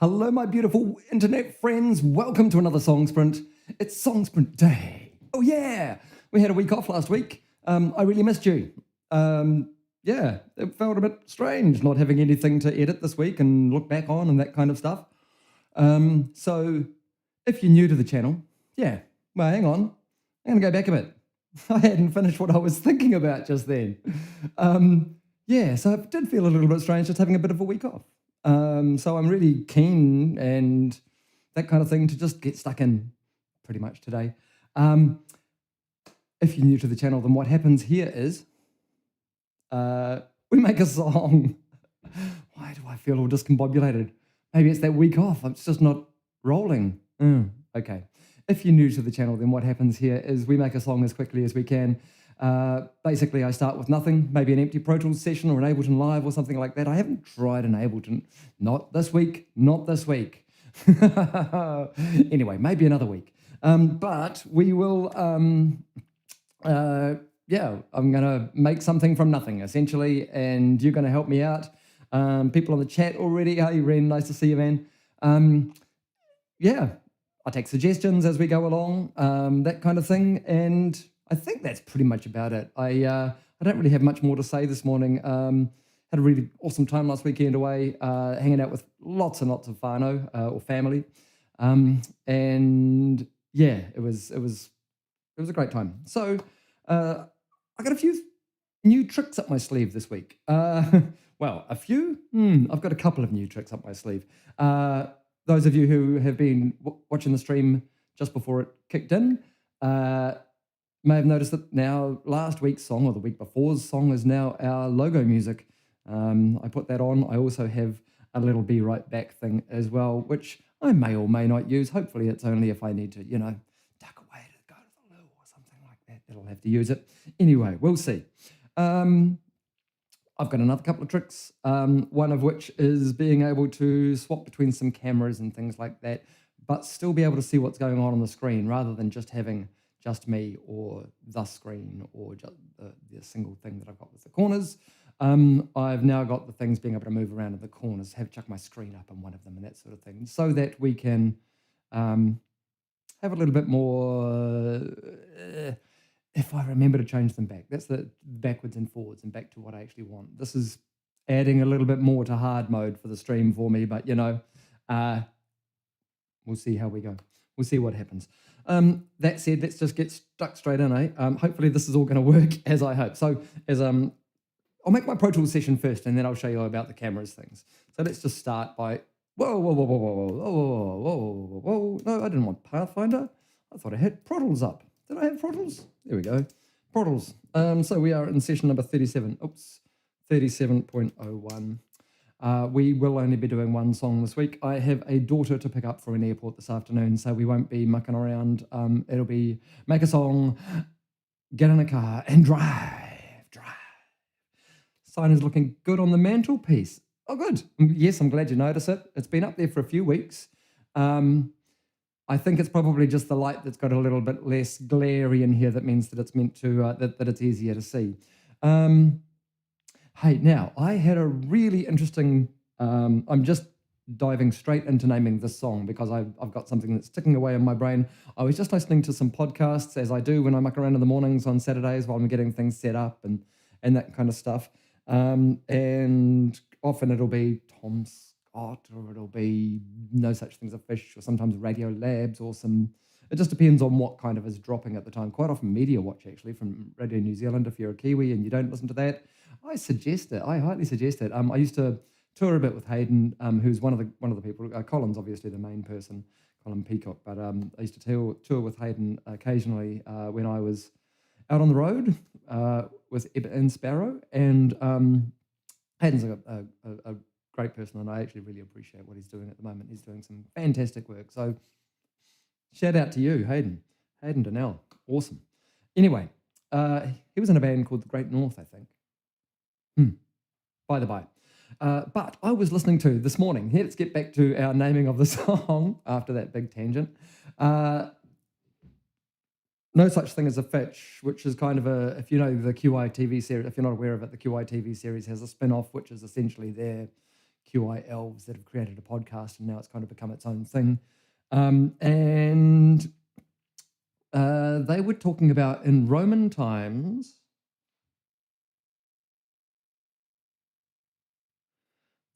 Hello, my beautiful internet friends. Welcome to another Song Sprint. It's Song Sprint Day. Oh, yeah. We had a week off last week. I really missed you. Yeah, it felt a bit strange not having anything to edit this week and look back on and that kind of stuff. So, if you're new to the channel, yeah, well, hang on. I'm going to go back a bit. I hadn't finished what I was thinking about just then. Yeah, so it did feel a little bit strange just having a bit of a week off. So I'm really keen and that kind of thing to just get stuck in pretty much today. If you're new to the channel, then what happens here is we make a song. Why do I feel all discombobulated? Maybe it's that week off. It's just not rolling. Okay. If you're new to the channel, then what happens here is we make a song as quickly as we can. Basically, I start with nothing, maybe an empty Pro Tools session or an Ableton Live or something like that. I haven't tried an Ableton. Not this week. Anyway, maybe another week. But we will, yeah, I'm going to make something from nothing, essentially, and you're going to help me out. People on the chat already. Hey, Ren, nice to see you, man. Yeah, I take suggestions as we go along, that kind of thing, and I think that's pretty much about it. I don't really have much more to say this morning. Had a really awesome time last weekend away, hanging out with lots and lots of whānau or family, and yeah, it was a great time. So I got a few new tricks up my sleeve this week. Well, a few. I've got a couple of new tricks up my sleeve. Those of you who have been watching the stream just before it kicked in may have noticed that now last week's song or the week before's song is now our logo music. I put that on. I also have a little Be Right Back thing as well, which I may or may not use. Hopefully it's only if I need to, duck away to go to the loo or something like that, that'll have to use it. Anyway, we'll see. I've got another couple of tricks, one of which is being able to swap between some cameras and things like that, but still be able to see what's going on the screen rather than just having just me or the screen or just the single thing that I've got with the corners. I've now got the things being able to move around in the corners, chuck my screen up on one of them and that sort of thing, so that we can have a little bit more... if I remember to change them back. That's the backwards and forwards and back to what I actually want. This is adding a little bit more to hard mode for the stream for me, but we'll see how we go. We'll see what happens. That said, let's just get stuck straight in, eh? Hopefully this is all going to work as I hope. So I'll make my Pro Tools session first, and then I'll show you about the cameras things. So let's just start by... Whoa. No, I didn't want Pathfinder. I thought I had Pro Tools up. Did I have Pro Tools? There we go. Pro Tools. So we are in session number 37. Oops, 37.01. We will only be doing one song this week. I have a daughter to pick up from an airport this afternoon, so we won't be mucking around. It'll be make a song, get in a car, and drive. Sign is looking good on the mantelpiece. Oh, good. Yes, I'm glad you noticed it. It's been up there for a few weeks. I think it's probably just the light that's got a little bit less glary in here that means that it's meant to, that it's easier to see. Hey, now, I had a really interesting, I'm just diving straight into naming this song because I've got something that's ticking away in my brain. I was just listening to some podcasts, as I do when I muck around in the mornings on Saturdays while I'm getting things set up and that kind of stuff. And often it'll be Tom Scott, or it'll be No Such Thing as a Fish, or sometimes Radio Labs, or it just depends on what kind of is dropping at the time. Quite often Media Watch, actually, from Radio New Zealand. If you're a Kiwi and you don't listen to that, I suggest it. I highly suggest it. I used to tour a bit with Hayden, who's one of the people. Colin's obviously the main person, Colin Peacock, but I used to tour with Hayden occasionally when I was out on the road with Ebb and Sparrow, and Hayden's a great person, and I actually really appreciate what he's doing at the moment. He's doing some fantastic work. So shout out to you, Hayden Donnell. Awesome. Anyway, he was in a band called The Great North, I think. By the by. But I was listening to this morning. Here, let's get back to our naming of the song after that big tangent. No Such Thing as a Fish, which is kind of if you know the QI TV series, if you're not aware of it, the QI TV series has a spin-off, which is essentially their QI elves that have created a podcast, and now it's kind of become its own thing. And they were talking about in Roman times,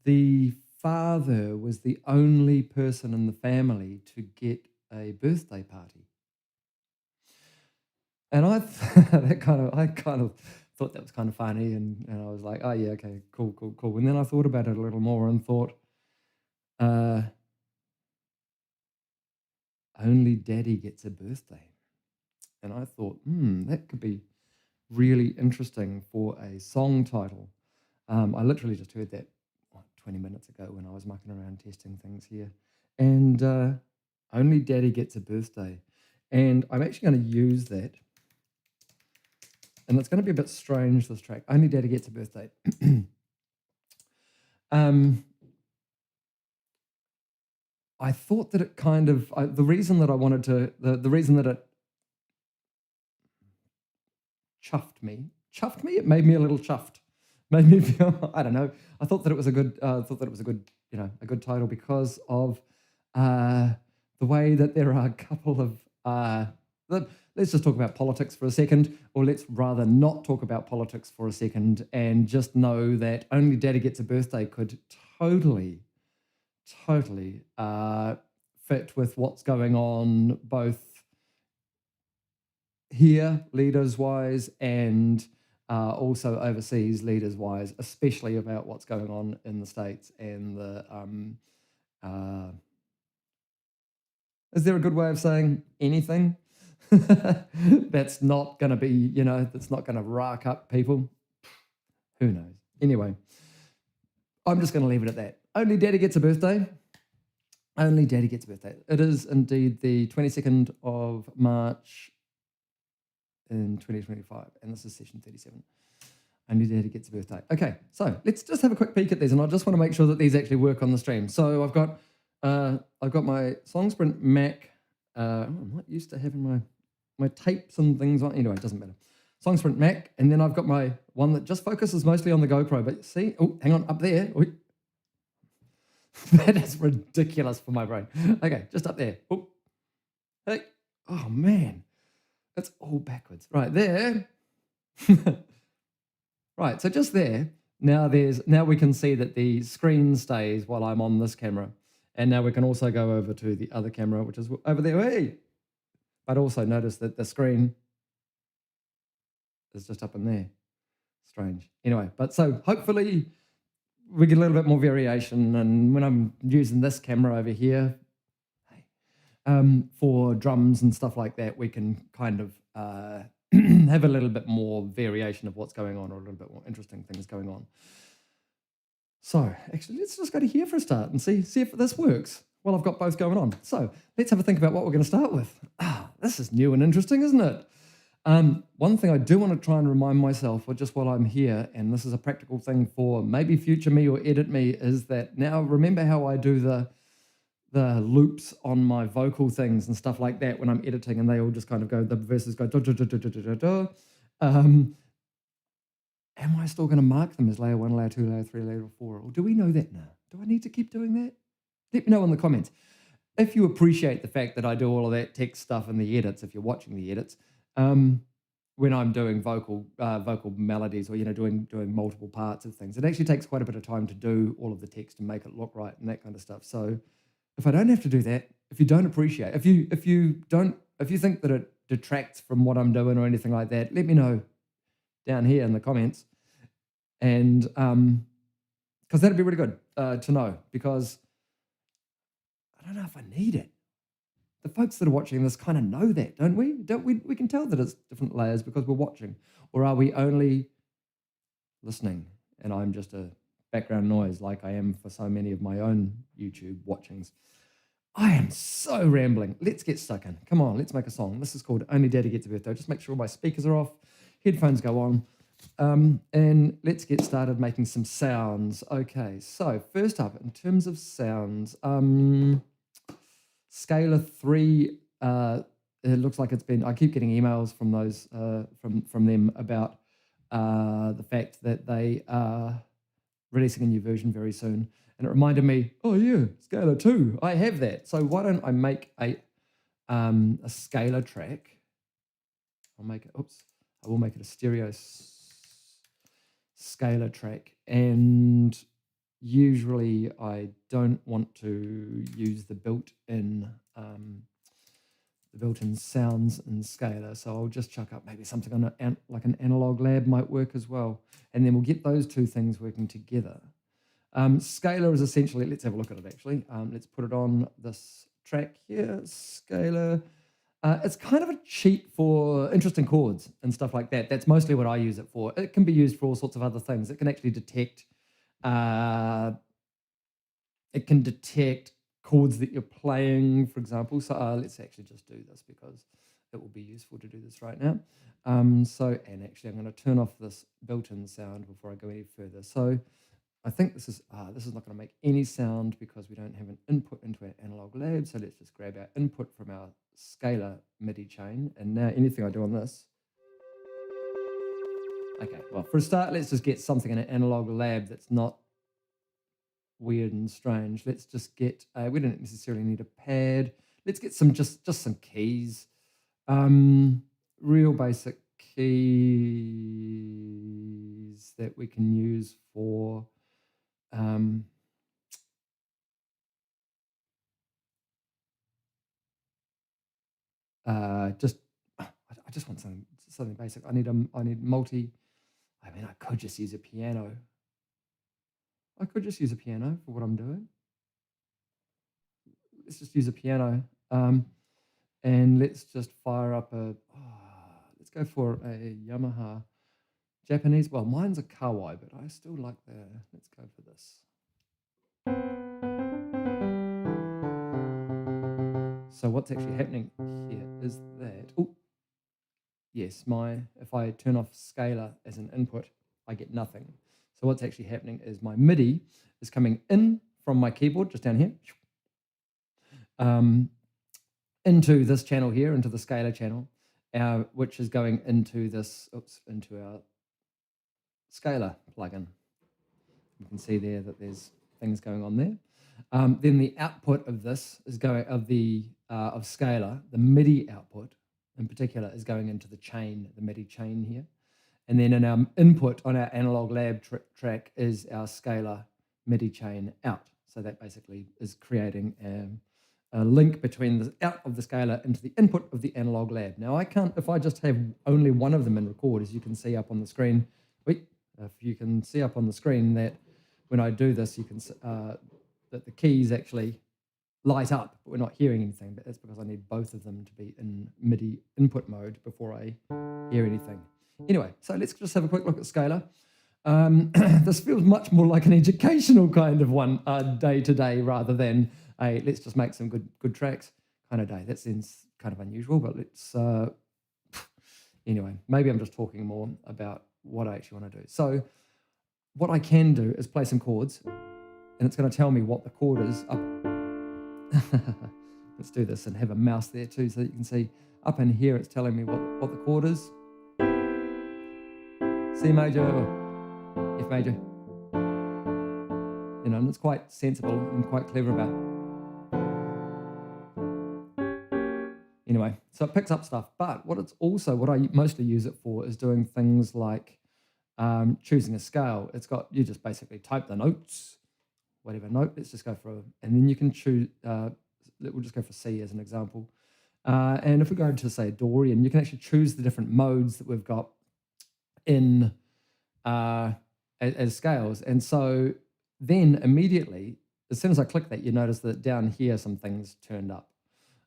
the father was the only person in the family to get a birthday party. And I kind of thought that was kind of funny, and I was like, oh yeah, okay, cool. And then I thought about it a little more and thought, only daddy gets a birthday. And I thought, that could be really interesting for a song title. I literally just heard that 20 minutes ago when I was mucking around testing things here. And only daddy gets a birthday. And I'm actually going to use that. And it's going to be a bit strange, this track. Only daddy gets a birthday. I thought that it kind of, the reason that I wanted to, the reason that it chuffed me, it made me a little chuffed. Made me feel, I don't know. I thought that it was a good, a good title because of the way that there are a couple of, let's just talk about politics for a second, or let's rather not talk about politics for a second and just know that only daddy gets a birthday could totally fit with what's going on both here, leaders-wise, and also overseas, leaders-wise, especially about what's going on in the States and the... is there a good way of saying anything that's not going to be, that's not going to rack up people? Who knows? Anyway, I'm just going to leave it at that. Only daddy gets a birthday. Only daddy gets a birthday. It is indeed the 22nd of March in 2025, and this is session 37. Only daddy gets a birthday. Okay, so let's just have a quick peek at these, and I just want to make sure that these actually work on the stream. So I've got my SongSprint Mac. I'm not used to having my tapes and things on. Anyway, it doesn't matter. SongSprint Mac, and then I've got my one that just focuses mostly on the GoPro. But see, oh, hang on, up there. Oh, that is ridiculous for my brain. Okay, just up there. Oh, hey, oh man, that's all backwards. Right there. Right, so just there. Now we can see that the screen stays while I'm on this camera, and now we can also go over to the other camera, which is over there. Hey, but also notice that the screen is just up in there. Strange. Anyway, but so hopefully we get a little bit more variation. And when I'm using this camera over here for drums and stuff like that, we can kind of have a little bit more variation of what's going on, or a little bit more interesting things going on. So actually, let's just go to here for a start and see if this works. Well, I've got both going on. So let's have a think about what we're going to start with. This is new and interesting, isn't it? One thing I do want to try and remind myself, or just while I'm here, and this is a practical thing for maybe future me or edit me, is that now remember how I do the loops on my vocal things and stuff like that when I'm editing, and they all just kind of go, the verses go da, da, da, da, da, da, da. Am I still going to mark them as layer 1, layer 2, layer 3, layer 4? Or do we know that now? Do I need to keep doing that? Let me know in the comments. If you appreciate the fact that I do all of that text stuff in the edits, if you're watching the edits, when I'm doing vocal melodies, or doing multiple parts of things, it actually takes quite a bit of time to do all of the text and make it look right and that kind of stuff. So if I don't have to do that, if you don't appreciate, if you think that it detracts from what I'm doing or anything like that, let me know down here in the comments, and because that'd be really good to know, because I don't know if I need it. The folks that are watching this kind of know that, don't we? We can tell that it's different layers because we're watching, or are we only listening and I'm just a background noise like I am for so many of my own YouTube watchings? I am so rambling. Let's get stuck in. Come on, let's make a song. This is called Only Daddy Gets a Birthday. Just make sure my speakers are off, headphones go on, and let's get started making some sounds. Okay, so first up, in terms of sounds, scale of 3, it looks like it's been, I keep getting emails from those, from them about the fact that they are releasing a new version very soon. And it reminded me, oh yeah, scalar 2, I have that. So why don't I make a scalar track? I will make it a stereo scalar track, and usually I don't want to use the built-in sounds in scalar, so I'll just chuck up maybe something on like an analog lab might work as well, and then we'll get those two things working together. Scalar is essentially, let's have a look at it actually. Let's put it on this track here, scalar. It's kind of a cheat for interesting chords and stuff like that. That's mostly what I use it for. It can be used for all sorts of other things. It can actually detect chords that you're playing, for example. So let's actually just do this because it will be useful to do this right now. And actually I'm going to turn off this built-in sound before I go any further. So I think this is not going to make any sound because we don't have an input into our analog lab. So let's just grab our input from our scalar MIDI chain. And now anything I do on this. Okay, well, for a start, let's just get something in an analog lab that's not weird and strange. Let's just get, we don't necessarily need a pad. Let's get just some keys. Real basic keys that we can use for I just want something basic. I need multi. I mean, I could just use a piano. I could just use a piano for what I'm doing. Let's just use a piano, and let's just fire up let's go for a Yamaha Japanese. Well, mine's a Kawai, but I still like the. Let's go for this. So what's actually happening here is that, oh, yes, if I turn off scalar as an input, I get nothing. So what's actually happening is my MIDI is coming in from my keyboard, just down here, into this channel here, into the scalar channel, which is going into into our scalar plugin. You can see there that there's things going on there. Then the output of this is going of scalar, the MIDI output in particular is going into the MIDI chain here. And then in our input on our analog lab track is our scalar MIDI chain out. So that basically is creating a link between the out of the scalar into the input of the analog lab. Now if I just have only one of them in record, as you can see up on the screen, if you can see up on the screen that when I do this, you can that the keys actually light up, but we're not hearing anything. But that's because I need both of them to be in MIDI input mode before I hear anything. Anyway, so let's just have a quick look at scalar. This feels much more like an educational kind of one, day to day, rather than a let's just make some good tracks kind of day. That seems kind of unusual, but let's anyway. Maybe I'm just talking more about what I actually want to do. So what I can do is play some chords, and it's going to tell me what the chord is up. Let's do this and have a mouse there too, so that you can see up in here. It's telling me what the chord is. C major, F major. You know, and it's quite sensible and quite clever about it. Anyway, so it picks up stuff. But what I mostly use it for is doing things like choosing a scale. You just basically type the notes, whatever note. Let's just go for, and then you can choose. We'll just go for C as an example. And if we go to say Dorian, you can actually choose the different modes that we've got in as scales. And so then immediately, as soon as I click that, you notice that down here some things turned up.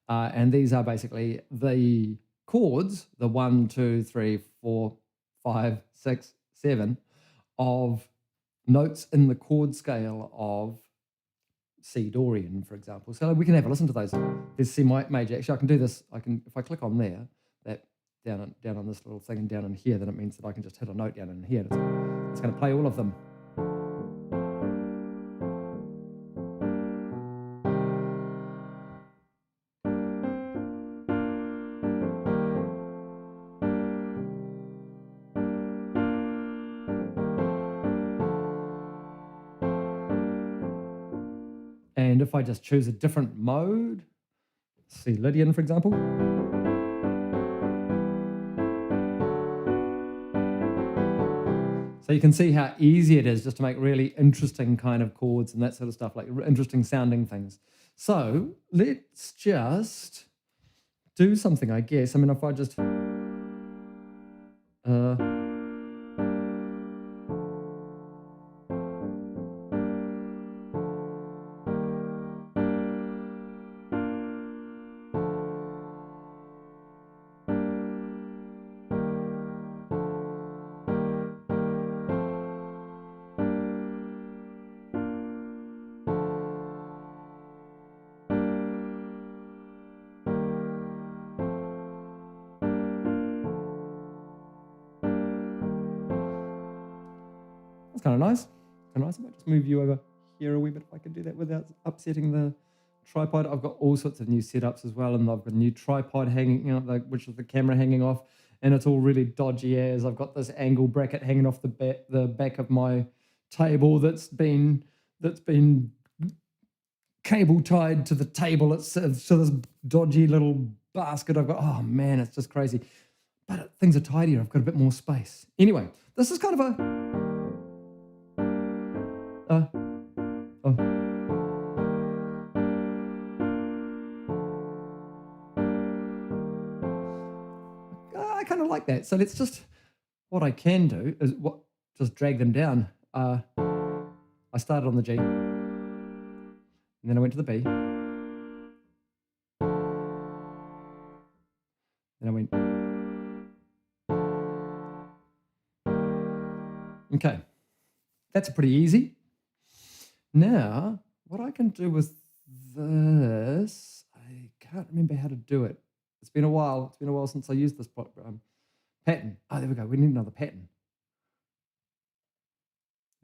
And these are basically the chords, the 1, 2, 3, 4, 5, 6, 7 of notes in the chord scale of C Dorian, for example. So we can have a listen to those. There's C major. Actually, I can do this. If I click on there, that down on this little thing and down in here, then it means that I can just hit a note down in here. It's going to play all of them. And if I just choose a different mode, see Lydian, for example. So you can see how easy it is just to make really interesting kind of chords and that sort of stuff, like interesting sounding things. So let's just do something, I guess. I mean, if I just... That's kind of nice. Kind of nice. I might just move you over here a wee bit if I can do that without upsetting the tripod. I've got all sorts of new setups as well, and I've got a new tripod hanging, which is the camera hanging off, and it's all really dodgy as I've got this angle bracket hanging off the back of my table that's been cable tied to the table. It's so this dodgy little basket I've got. Oh man, it's just crazy. But things are tidier. I've got a bit more space. Anyway, this is kind of a... I kind of like that. So let's just... What I can do is just drag them down. I started on the G, and then I went to the B, then I went... Okay, that's pretty easy. Now, what I can do with this, I can't remember how to do it. It's been a while. It's been a while since I used this pattern. Oh, there we go. We need another pattern.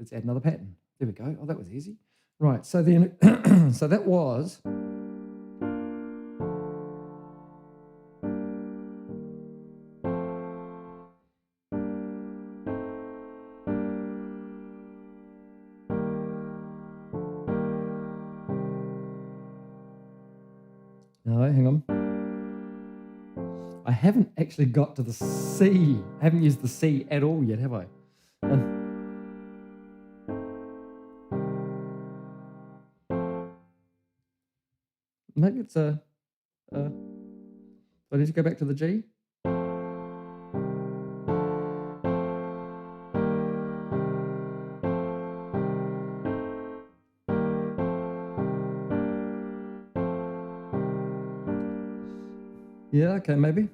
Let's add another pattern. There we go. Oh, that was easy. Right, so then, so that was... No, hang on. I haven't actually got to the C. I haven't used the C at all yet, have I? Maybe it's a... do I need to go back to the G? Yeah, okay, maybe.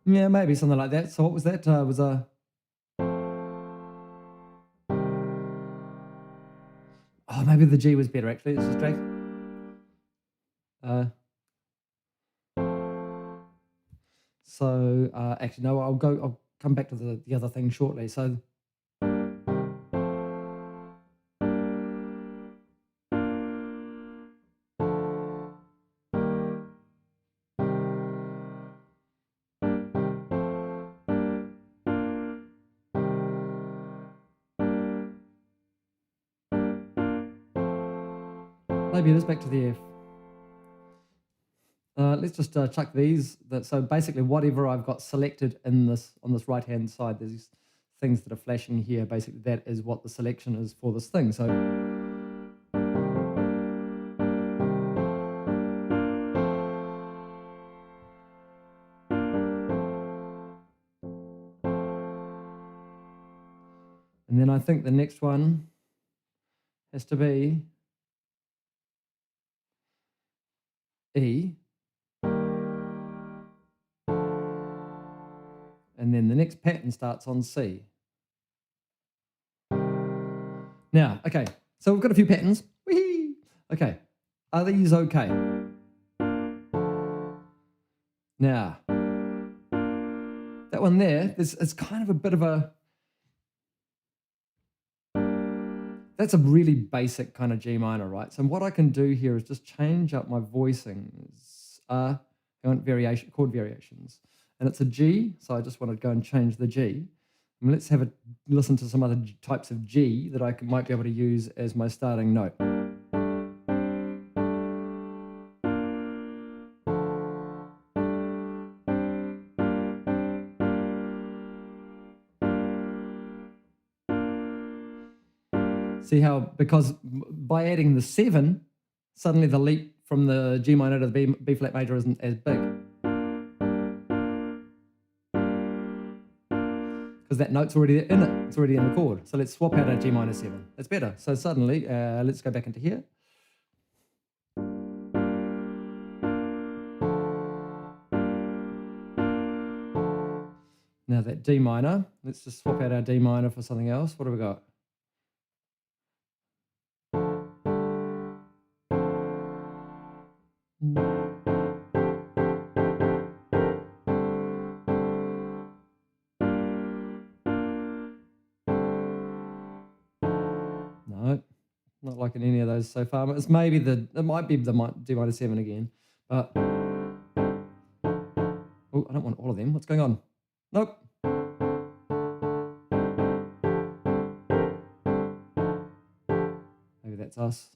Yeah, maybe something like that. So what was that? Was a... Oh, maybe the G was better, actually. Let's just drag. Actually, no, I'll come back to the other thing shortly. So... Maybe it is back to the F. Let's just chuck these. So basically, whatever I've got selected on this right-hand side, there's these things that are flashing here. Basically, that is what the selection is for this thing. So... And then I think the next one has to be E. And then the next pattern starts on C. Now, okay, so we've got a few patterns. Whee! Okay, are these okay? Now, that one there, it's kind of a bit of a... that's a really basic kind of G minor, right? So what I can do here is just change up my voicings. Chord variations. And it's a G, so I just want to go and change the G. And let's have a listen to some other types of G that I might be able to use as my starting note. See how, because by adding the 7, suddenly the leap from the G minor to the B flat major isn't as big. Because that note's already in it, it's already in the chord. So let's swap out our G minor 7. That's better. So suddenly, let's go back into here. Now that D minor, let's just swap out our D minor for something else. What have we got? No, not liking any of those so far. It's maybe it might be the D minor 7 again, but oh, I don't want all of them. What's going on? Nope. Maybe that's us.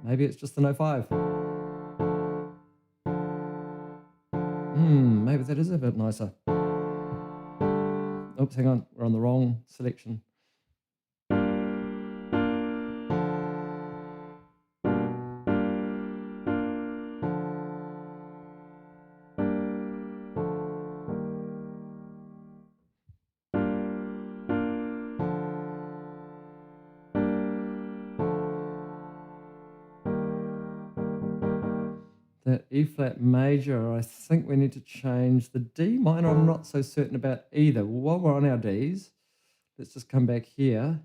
Maybe it's just the note 5. Maybe that is a bit nicer. Oops, hang on. We're on the wrong selection. That E flat major, I think we need to change. The D minor, I'm not so certain about either. While we're on our Ds, let's just come back here.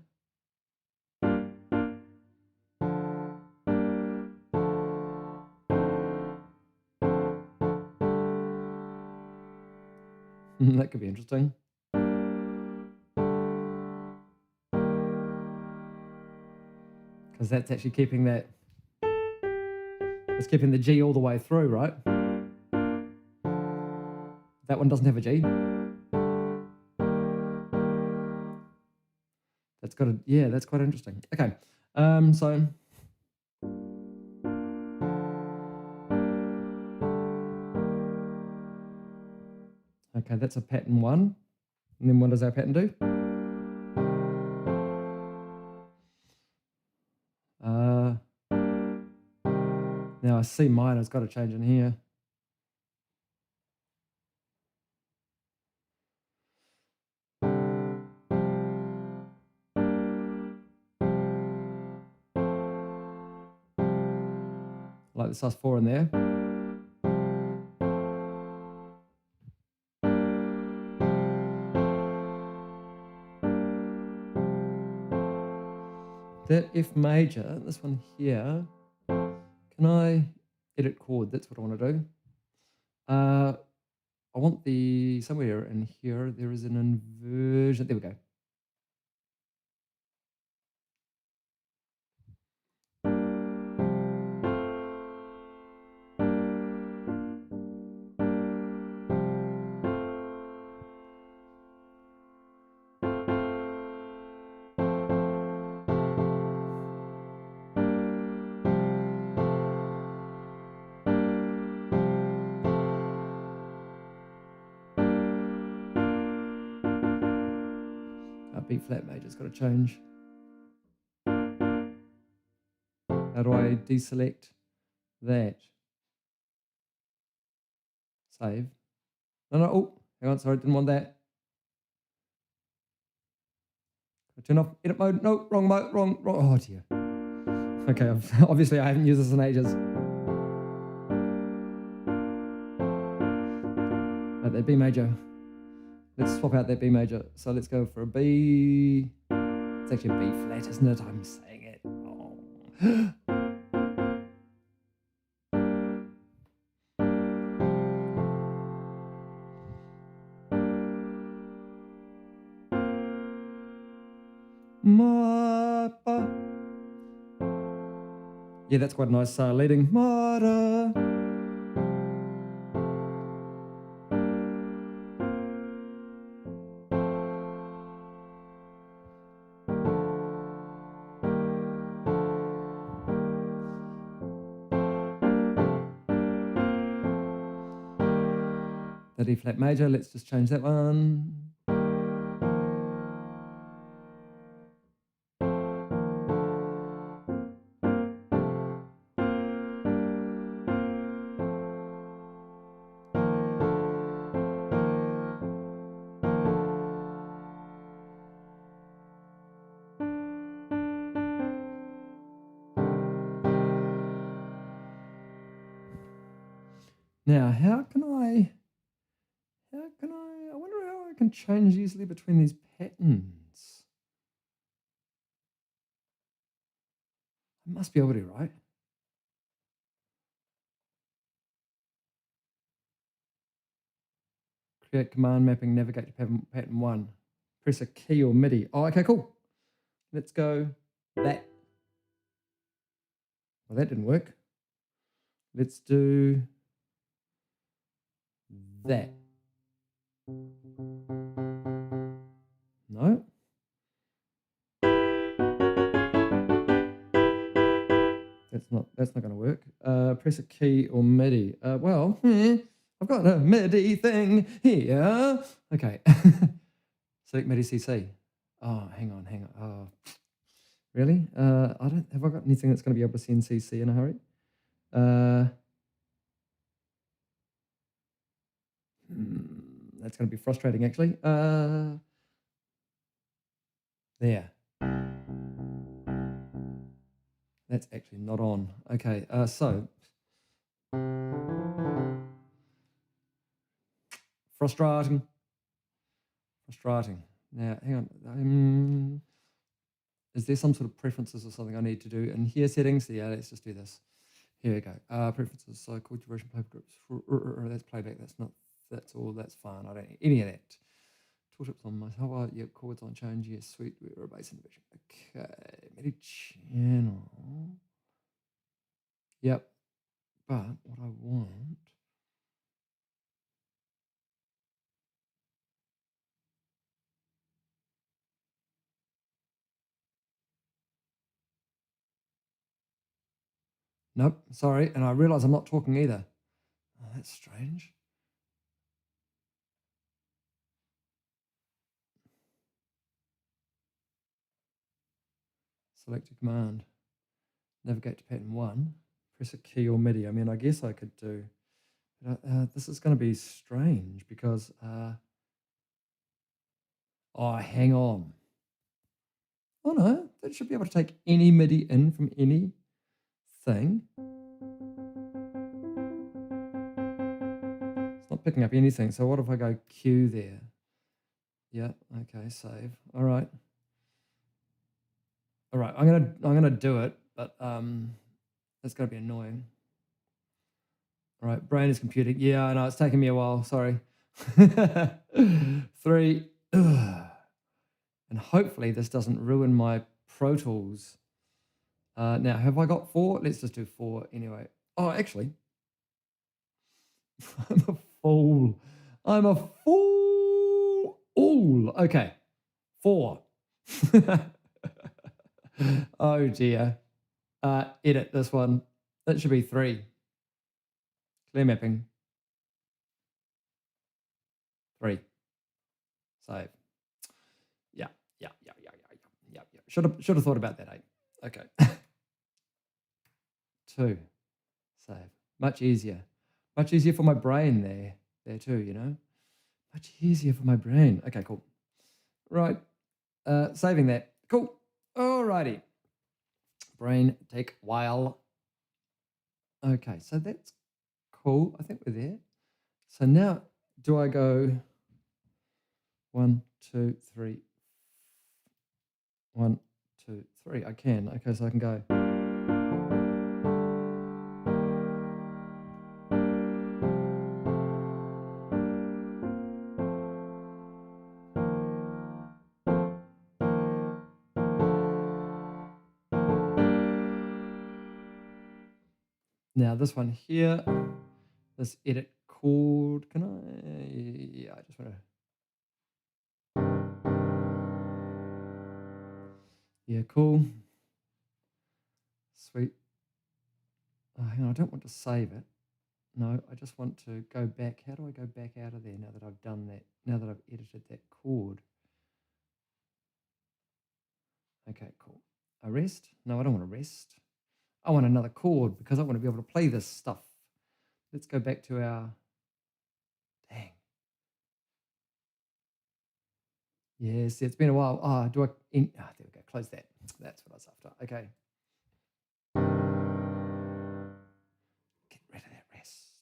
That could be interesting. Because that's actually keeping that, it's keeping the G all the way through, right? That one doesn't have a G. That's got a, yeah, that's quite interesting. Okay, so okay, that's a pattern 1. And then what does our pattern do? Now I see minor's got to change in here. Like the sus4 in there. That F major, this one here, can I edit chord? That's what I want to do. I want the, somewhere in here, there is an inversion. There we go. B flat major's got to change. How do I deselect that? Save. No, oh, hang on, sorry, didn't want that. Turn off edit mode. No, wrong mode, wrong. Oh dear. Okay, obviously I haven't used this in ages. Right, that B major. Let's swap out that B major. So let's go for a B. It's actually a B flat, isn't it? I'm saying it. Oh. Ma, ba. Yeah, that's quite a nice leading. Ma, da. The D flat major, let's just change that one. Now, I wonder how I can change easily between these patterns. I must be able to, right? Create command mapping, navigate to pattern 1. Press a key or MIDI. Oh, okay, cool. Let's go that. Well, that didn't work. Let's do that. No. That's not going to work. Press a key or MIDI. I've got a MIDI thing here. Okay. Select MIDI CC. Oh, hang on. Oh, really? Have I got anything that's going to be able to send CC in a hurry? That's going to be frustrating, actually. There. That's actually not on. Okay, so frustrating. Now, hang on. Is there some sort of preferences or something I need to do in here settings? Yeah, let's just do this. Here we go. Preferences. So chord duration, paper groups. That's playback. That's all. That's fine. I don't need any of that. Tool tips on my. How about chords on change? Yes, sweet. We're a bass in division. Okay, MIDI channel. Yep. But what I want. Nope, sorry. And I realize I'm not talking either. Oh, that's strange. Select a command. Navigate to pattern 1. Press a key or MIDI. I mean, I guess I could do. This is going to be strange because. Oh, hang on. Oh no, that should be able to take any MIDI in from any thing. It's not picking up anything. So what if I go Q there? Yeah. Okay. Save. All right. All right. I'm gonna do it, but that's gonna be annoying. All right. Brain is computing. Yeah, I know it's taking me a while. Sorry. 3. And hopefully this doesn't ruin my Pro Tools. Now, have I got 4? Let's just do 4 anyway. Oh, actually, I'm a fool. I'm a fool. Ooh, okay. 4. Oh dear. Edit this one. That should be 3. Clear mapping. 3. Save. Yeah. Should have thought about that, 8. Okay. 2. Save. Much easier. Much easier for my brain there too, you know? Much easier for my brain. Okay, cool. Right. Saving that. Cool. Alrighty. Brain take while. Okay, so that's cool. I think we're there. So now do I go 1, 2, 3? 1, 2, 3. I can. Okay, so I can go. Now this one here, this edit chord, can I? Yeah, I just want to. Yeah, cool. Sweet. Oh, hang on, I don't want to save it. No, I just want to go back. How do I go back out of there now that I've done that? Now that I've edited that chord. Okay, cool. Arrest? No, I don't want to rest. I want another chord because I want to be able to play this stuff. Let's go back to our... Dang. Yes, it's been a while. Do I... there we go. Close that. That's what I was after. Okay. Get rid of that rest.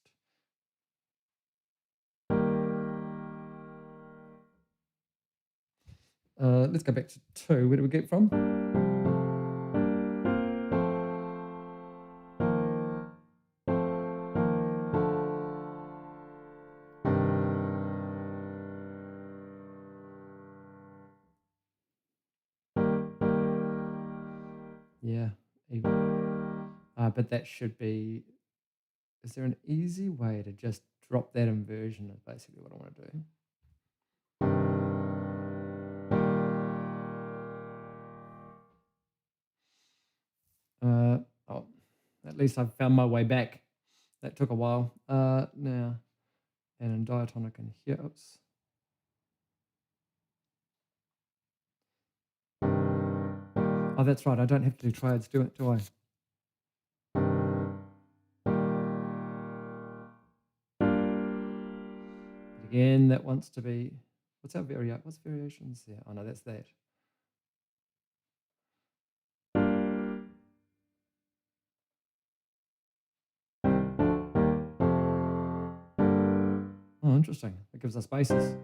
Let's go back to 2. Where do we get from? Yeah. But that should be... Is there an easy way to just drop that inversion is basically what I want to do. At least I've found my way back. That took a while. Now, and in diatonic in here, oops. Oh, that's right. I don't have to do triads, do I? Again, that wants to be... What's variations there? Oh, no, that's that. Oh, interesting. It gives us bases.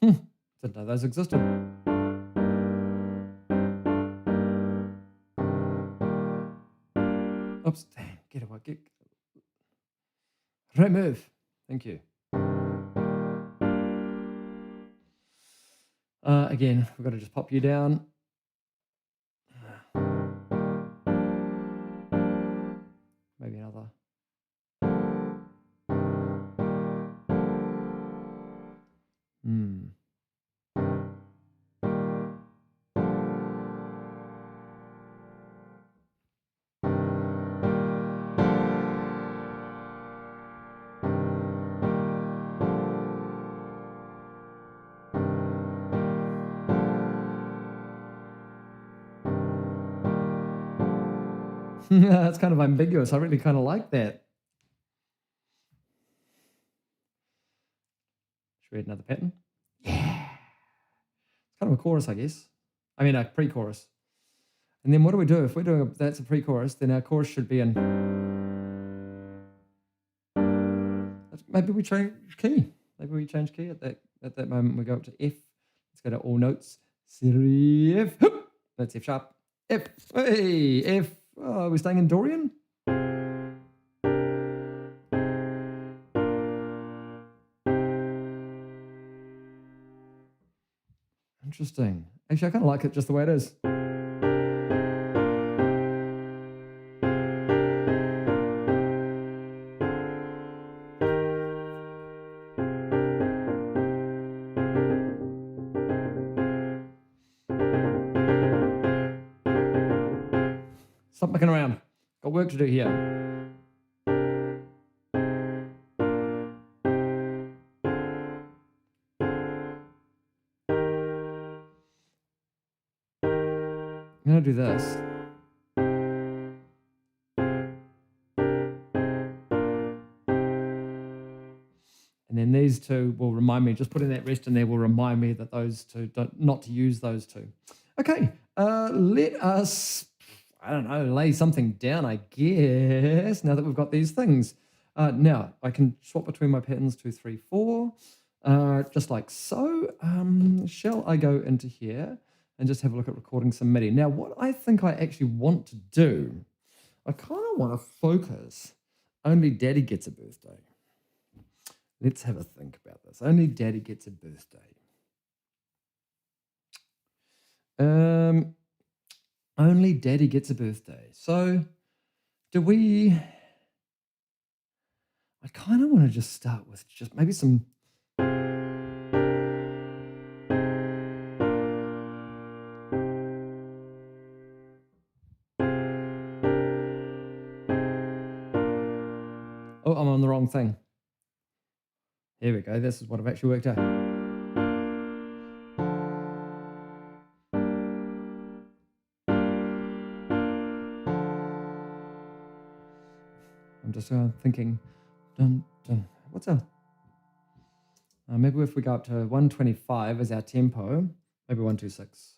Didn't know those existed. Oops, damn, get away, remove. Thank you. Again, we've got to just pop you down. Maybe another. That's kind of ambiguous. I really kind of like that. Should we add another pattern? Yeah. It's kind of a chorus, I guess. I mean, a pre-chorus. And then what do we do? If we're doing that's a pre-chorus, then our chorus should be in... Maybe we change key. Maybe we change key at that moment. We go up to F. Let's go to all notes. C, F. That's F sharp. F. Hey, F. Oh, we're staying in Dorian? Interesting. Actually, I kind of like it just the way it is. Stop mucking around. Got work to do here. I'm going to do this. And then these two will remind me, just putting that rest in there will remind me that those two, not to use those two. Okay, let us, I don't know, lay something down, I guess, now that we've got these things. Now, I can swap between my patterns 2, 3, 4, just like so. Shall I go into here and just have a look at recording some MIDI? Now, what I think I actually want to do, I kind of want to focus, only Daddy gets a birthday. Let's have a think about this. Only Daddy gets a birthday. Only Daddy gets a birthday. So do we... I kind of want to just start with just maybe some... Oh, I'm on the wrong thing. Here we go. This is what I've actually worked out. I'm just thinking, what's our... maybe if we go up to 125 as our tempo, maybe 126.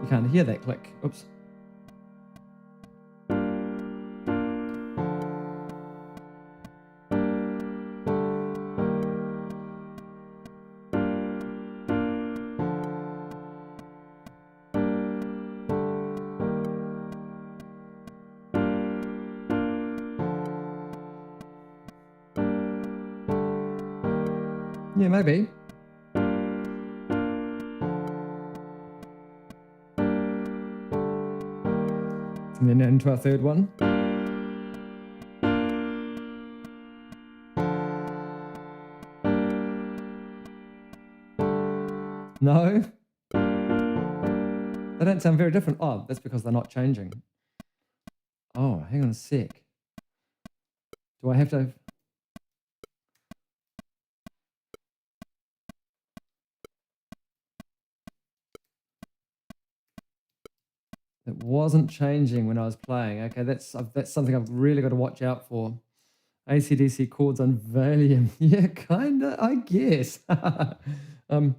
You can't hear that click. Oops. Yeah, maybe. And then into our third one. No. They don't sound very different. Oh, that's because they're not changing. Oh, hang on a sec. Do I have to... It wasn't changing when I was playing. Okay, that's something I've really got to watch out for. AC/DC chords on Valium. Yeah, kinda, I guess. And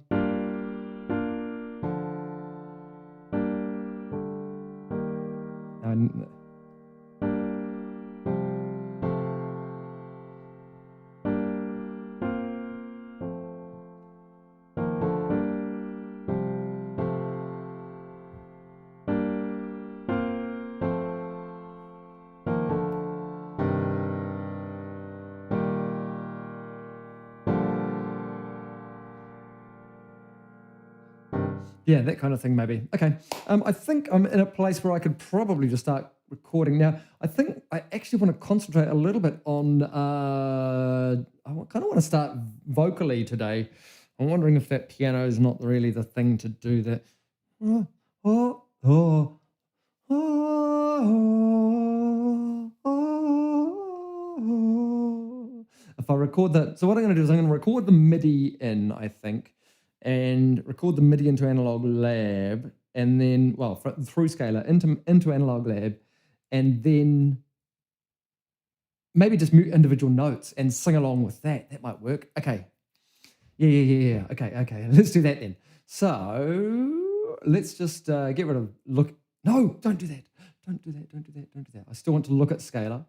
yeah, that kind of thing, maybe. Okay. I think I'm in a place where I could probably just start recording now. I think I actually want to concentrate a little bit on, I kind of want to start vocally today. I'm wondering if that piano is not really the thing to do that. If I record that, so what I'm going to do is I'm going to record the MIDI in, I think, and record the MIDI into Analog Lab, and then, well, through Scalar into Analog Lab, and then maybe just mute individual notes and sing along with that. That might work. Okay. Yeah. Okay. Let's do that then. So let's just get rid of look. No, don't do that. Don't do that. I still want to look at Scalar,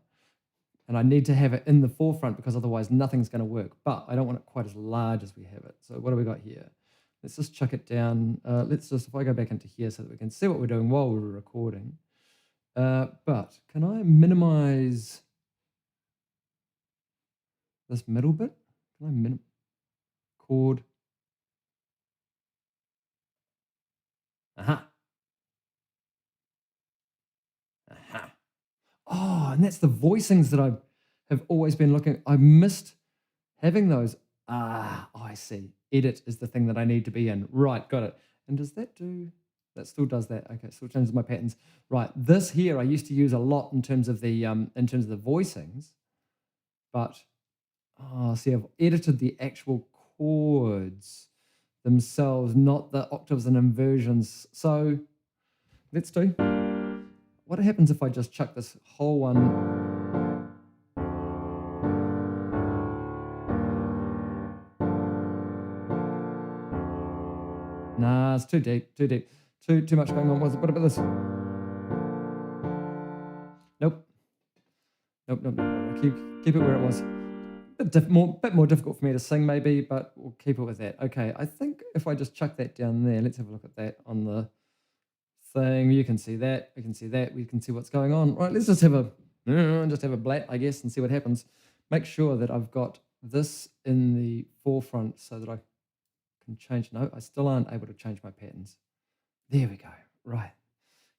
and I need to have it in the forefront because otherwise nothing's going to work. But I don't want it quite as large as we have it. So what do we got here? Let's just chuck it down. If I go back into here so that we can see what we're doing while we're recording. But can I minimize this middle bit? Can I minimize chord? Aha. Oh, and that's the voicings that I have always been looking. I missed having those. I see. Edit is the thing that I need to be in. Right, got it. And does that do... That still does that. Okay, still changes my patterns. Right, this here I used to use a lot in terms of the voicings, but see, I've edited the actual chords themselves, not the octaves and inversions. So let's do. What happens if I just chuck this whole one? Nah, it's too deep. Too much going on. What about this? Nope. Keep it where it was. Bit more difficult for me to sing maybe, but we'll keep it with that. Okay, I think if I just chuck that down there, let's have a look at that on the thing. You can see that. We can see that. We can see what's going on. Right, let's just have a blat, I guess, and see what happens. Make sure that I've got this in the forefront so that I can change. No, I still aren't able to change my patterns. There we go. Right.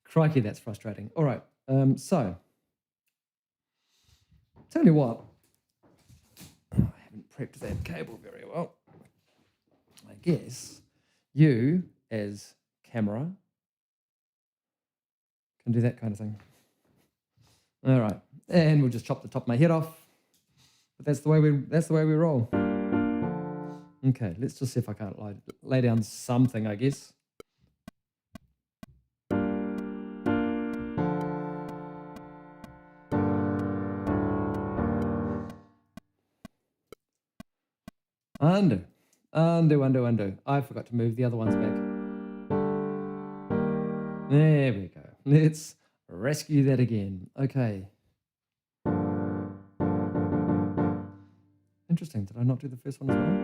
Crikey, that's frustrating. All right. So, tell you what. Oh, I haven't prepped that cable very well. I guess you, as camera, can do that kind of thing. All right. And we'll just chop the top of my head off. But that's the way we roll. Okay, let's just see if I can't lay down something, I guess. Undo. Undo, undo, undo. I forgot to move the other ones back. There we go. Let's rescue that again. Okay. Interesting. Did I not do the first one as well?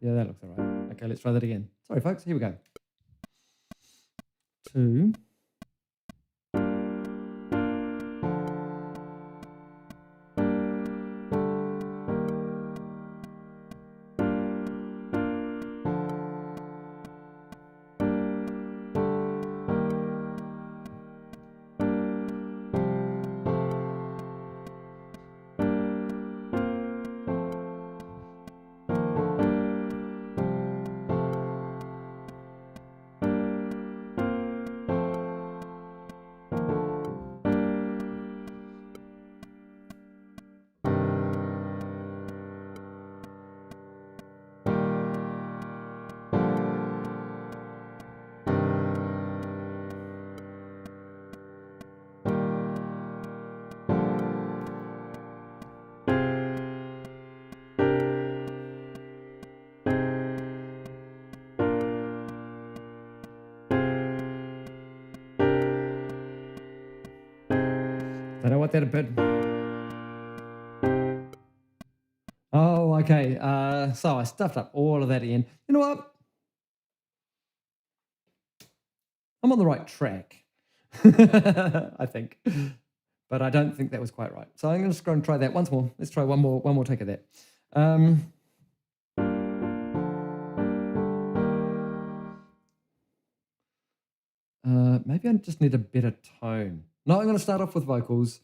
Yeah, that looks all right. Okay, let's try that again. Sorry, folks. Here we go. 2. I don't want that a bit. Oh, okay. So I stuffed up all of that again. You know what? I'm on the right track, I think. But I don't think that was quite right. So I'm going to just go and try that once more. Let's try one more take of that. Maybe I just need a better tone. No, I'm going to start off with vocals.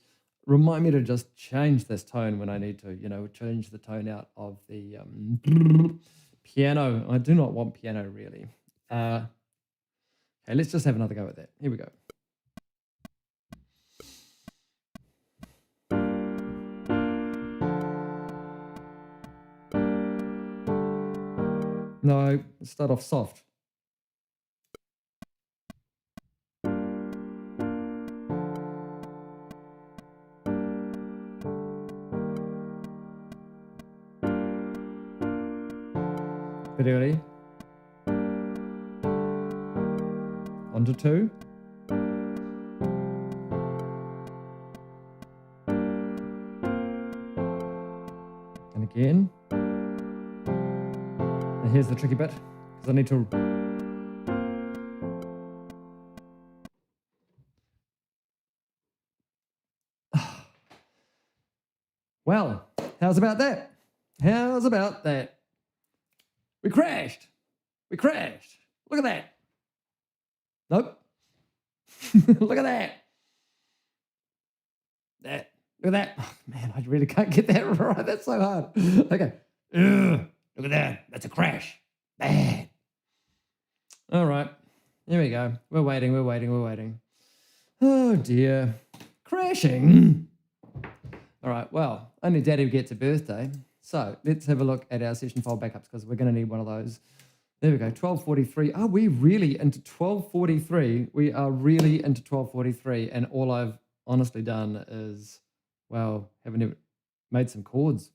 Remind me to just change this tone when I need to, change the tone out of the piano. I do not want piano, really. Okay, let's just have another go at that. Here we go. No, start off soft. Bit early. On to 2. And again. And here's the tricky bit, because I need to... Well, how's about that? How's about that? We crashed. We crashed. Look at that. Nope. Look at that. Look at that. Oh, man, I really can't get that right. That's so hard. Okay. Ugh, look at that. That's a crash. Bad. All right. Here we go. We're waiting. We're waiting. We're waiting. Oh, dear. Crashing. All right. Well, only Daddy gets a birthday. So let's have a look at our session file backups, because we're going to need one of those. There we go. 12:43. Are we really into 12:43? We are really into 12:43. And all I've honestly done is, well, haven't made some chords.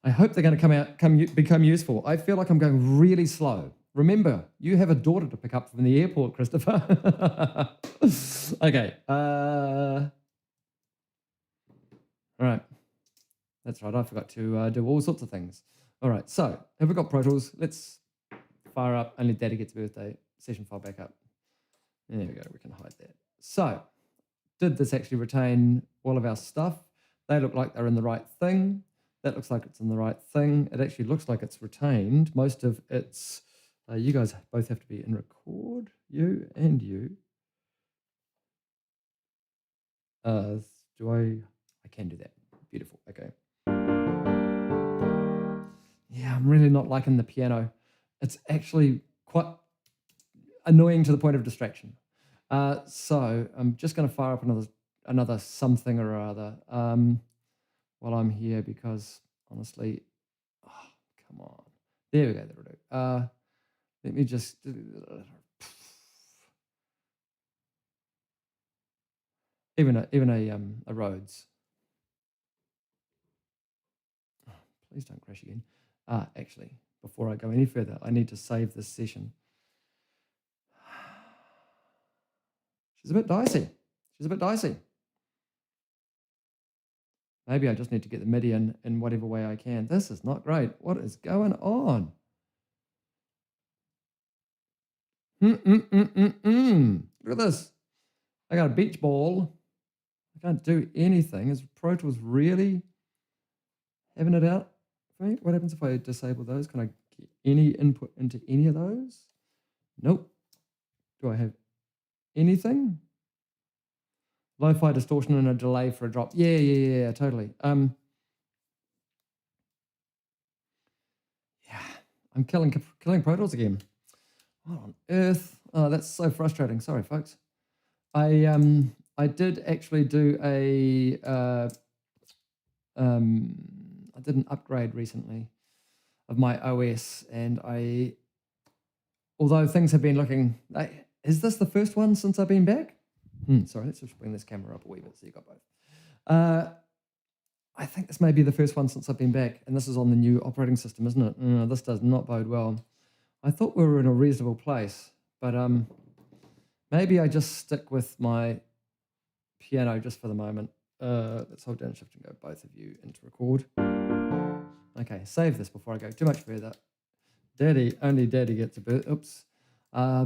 I hope they're going to become useful. I feel like I'm going really slow. Remember, you have a daughter to pick up from the airport, Christopher. Okay. All right. That's right. I forgot to do all sorts of things. All right. So have we got Pro Tools? Let's fire up Only Daddy Gets Birthday session file backup. There we go. We can hide that. So did this actually retain all of our stuff? They look like they're in the right thing. That looks like it's in the right thing. It actually looks like it's retained most of its. You guys both have to be in record, you and you. Do I can do that. Beautiful. Okay. Yeah, I'm really not liking the piano. It's actually quite annoying to the point of distraction. So I'm just going to fire up another something or other while I'm here because honestly, oh, come on. There we go. That'll do. Let me just even a Rhodes. Oh, please don't crash again. Actually, before I go any further, I need to save this session. She's a bit dicey. She's a bit dicey. Maybe I just need to get the MIDI in whatever way I can. This is not great. What is going on? Look at this. I got a beach ball. I can't do anything. Is Pro Tools really having it out for me? What happens if I disable those? Can I get any input into any of those? Nope. Do I have anything? Lo-fi distortion and a delay for a drop. Yeah, totally. Yeah, I'm killing Pro Tools again. What on earth? Oh, that's so frustrating. Sorry, folks. I did actually do I did an upgrade recently of my OS, and although things have been looking, is this the first one since I've been back? Sorry, let's just bring this camera up a wee bit so you got both. I think this may be the first one since I've been back, and this is on the new operating system, isn't it? This does not bode well. I thought we were in a reasonable place, but maybe I just stick with my piano just for the moment. Let's hold down shift and go both of you into record. Okay, save this before I go too much further. Only Daddy gets a bit. Oops. Ah,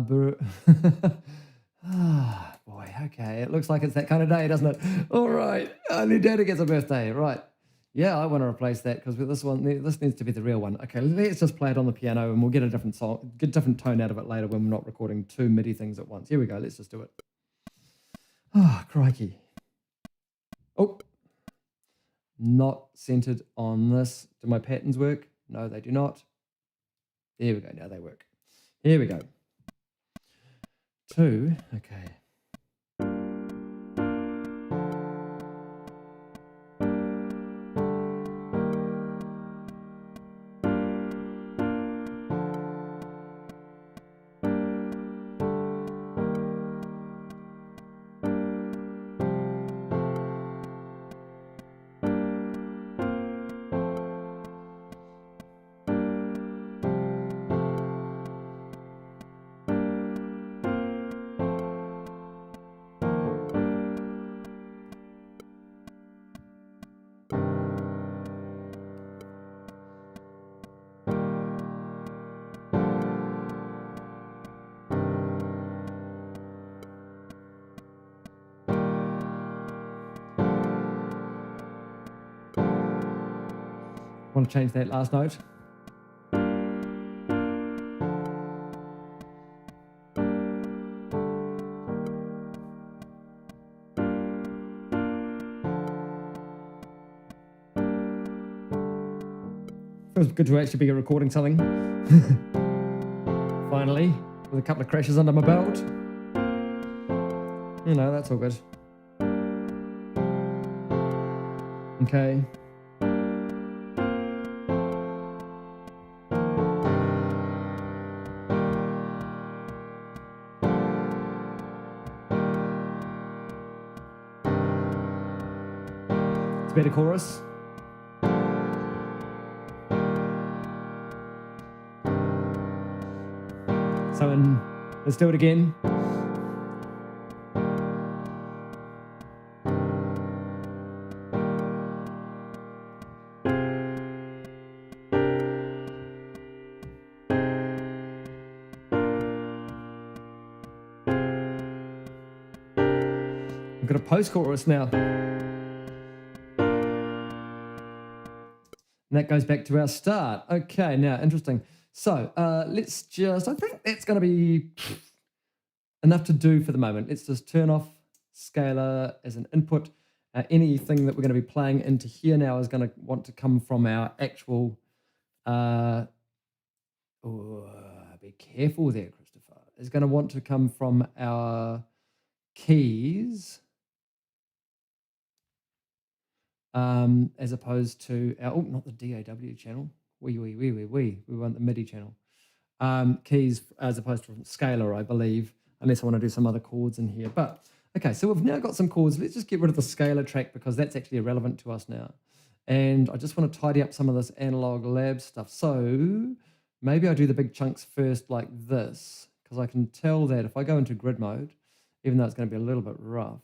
boy, okay. It looks like it's that kind of day, doesn't it? All right. Only Daddy gets a birthday. Right. Yeah, I want to replace that because this needs to be the real one. Okay, let's just play it on the piano and we'll get a different song, get a different tone out of it later when we're not recording two MIDI things at once. Here we go. Let's just do it. Ah, crikey. Oh, not centered on this. Do my patterns work? No, they do not. There we go. Now they work. Here we go. 2. Okay. Want to change that last note? Feels good to actually be recording something. Finally, with a couple of crashes under my belt. You know, that's all good. Okay. It's a better chorus. So let's do it again. got a post-chorus now. And that goes back to our start. Okay, now, interesting. So let's just, I think that's going to be enough to do for the moment. Let's just turn off scalar as an input. Anything that we're going to be playing into here now is going to want to come from our actual, be careful there, Christopher. Is going to want to come from our keys. As opposed to our, oh, not the DAW channel. We want the MIDI channel. Keys as opposed to scalar, I believe, unless I want to do some other chords in here. But okay, so we've now got some chords. Let's just get rid of the scalar track because that's actually irrelevant to us now. And I just want to tidy up some of this analog lab stuff. So maybe I do the big chunks first like this, because I can tell that if I go into grid mode, even though it's going to be a little bit rough,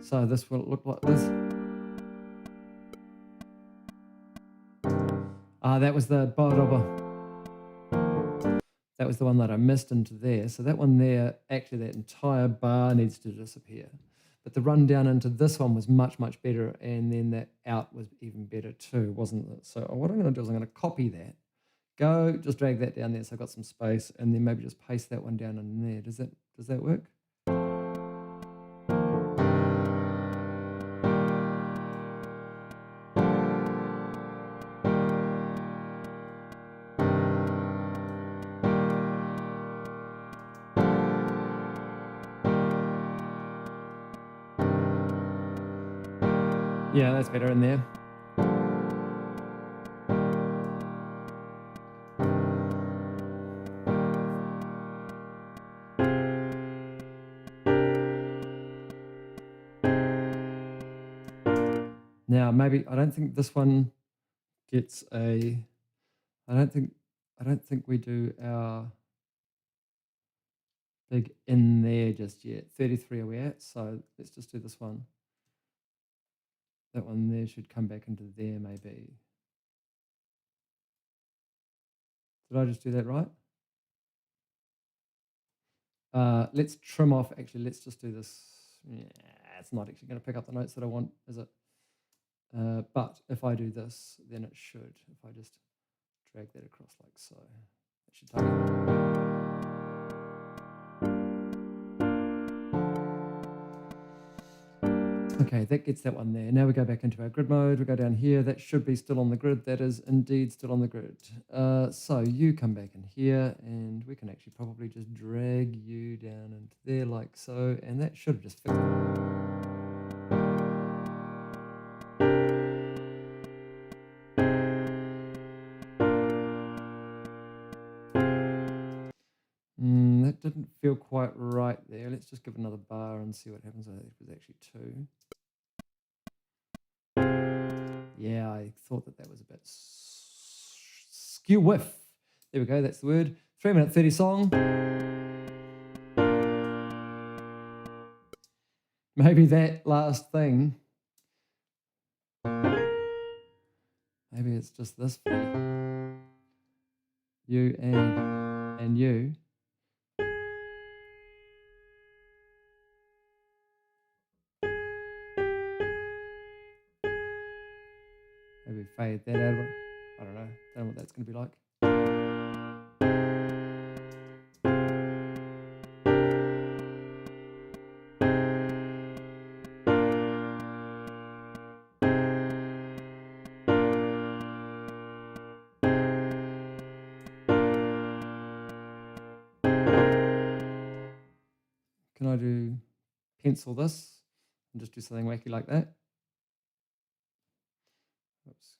so this will look like this. That was the that was the one that I missed into there. So that one there, actually that entire bar needs to disappear. But the run down into this one was much, much better. And then that out was even better too, wasn't it? So what I'm going to do is I'm going to copy that. Go, just drag that down there so I've got some space. And then maybe just paste that one down in there. Does that work? Yeah, that's better in there. Now, maybe, I don't think this one gets a, I don't think we do our big in there just yet. 33 are we at? So let's just do this one. That one there should come back into there maybe. Did I just do that right? Let's trim off, actually, let's just do this. Yeah, it's not actually going to pick up the notes that I want, is it? But if I do this, then it should. If I just drag that across like so, it should tell me. Okay, that gets that one there. Now we go back into our grid mode. We go down here. That should be still on the grid. That is indeed still on the grid. So you come back in here, and we can actually probably just drag you down into there like so, and that should have just fixed it. That didn't feel quite right there. Let's just give another bar and see what happens. I think it was actually 2. Yeah, I thought that was a bit skew whiff. There we go, that's the word. 3-minute 30 song. Maybe that last thing, maybe it's just this for you and you. Maybe fade that out of it. I don't know what that's going to be like. Can I do pencil this and just do something wacky like that? Oops.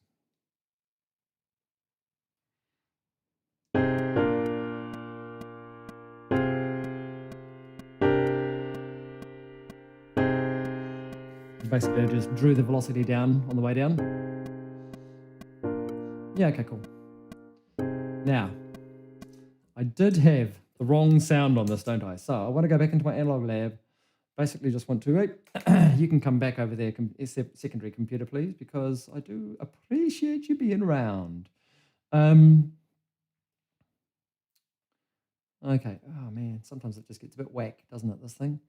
Basically, I just drew the velocity down on the way down. Yeah, okay, cool. Now, I did have the wrong sound on this, don't I? So I want to go back into my analog lab. Basically just want to, you can come back over there, secondary computer, please, because I do appreciate you being around. Okay, oh man, sometimes it just gets a bit whack, doesn't it, this thing?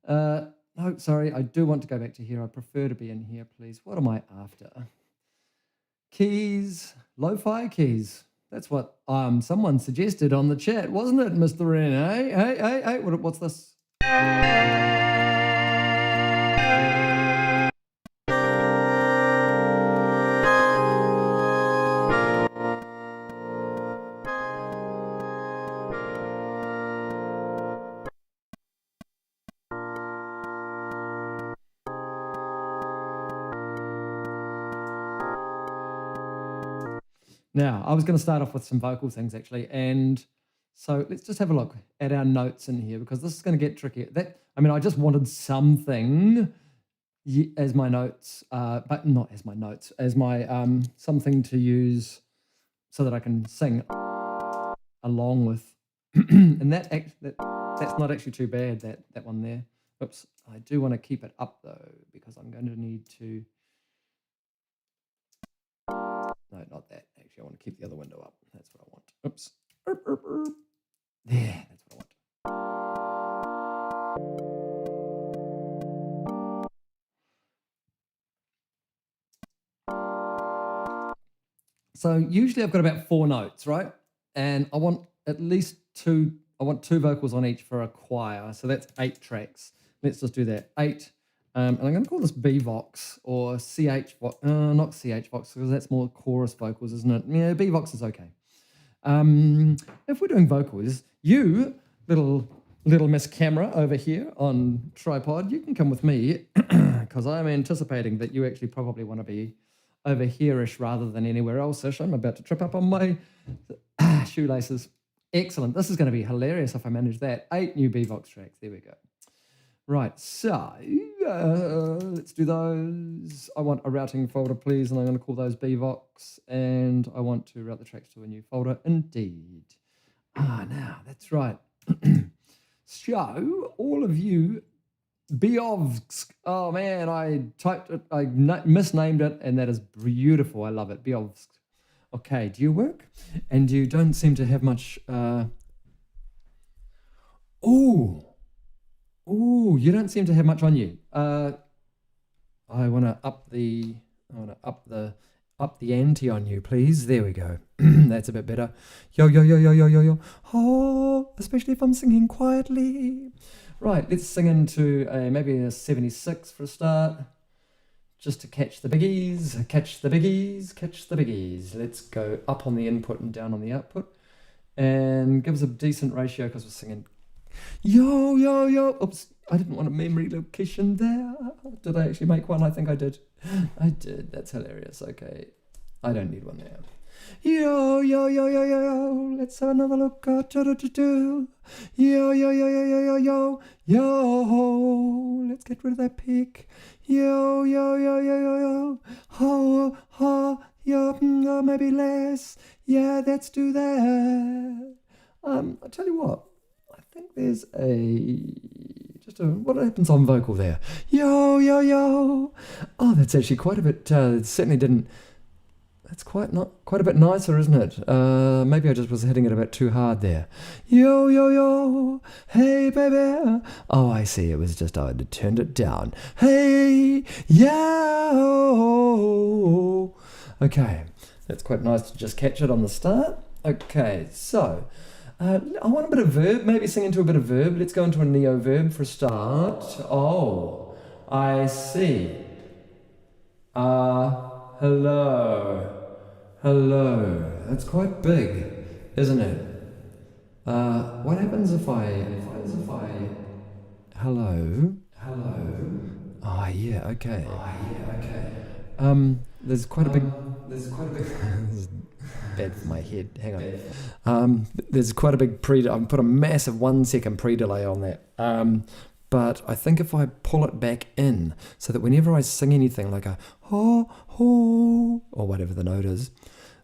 No, sorry, I do want to go back to here. I prefer to be in here, please. What am I after? Keys, lo-fi keys. That's what someone suggested on the chat, wasn't it, Mr. Ren? Hey, what's this? Now, I was going to start off with some vocal things actually, and so let's just have a look at our notes in here because this is going to get tricky. I just wanted something as my notes, but not as my notes, as my something to use so that I can sing along with, and that's not actually too bad. That one there. Oops, I do want to keep it up though because I'm going to need to. No, not that. Actually, I want to keep the other window up. That's what I want. Oops. There, that's what I want. So usually I've got about 4 notes, right? And I want at least 2. I want 2 vocals on each for a choir. So that's 8 tracks. Let's just do that. 8. And I'm going to call this B-Vox or CH-Vox. Not CH-Vox because that's more chorus vocals, isn't it? Yeah, B-Vox is okay. If we're doing vocals, you, little Miss Camera over here on tripod, you can come with me because I'm anticipating that you actually probably want to be over here-ish rather than anywhere else-ish. I'm about to trip up on my shoelaces. Excellent. This is going to be hilarious if I manage that. 8 new B-Vox tracks. There we go. Right, so let's do those. I want a routing folder, please, and I'm going to call those B-Vox, and I want to route the tracks to a new folder, indeed. Now, that's right. So, all of you, B-Ovs. Oh, man, I typed it, I misnamed it, and that is beautiful. I love it, B-Ovs. Okay, do you work? And you don't seem to have much... Ooh, you don't seem to have much on you. I want to up the ante on you, please. There we go. That's a bit better. Yo, yo, yo, yo, yo, yo, yo. Oh, especially if I'm singing quietly. Right, let's sing into maybe a 76 for a start. Just to catch the biggies, catch the biggies, catch the biggies. Let's go up on the input and down on the output. And give us a decent ratio because we're singing yo, yo, yo. Oops, I didn't want a memory location there. Did I actually make one? I think I did. I did. That's hilarious. Okay. I don't need one there. Yo, yo, yo, yo, yo, yo. Let's have another look. Yo, yo, yo, yo, yo, yo, yo. Yo, let's get rid of that peak. Yo, yo, yo, yo, yo, yo. Ho, ho, yo, maybe less. Yeah, let's do that. I'll tell you what. I think there's what happens on vocal there? Yo, yo, yo. Oh, that's actually quite a bit, it certainly didn't, that's quite a bit nicer, isn't it? Maybe I just was hitting it a bit too hard there. Yo, yo, yo. Hey, baby. Oh, I see. It was just, I had turned it down. Hey, yo. Okay. That's quite nice to just catch it on the start. Okay, so... I want a bit of verb, maybe sing into a bit of verb. Let's go into a neo-verb for a start. Oh, I see. Hello. That's quite big, isn't it? What happens if I... Hello? Oh, yeah, okay. There's quite a big... This is bad for my head. Hang on. There's quite a big I've put a massive 1 second pre-delay on that. But I think if I pull it back in so that whenever I sing anything like a ho, ho, or whatever the note is,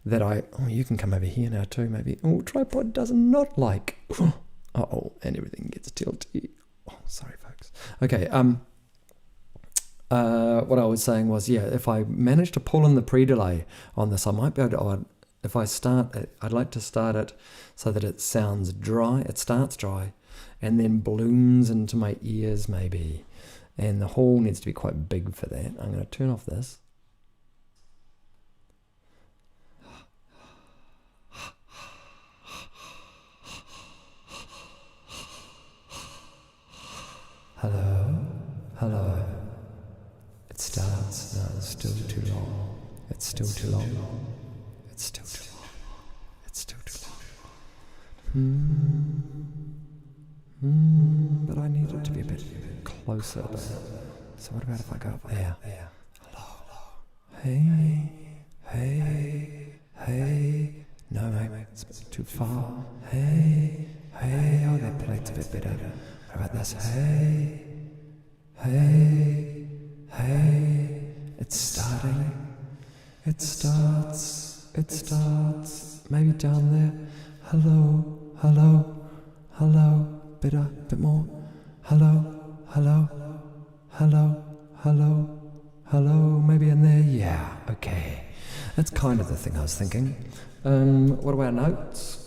that you can come over here now too, maybe. Oh, tripod does not like. Uh-oh, and everything gets tilty. Oh, sorry, folks. Okay, what I was saying was, yeah, if I manage to pull in the pre-delay on this, I might be able to, if I start it, I'd like to start it so that it sounds dry, it starts dry, and then balloons into my ears maybe. And the hall needs to be quite big for that. I'm going to turn off this. Hello, hello. It starts. No, it's still too long. It's still too long. It's still too long. It's still too long. But I need it to be a bit closer. So what about if I go up there? Hello. Hey, hey, hey. No, mate, it's a bit too far. Hey, hey. Oh, that plate's a bit better. What about this? Hey, hey, hey. It's starting. It starts. It starts. Maybe down there. Hello, hello, hello. Better, bit more. Hello, hello, hello, hello, hello. Maybe in there. Yeah, okay. That's kind of the thing I was thinking. What about notes?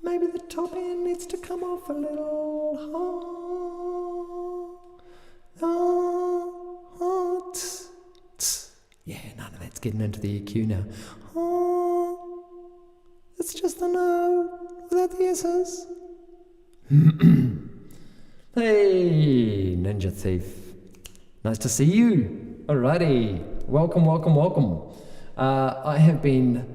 Maybe the top end needs to come off a little. Yeah, none of that's getting into the EQ now. It's just the no without the S's. Hey, Ninja Thief. Nice to see you. Alrighty. Welcome, welcome, welcome. I have been,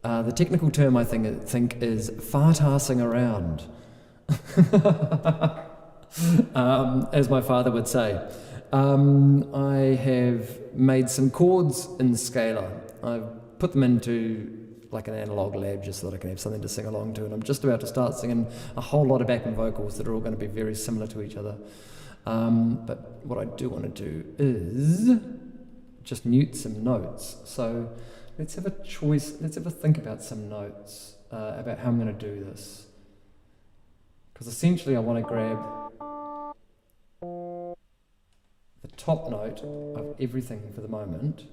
the technical term I think is fart-arsing around. As my father would say. I have made some chords in the scalar. I've put them into like an analog lab just so that I can have something to sing along to, and I'm just about to start singing a whole lot of backing vocals that are all going to be very similar to each other. But what I do want to do is just mute some notes. So let's have a choice, let's have a think about some notes about how I'm going to do this. Because essentially I want to grab the top note of everything for the moment.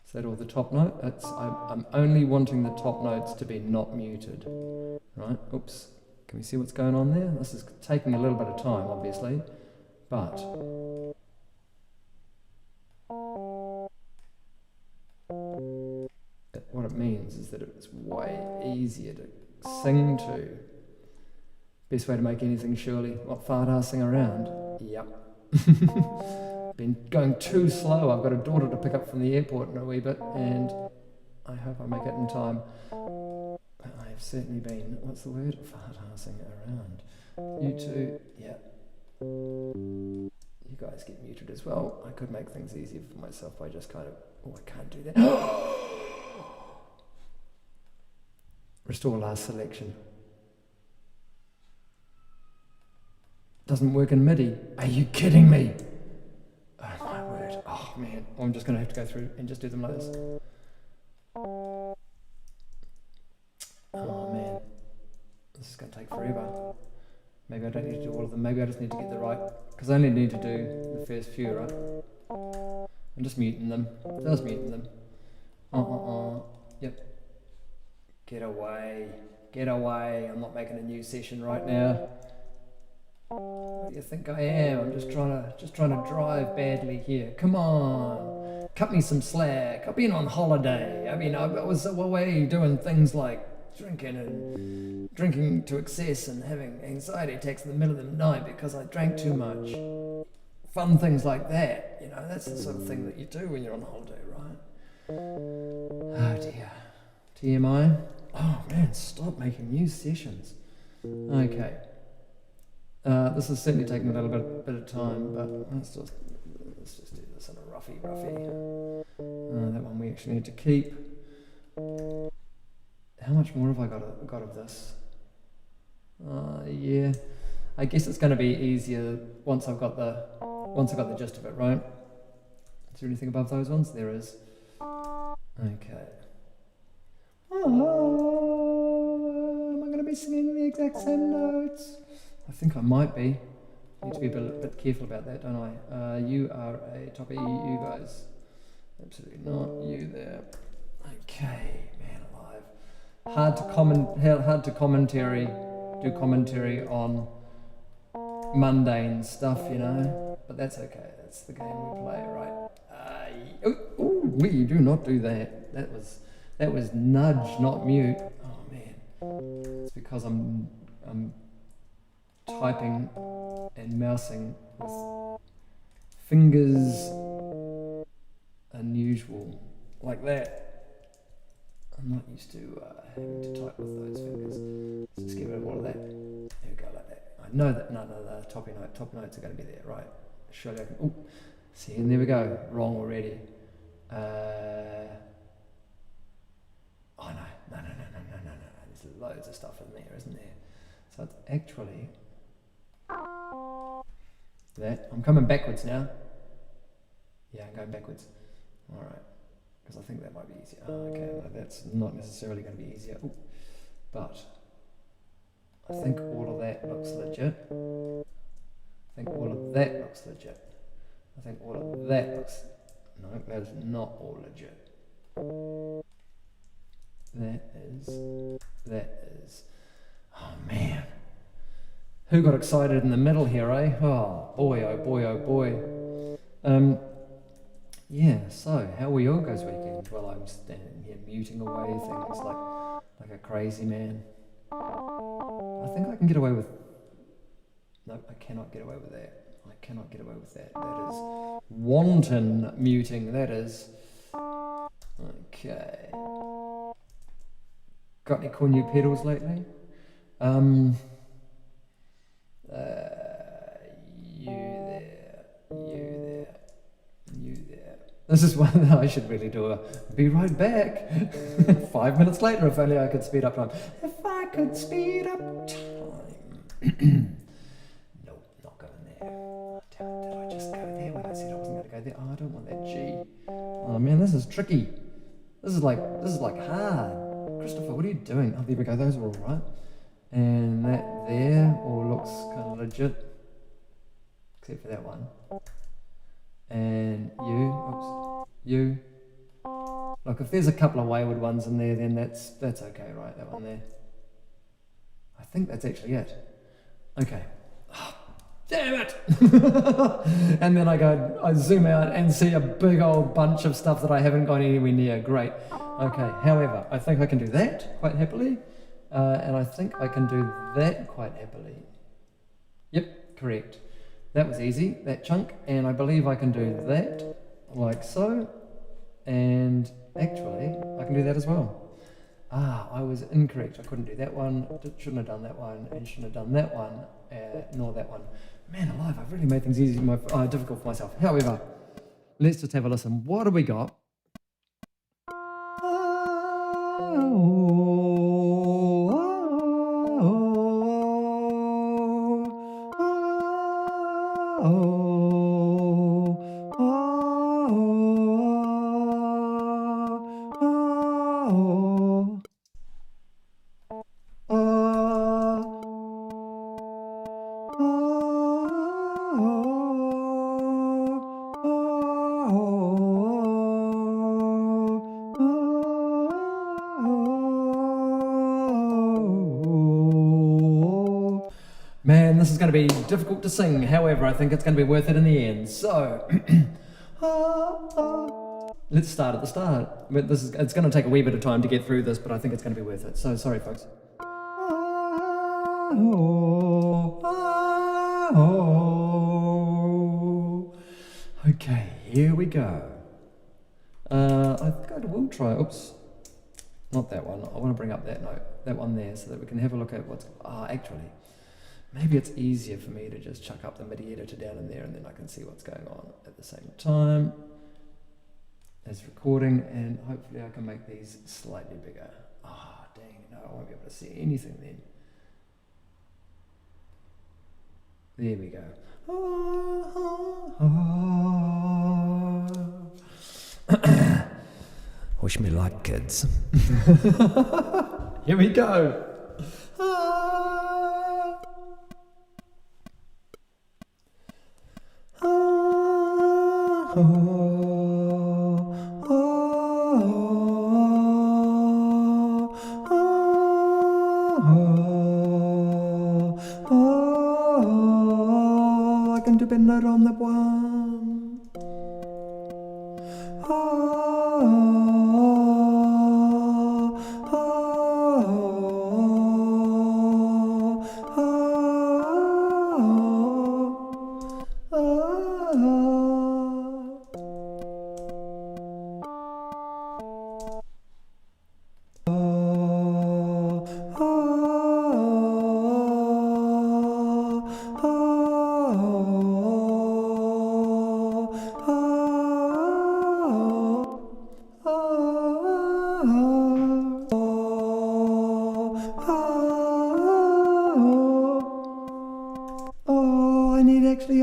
Is that all the top note? I'm only wanting the top notes to be not muted. Right, oops. Can we see what's going on there? This is taking a little bit of time, obviously, but what it means is that it's way easier to sing to. Best way to make anything, surely. What, fart-arsing around? Yep. Been going too slow. I've got a daughter to pick up from the airport in a wee bit, and I hope I make it in time. I've certainly been, what's the word? Fart-arsing around. You two, yeah. You guys get muted as well. I could make things easier for myself by just kind of, oh, I can't do that. Restore last selection. Doesn't work in MIDI. Are you kidding me? Oh my word. Oh man. I'm just going to have to go through and just do them like this. Oh man. This is going to take forever. Maybe I don't need to do all of them. Maybe I just need to get the right, because I only need to do the first few, right? I'm just muting them. Just muting them. Yep. Get away. Get away. I'm not making a new session right now. What do you think I am? I'm just trying to drive badly here. Come on. Cut me some slack. I've been on holiday. I mean, I was away doing things like drinking to excess and having anxiety attacks in the middle of the night because I drank too much. Fun things like that. You know, that's the sort of thing that you do when you're on holiday, right? Oh dear. TMI? Oh man, stop making new sessions. Okay. This is certainly taking a little bit of time, but let's just do this in a roughy. That one we actually need to keep. How much more have I got of this? Yeah, I guess it's going to be easier once I've got the gist of it, right? Is there anything above those ones? There is. Okay. be singing the exact same notes. I think I might be. Need to be a bit careful about that, don't I? You are a toppy, you guys. Absolutely not. You there. Okay, man alive. Hard to do commentary on mundane stuff, you know. But that's okay. That's the game we play, right? We do not do that. That was nudge, not mute. Oh man, it's because I'm typing and mousing with fingers unusual, like that. I'm not used to having to type with those fingers. Let's just get rid of all of that. There we go, like that. I know that none of the top notes are going to be there, right? Surely I can. Oh, see, and there we go. Wrong already. Oh no. There's loads of stuff in there, isn't there? So it's actually that. I'm coming backwards now. Yeah, I'm going backwards. All right. Because I think that might be easier. Oh, okay, no, that's not necessarily going to be easier. Ooh. But I think all of that looks legit. I think all of that looks legit. I think all of that looks... No, that is not all legit. That is... Oh, man. Who got excited in the middle here, eh? Oh, boy, oh, boy, oh, boy. Yeah, so how were your guys' weekend? Well, I'm standing here muting away things like a crazy man. I think I can get away with... No, I cannot get away with that. I cannot get away with that. That is wanton muting, that is. Okay. Got any cool new pedals lately? You there. This is one that I should really do be right back. 5 minutes later, if only I could speed up time. If I could speed up time. Nope, not going there. Did I just go there when I said I wasn't going to go there? Oh, I don't want that G. Oh man, this is tricky. This is like hard. Christopher, what are you doing? Oh, there we go. Those are all right. And that there all looks kind of legit, except for that one. And you. Look, if there's a couple of wayward ones in there, then that's okay, right? That one there. I think that's actually it. Okay. Oh, damn it! And then I zoom out and see a big old bunch of stuff that I haven't gone anywhere near. Great. Okay. However, I think I can do that quite happily, and I think I can do that quite happily. Yep, correct. That was easy, that chunk, and I believe I can do that, like so, and actually, I can do that as well. Ah, I was incorrect. I couldn't do that one, shouldn't have done that one, and shouldn't have done that one, nor that one. Man alive, I've really made things difficult for myself. However, let's just have a listen. What have we got? Man, this is going to be difficult to sing. However, I think it's going to be worth it in the end. So, let's start at the start. But it's going to take a wee bit of time to get through this, but I think it's going to be worth it. So, sorry, folks. Okay, here we go. I think I will try. Oops, not that one. I want to bring up that note, that one there, so that we can have a look at what's. Actually. Maybe it's easier for me to just chuck up the MIDI editor down in there and then I can see what's going on at the same time as recording, and hopefully I can make these slightly bigger. Dang, no, I won't be able to see anything then. There we go. Wish me luck, kids. Here we go. I can do bend note on that one. Oh,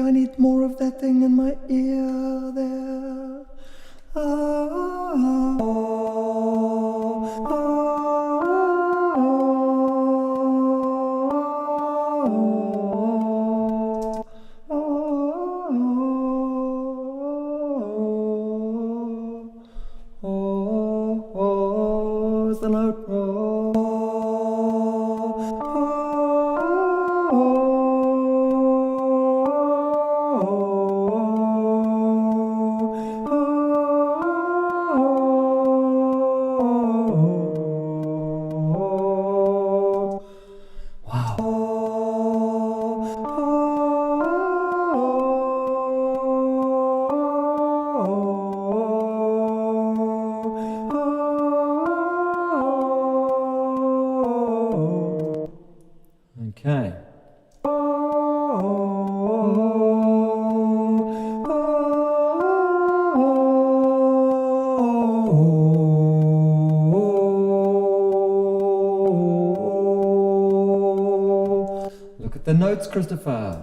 I need more of that thing in my ear there. Is the note? Okay. Look at the notes, Christopher.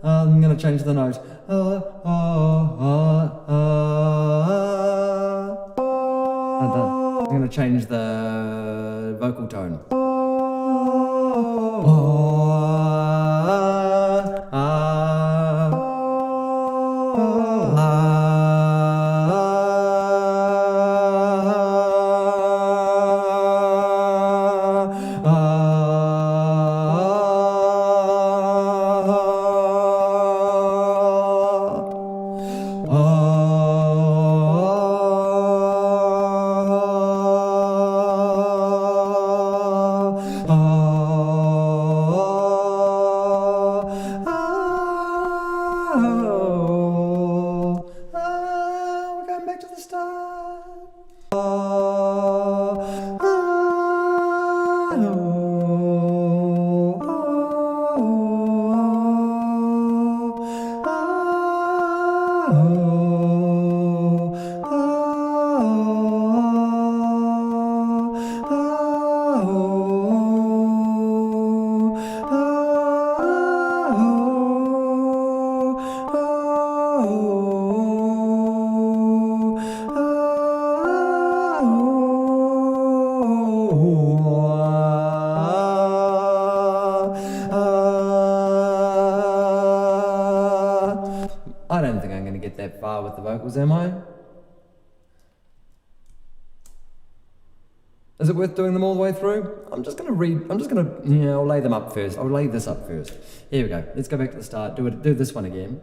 I'm going to change the note. I'm going to change the vocal tone. We're going back to the start. I don't think I'm going to get that far with the vocals, am I? Is it worth doing them all the way through? I'll lay them up first. I'll lay this up first. Here we go. Let's go back to the start. Do this one again.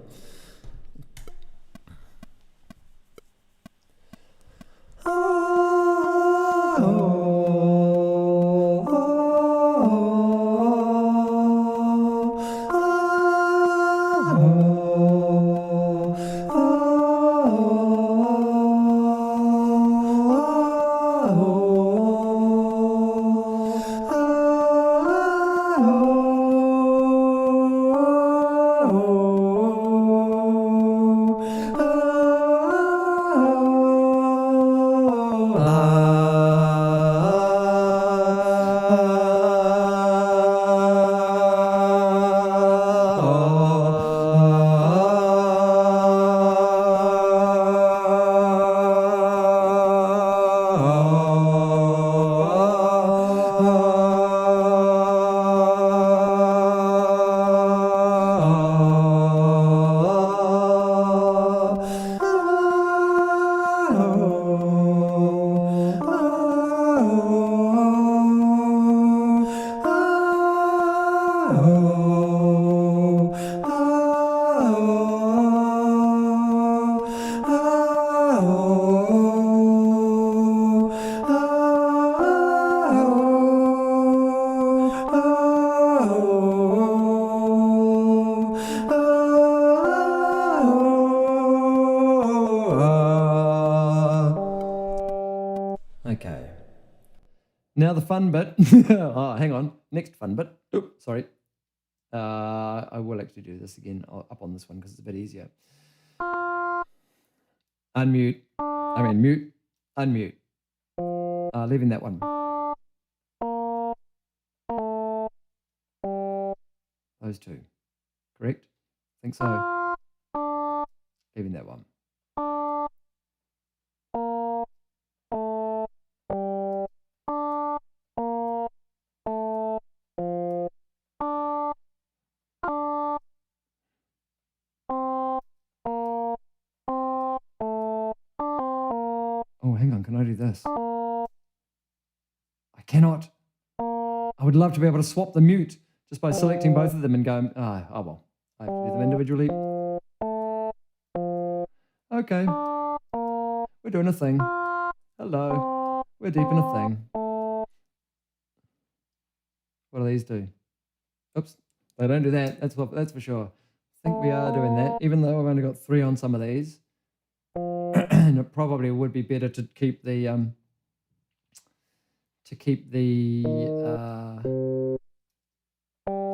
Now the fun bit. Oh, hang on. Next fun bit. Oops, sorry. I will actually do this again up on this one because it's a bit easier. Unmute. I mean, mute. Unmute. Leaving that one. Those two. Correct? I think so. Leaving that one. Oh, hang on. Can I do this? I cannot. I would love to be able to swap the mute just by selecting both of them and going, oh well. I have to do them individually. Okay. We're doing a thing. Hello. We're deep in a thing. What do these do? Oops. They don't do that. That's for sure. I think we are doing that, even though I've only got 3 on some of these. And it probably would be better to keep the don't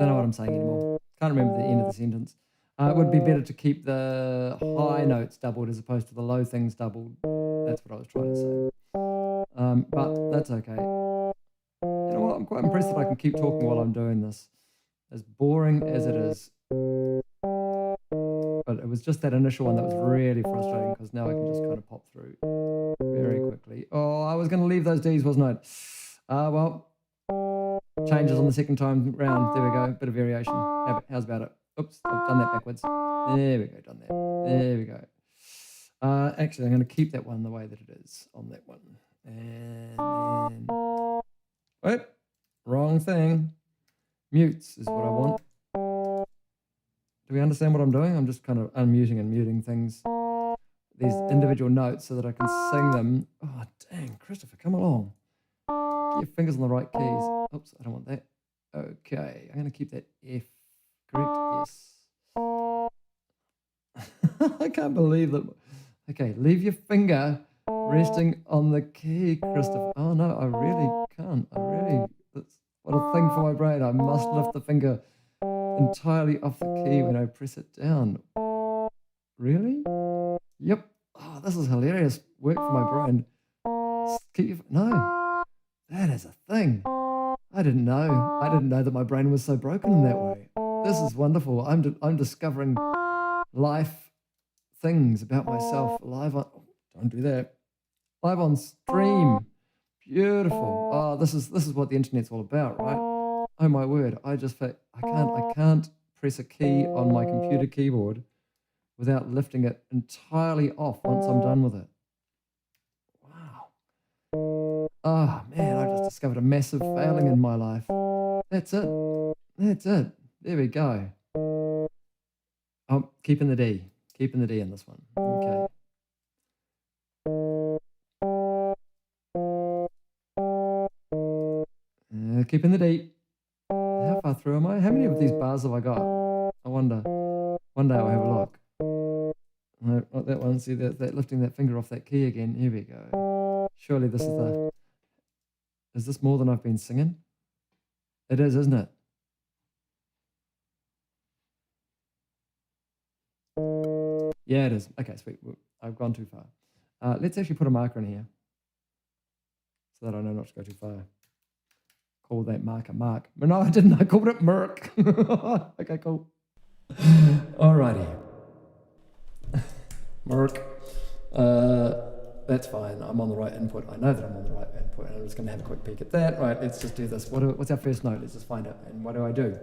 know what I'm saying anymore. Can't remember the end of the sentence. It would be better to keep the high notes doubled as opposed to the low things doubled. That's what I was trying to say. But that's okay. You know what? I'm quite impressed that I can keep talking while I'm doing this. As boring as it is. But it was just that initial one that was really frustrating because now I can just kind of pop through very quickly. Oh, I was going to leave those Ds, wasn't I? Well, changes on the second time round. There we go. Bit of variation. How's about it? Oops, I've done that backwards. There we go, done that. There we go. Actually, I'm going to keep that one the way that it is on that one. And then... Wait, wrong thing. Mutes is what I want. Do we understand what I'm doing? I'm just kind of unmuting and muting things. These individual notes so that I can sing them. Oh, dang, Christopher, come along. Get your fingers on the right keys. Oops, I don't want that. Okay, I'm going to keep that F. Correct? Yes. I can't believe that. Okay, leave your finger resting on the key, Christopher. Oh, no, I really can't. That's what a thing for my brain. I must lift the finger entirely off the key when I press it down. Really? Yep. Oh, this is hilarious work for my brain. No, that is a thing. I didn't know. I didn't know that my brain was so broken in that way. This is wonderful. I'm discovering life things about myself live on. Oh, don't do that. Live on stream. Beautiful. Oh, this is what the internet's all about, right? Oh my word! I can't press a key on my computer keyboard without lifting it entirely off once I'm done with it. Wow. Oh man, I just discovered a massive failing in my life. That's it. There we go. Oh, keeping the D in this one. Okay. Keeping the D. How far through am I? How many of these bars have I got? I wonder. One day I'll have a look. No, not that one. See that lifting that finger off that key again. Here we go. Surely this is the... Is this more than I've been singing? It is, isn't it? Yeah, it is. Okay, sweet. I've gone too far. Let's actually put a marker in here so that I know not to go too far. Call that marker Mark. But no, I didn't. I called it Merc. Okay, cool. Alrighty. Merc. That's fine. I'm on the right input. I know that I'm on the right input. And I'm just going to have a quick peek at that. Right, let's just do this. What's our first note? Let's just find it. And what do I do?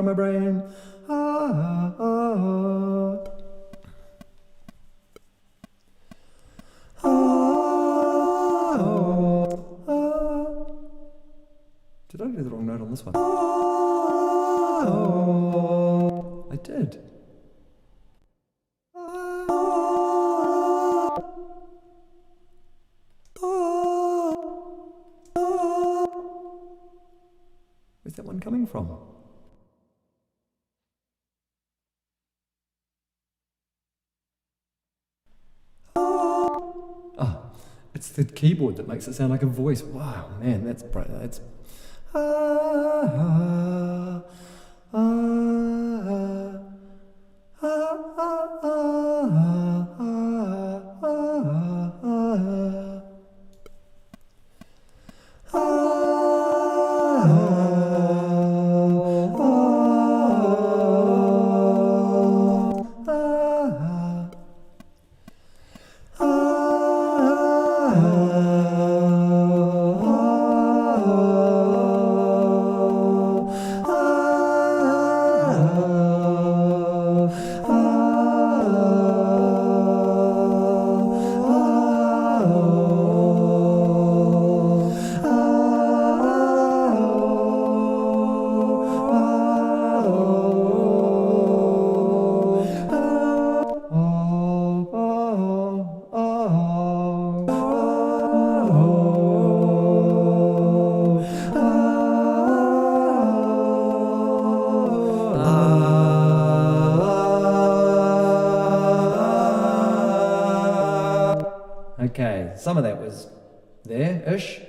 part of my brain. Ah, ah, ah. Did I do the wrong note on this one? I did. Where's that one coming from? Ah, it's the keyboard that makes it sound like a voice. Wow, man, that's bright. That's. Okay, some of that was there-ish.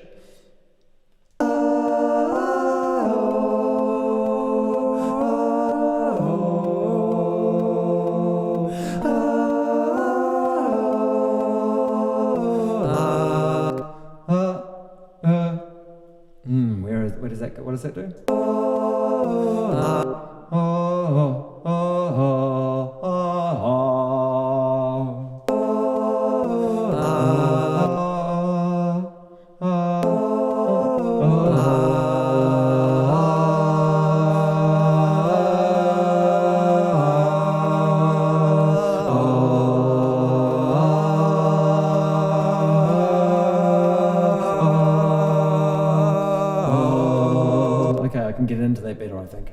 Where does that go? What does that do? Okay, I can get into that better, I think.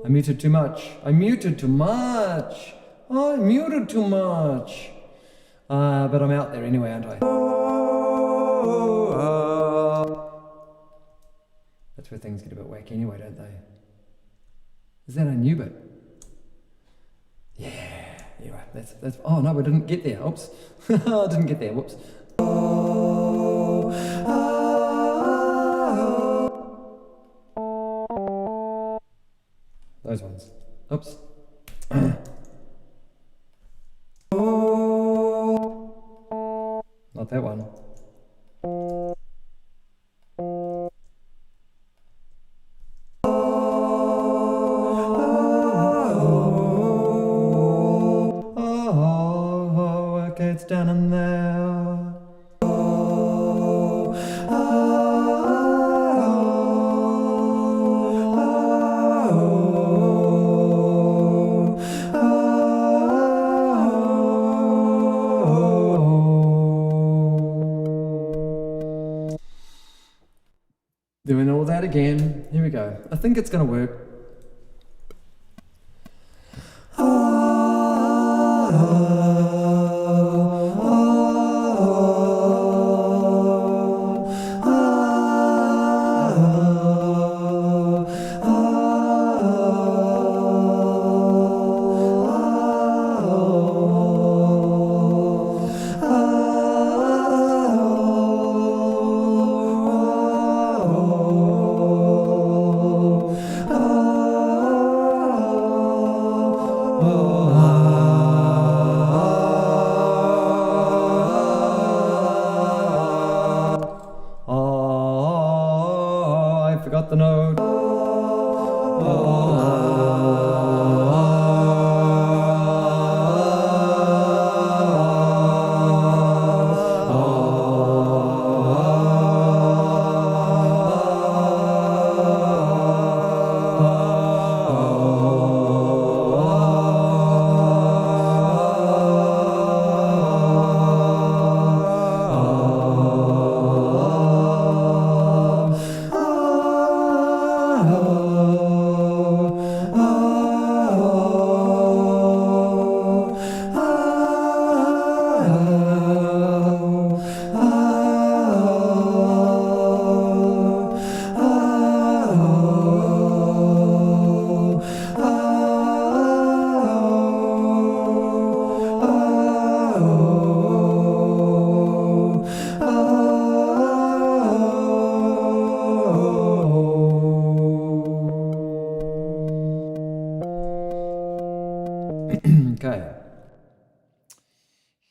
I muted too much. I muted too much. I muted too much. But I'm out there anyway, aren't I? That's where things get a bit wacky anyway, don't they? Is that a new bit? Yeah. Anyway, that's. Oh no, we didn't get there. Oops. I didn't get there. Whoops. Those ones. Oops. Not that one. Okay, it's down in there. Doing all that again. Here we go. I think it's going to work.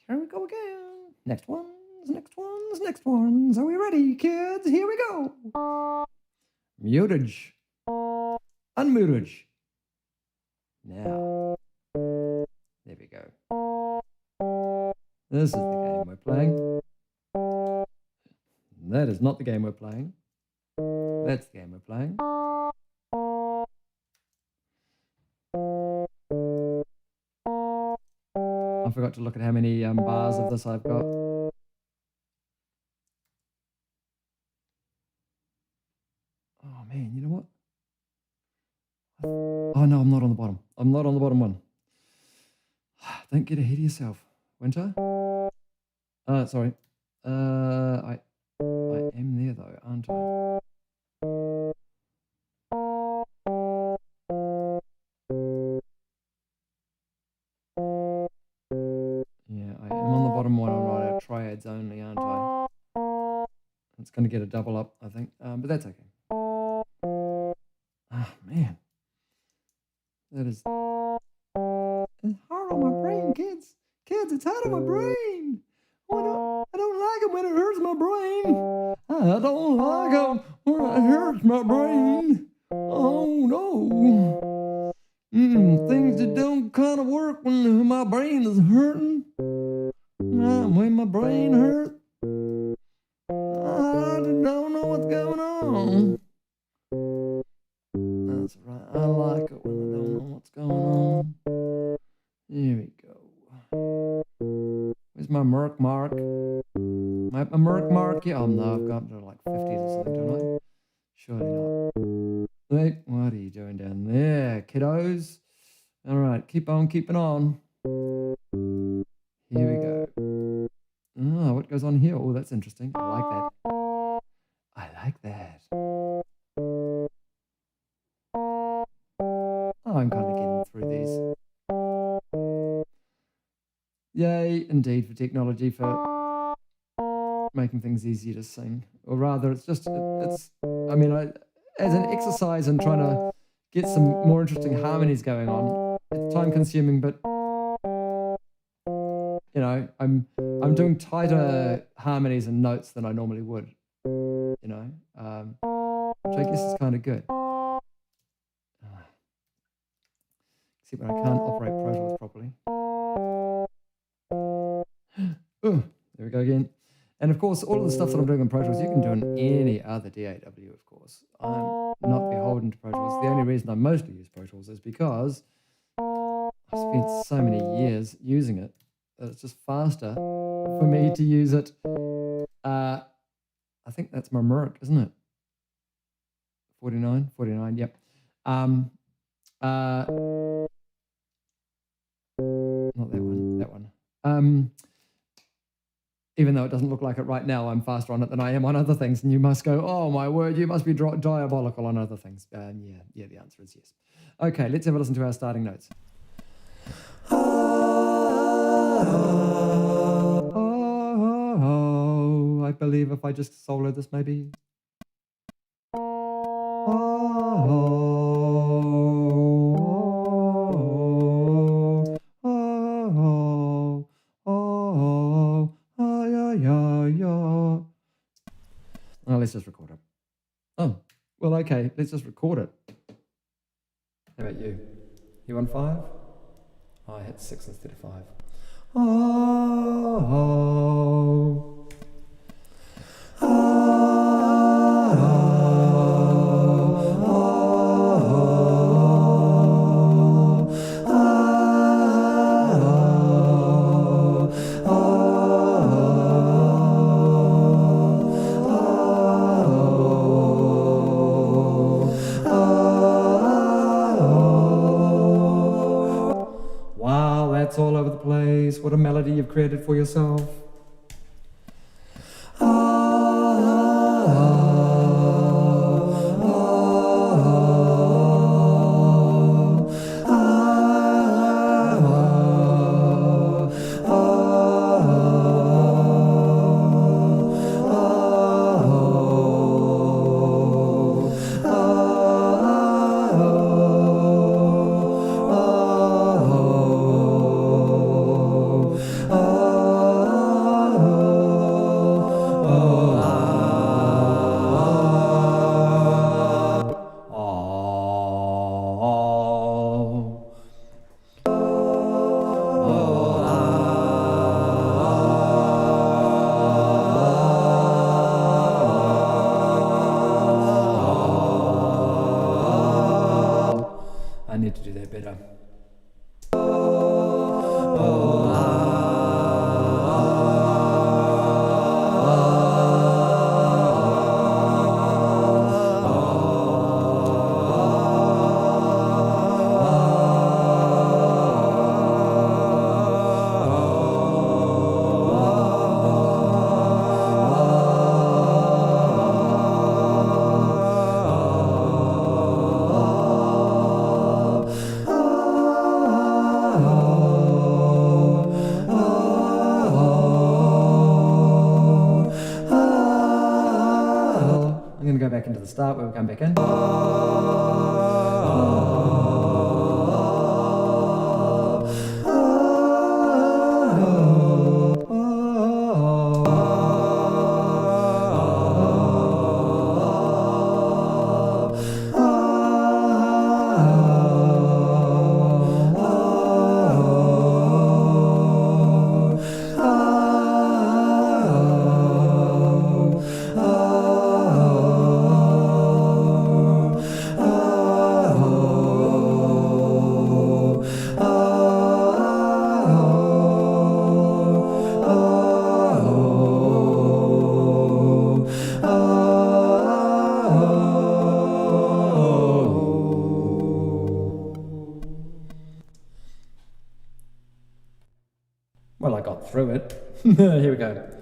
Here we go again. Next ones, next ones, next ones. Are we ready, kids? Here we go. Mutage. Unmutage. Now. There we go. This is the game we're playing. That is not the game we're playing. That's the game we're playing. I forgot to look at how many bars of this I've got. Oh man, you know what? Oh no, I'm not on the bottom. I'm not on the bottom one. Don't get ahead of yourself, Winter. Sorry. I am there though, aren't I? Yeah, I am on the bottom one. I'm right at triads only, aren't I? It's going to get a double up, I think, but that's okay. Oh man, that is it's hard on my brain, kids. Kids, it's hard on my brain. I don't like it when it hurts my brain. I don't like it when it hurts my brain. Oh no. Things that don't kind of work when my brain is hurting. When my brain hurts, I don't know what's going on. That's right. I like it when I don't know what's going on. Here we go. Where's my Merc mark? My Merc mark? Yeah, oh no, I've got to like 50s or something, don't I? Surely not. Wait, what are you doing down there, kiddos? All right, keep on keeping on. Here we go. Oh, what goes on here? Oh, that's interesting. I like that. I like that. Oh, I'm kind of getting through these. Yay, indeed, for technology, for making things easier to sing. Or rather, it's just, as an exercise in trying to get some more interesting harmonies going on, it's time consuming, but you know, I'm doing tighter harmonies and notes than I normally would, you know, which I guess is kind of good. Except when I can't operate Pro Tools properly. There we go again. And of course, all of the stuff that I'm doing in Pro Tools, you can do in any other DAW, of course. I'm not beholden to Pro Tools. The only reason I mostly use Pro Tools is because I've spent so many years using it that it's just faster for me to use it. I think that's my Merc, isn't it? 49, yep. Not that one. Even though it doesn't look like it right now, I'm faster on it than I am on other things. And you must go, oh my word, you must be diabolical on other things. Yeah, the answer is yes. Okay, let's have a listen to our starting notes. I believe if I just solo this maybe. Oh, let's just record it. Oh, well, okay, let's just record it. How about you? You on 5? Oh, I hit 6 instead of 5. Wow, that's all over the place. What a melody you've created for yourself. back into the start where we come back in. Well, I got through it. Here we go.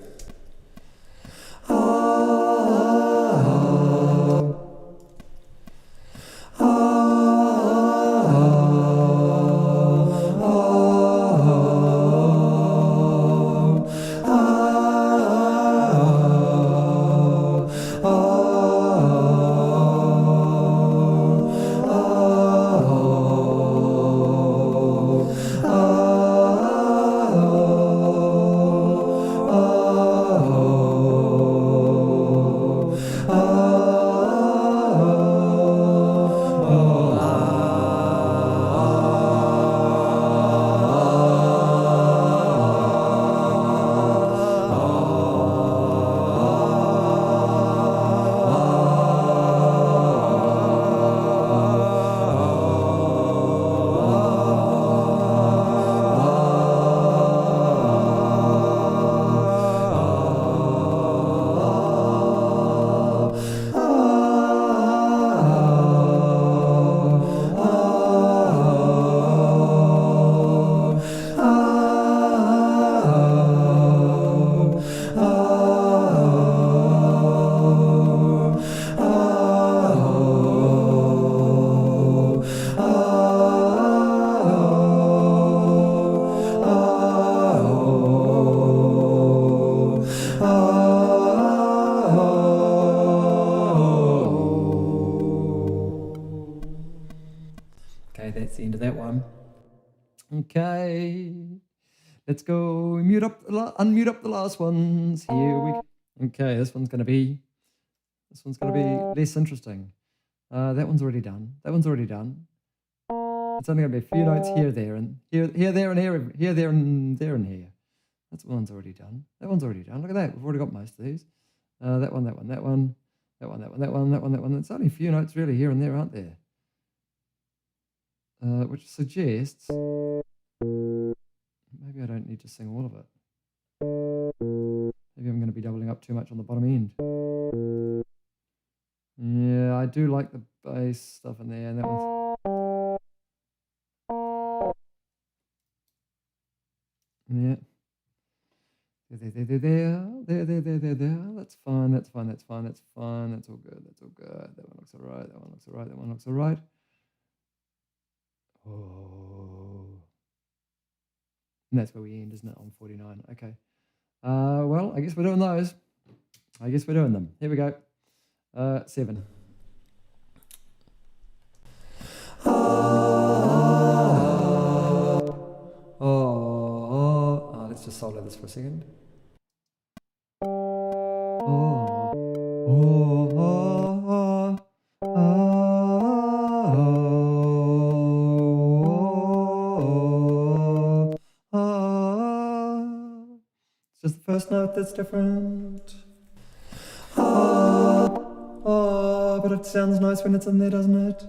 Okay, that's the end of that one. Okay, let's go unmute up the last ones. Here we go. Okay, this one's gonna be less interesting. That one's already done. That one's already done. It's only gonna be a few notes here, there, and here, there, and here, there, and there, and here. That one's already done. That one's already done. Look at that. We've already got most of these. That one, that one, that one, that one, that one, that one, that one, that one. It's only a few notes really here and there, aren't there? Which suggests maybe I don't need to sing all of it. Maybe I'm going to be doubling up too much on the bottom end. Yeah, I do like the bass stuff in there, and that one's... Yeah. There. That's fine, that's fine, that's fine, that's fine. That's all good, that's all good. That one looks all right, that one looks all right, that one looks all right. Oh. And that's where we end, isn't it, on 49? Okay. Well, I guess we're doing those. I guess we're doing them. Here we go. 7. Let's just solo this for a second. It's just the first note that's different. But it sounds nice when it's in there, doesn't it?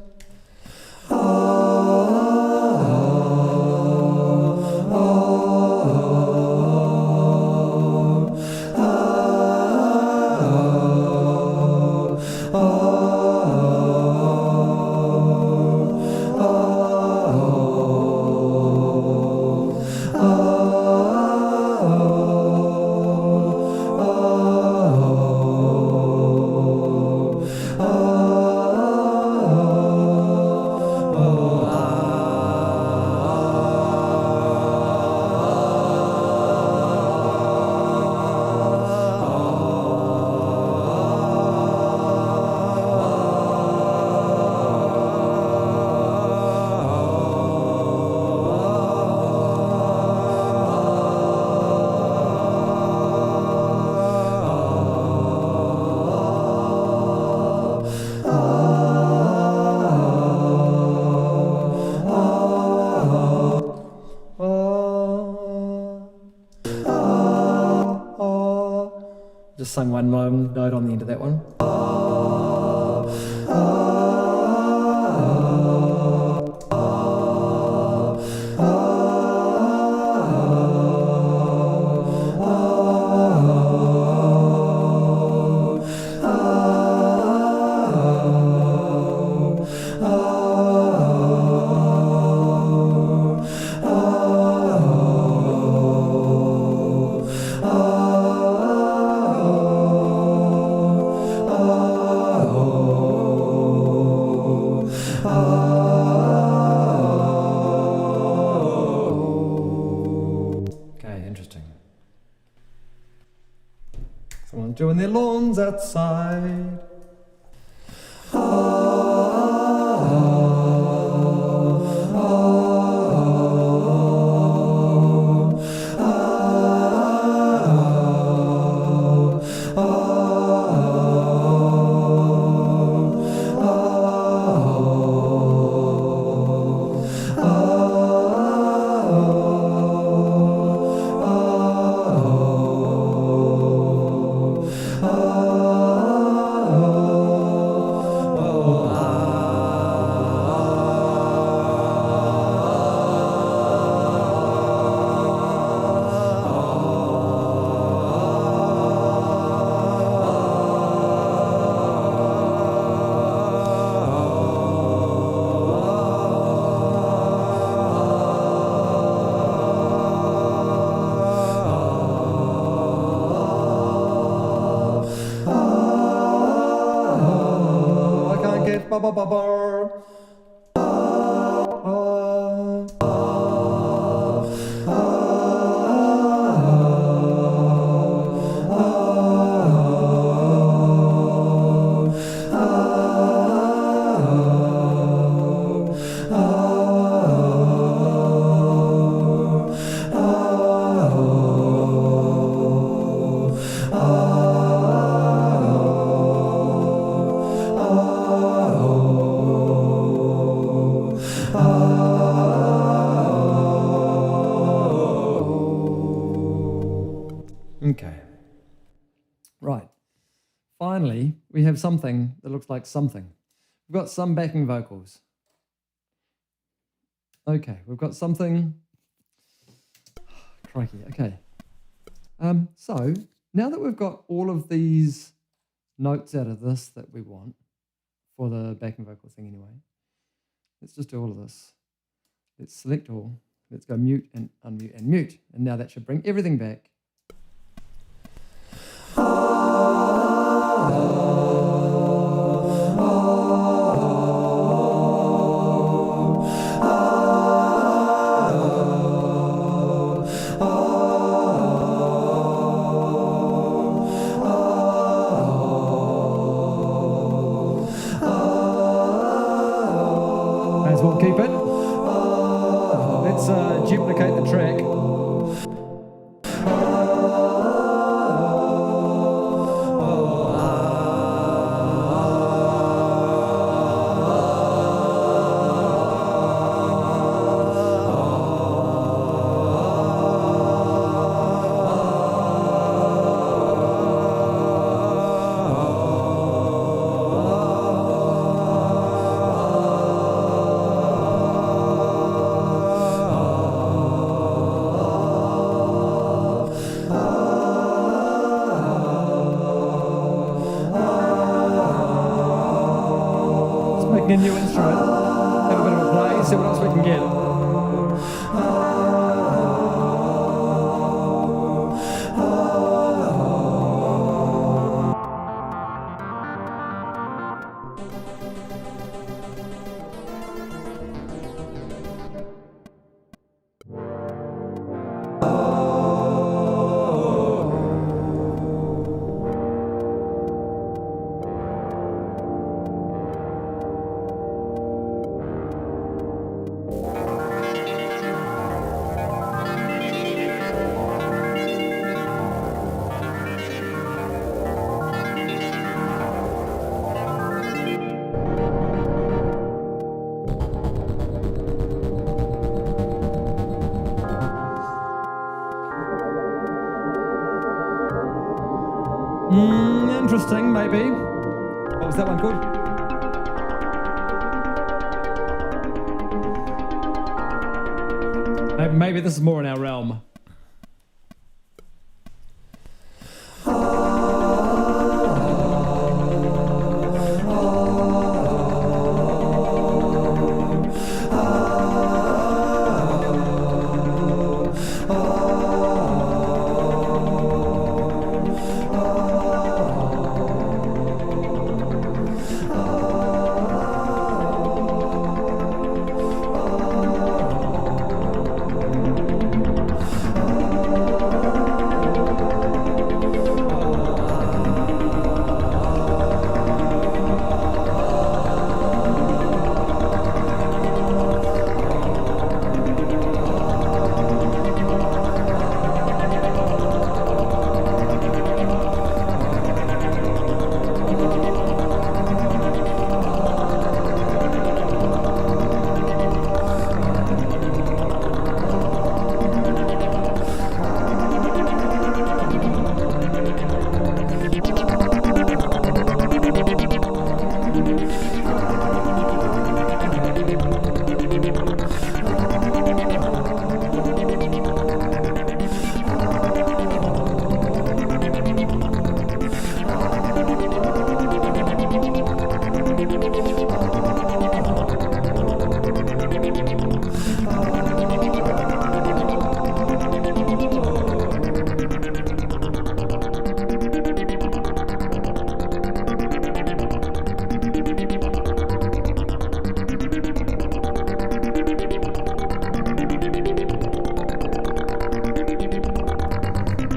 Just sung one long note on the end of that one. Someone doing their lawns outside. Ba ba ba ba. Okay. Right. Finally, we have something that looks like something. We've got some backing vocals. Okay, we've got something. Crikey, okay. So, now that we've got all of these notes out of this that we want for the backing vocal thing anyway, let's just do all of this. Let's select all. Let's go mute and unmute and mute. And now that should bring everything back. May as well keep it. Let's duplicate the track. A new instrument, have a bit of a play, see what else we can get. Interesting, maybe. What was that one called? Maybe this is more in our realm.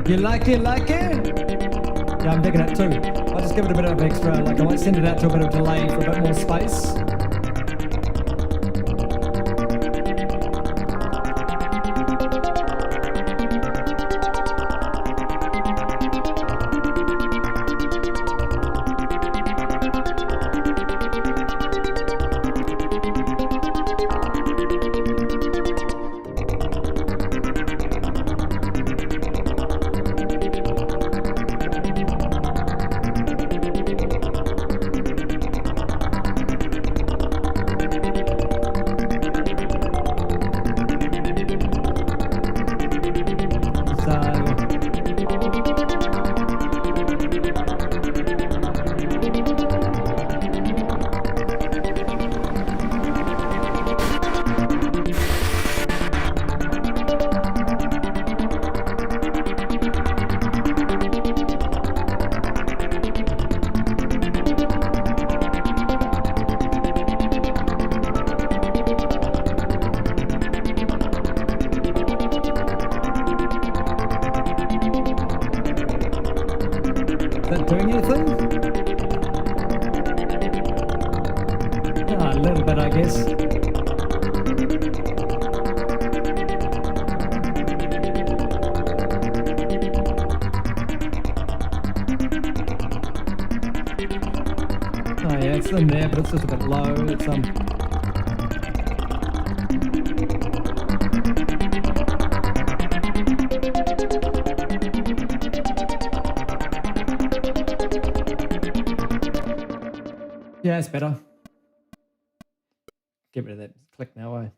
You like it, like it? Yeah, I'm digging it too. I'll just give it a bit of extra, like I might send it out to a bit of delay for a bit more space. Doing anything? A little bit, I guess. Oh yeah, it's in there, but it's just a bit low. It's yeah, it's better. Get rid of that click now, eh?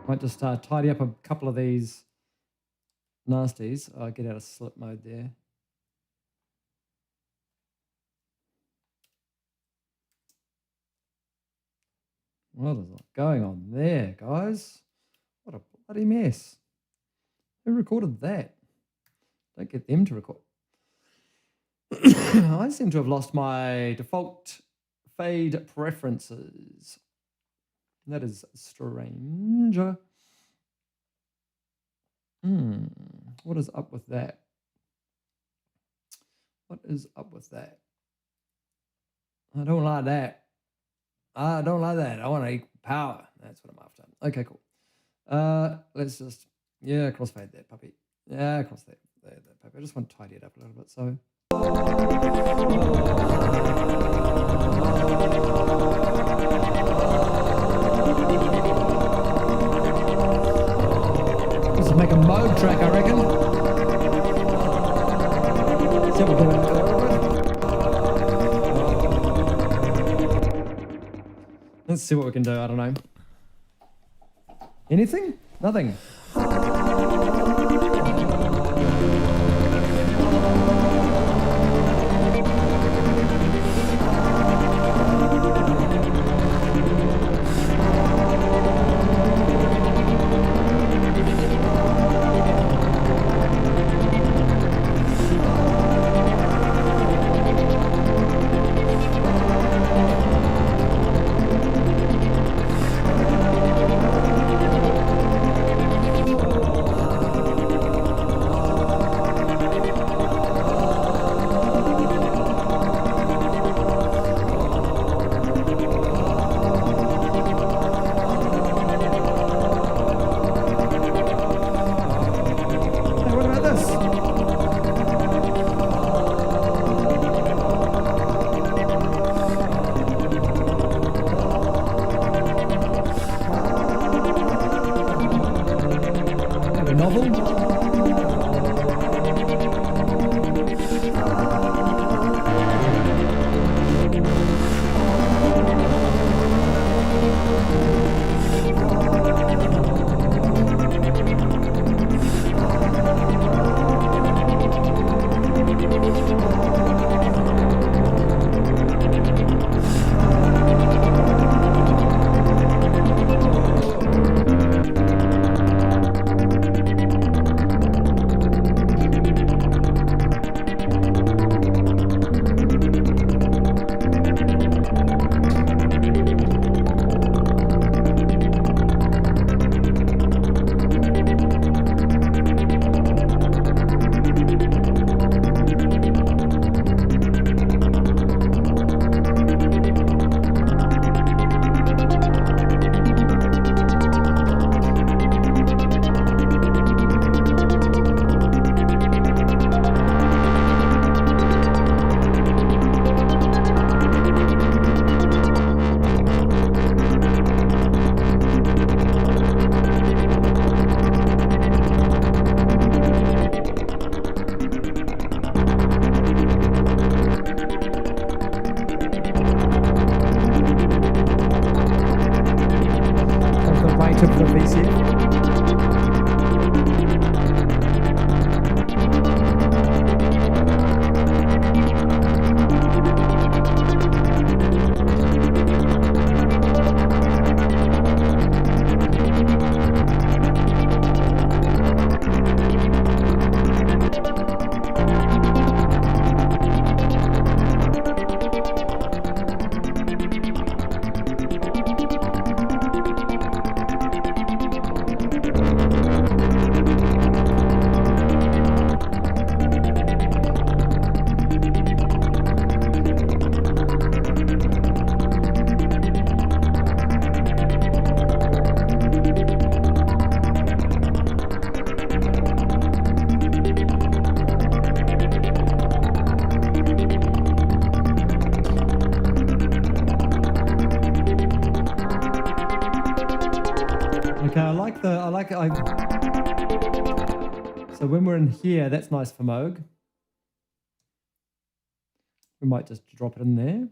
Might just tidy up a couple of these nasties. I'll get out of slip mode there. What is going on there, guys? What a bloody mess. Who recorded that? Don't get them to record. I seem to have lost my default fade preferences. That is strange. What is up with that? What is up with that? I don't like that. I don't like that. I want equal power. That's what I'm after. Okay, cool. Let's just, crossfade that puppy. Yeah, cross that puppy. I just want to tidy it up a little bit. So. This will make a mode track, I reckon. See what we're doing. Let's see what we can do. I don't know. Anything? Nothing. So when we're in here, that's nice for Moog. We might just drop it in there.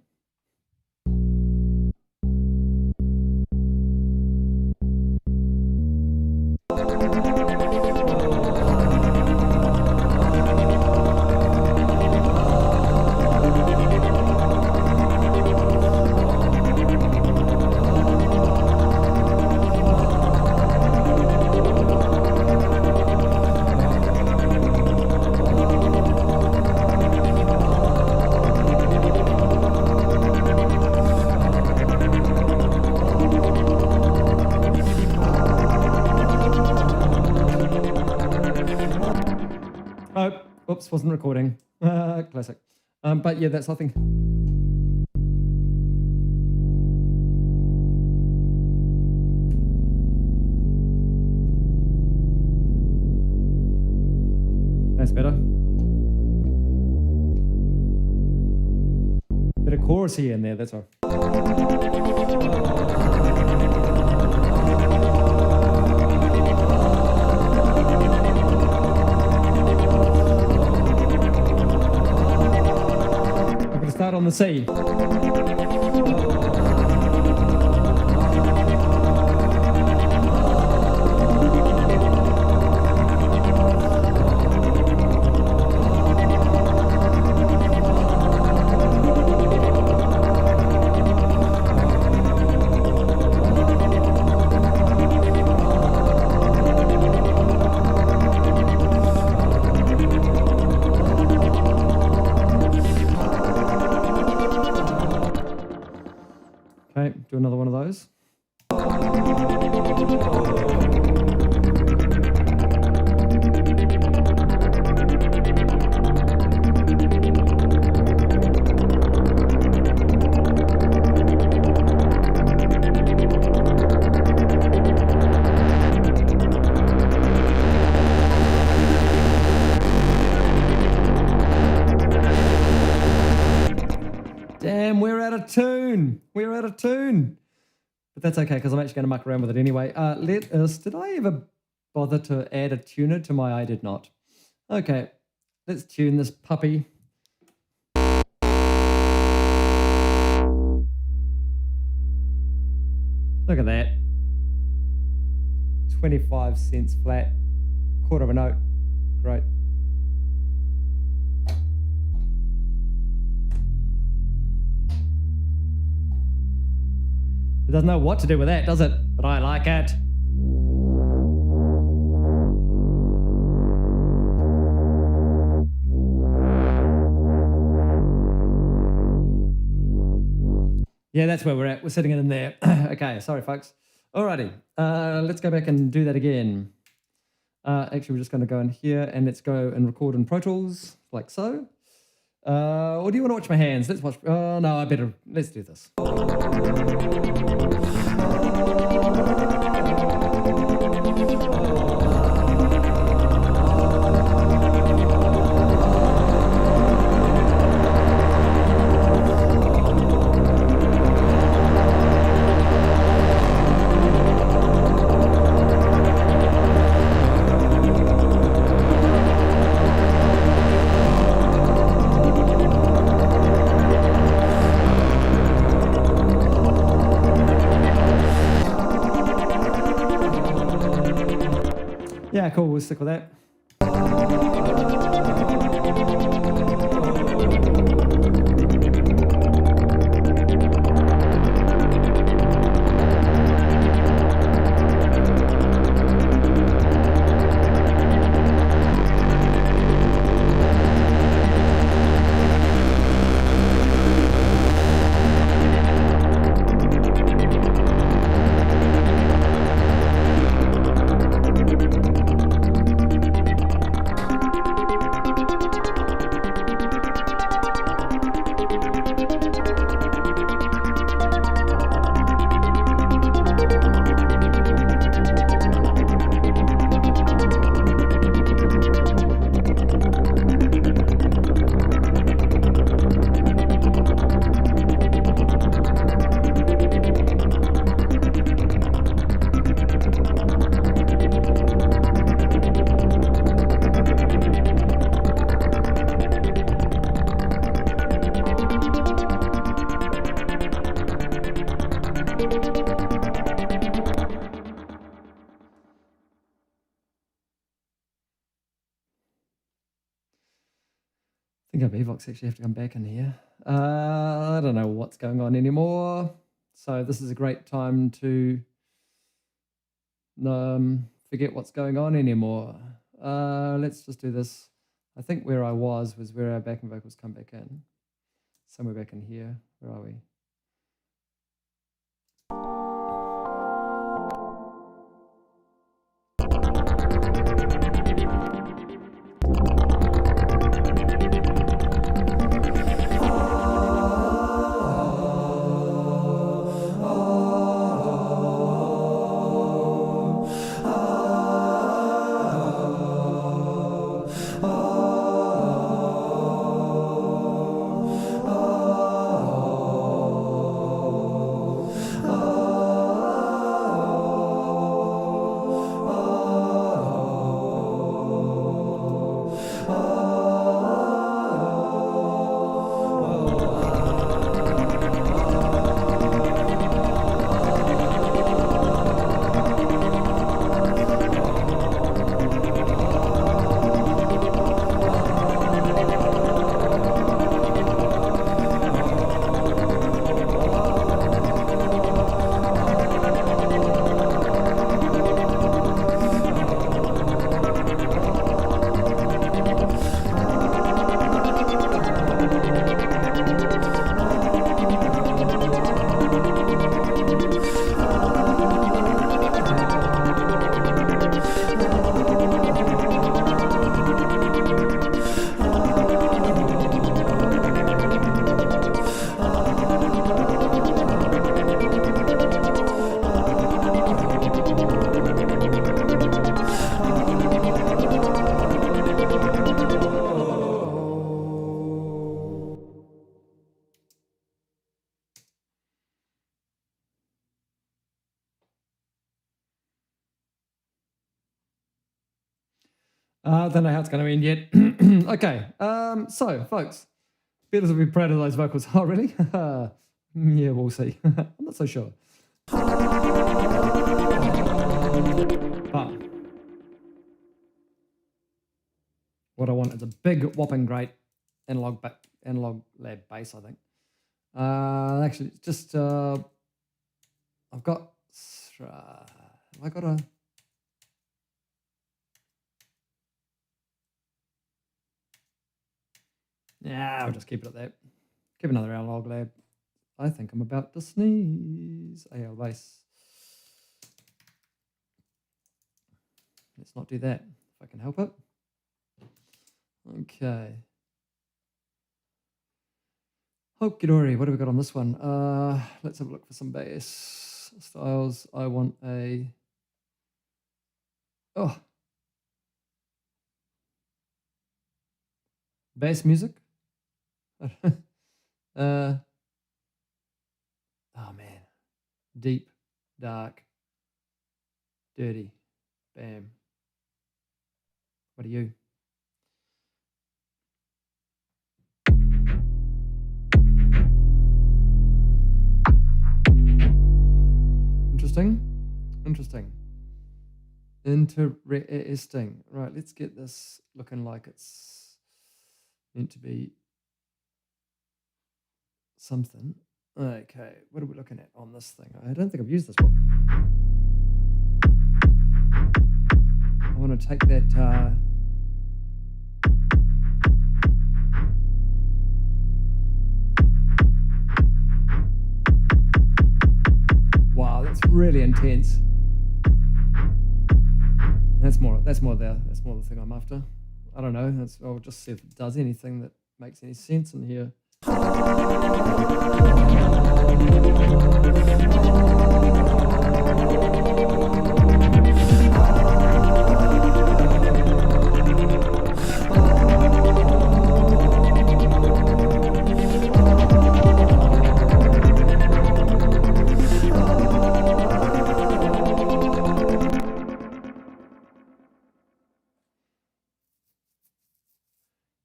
Oops, wasn't recording. Classic. But yeah, that's, I think. That's better. Bit of chorusy in there, that's all. I'm going to start on the C. Okay, do another one of those. Damn, we're out of tune. We're out of tune. But that's okay, because I'm actually going to muck around with it anyway. Did I ever bother to add a tuner to my I did not? Okay, let's tune this puppy. Look at that. 25 cents flat, quarter of a note. Great. It doesn't know what to do with that, does it? But I like it. Yeah, that's where we're at. We're sitting it in there. Okay, sorry, folks. Alrighty, let's go back and do that again. Actually, we're just going to go in here and let's go and record in Pro Tools, like so. Or do you want to watch my hands? Let's watch. Oh, no, let's do this. Yeah, cool, we'll stick with that. I think our Bvox actually have to come back in here. I don't know what's going on anymore. So this is a great time to forget what's going on anymore. Let's just do this. I think where I was where our backing vocals come back in. Somewhere back in here. Where are we? I don't know how it's going to end yet. Okay, so folks, Beatles will be proud of those vocals. Oh, really? Yeah, we'll see. I'm not so sure. But what I want is a big, whopping, great analog lab bass, I think. Actually, it's just I've got. Have I got a? Yeah, I'll just keep it at that. Give another analog lab. I think I'm about to sneeze. AL bass. Let's not do that if I can help it. Okay. Okie dory, what have we got on this one? Let's have a look for some bass styles. I want a. Oh. Bass music? Oh man. Deep, dark, dirty. Bam. What are you? Interesting. Interesting. Right, let's get this looking like it's meant to be something. Okay, what are we looking at on this thing? I don't think I've used this one. I want to take that wow, that's really intense. That's more the thing I'm after. I don't know. I'll just see if it does anything that makes any sense in here.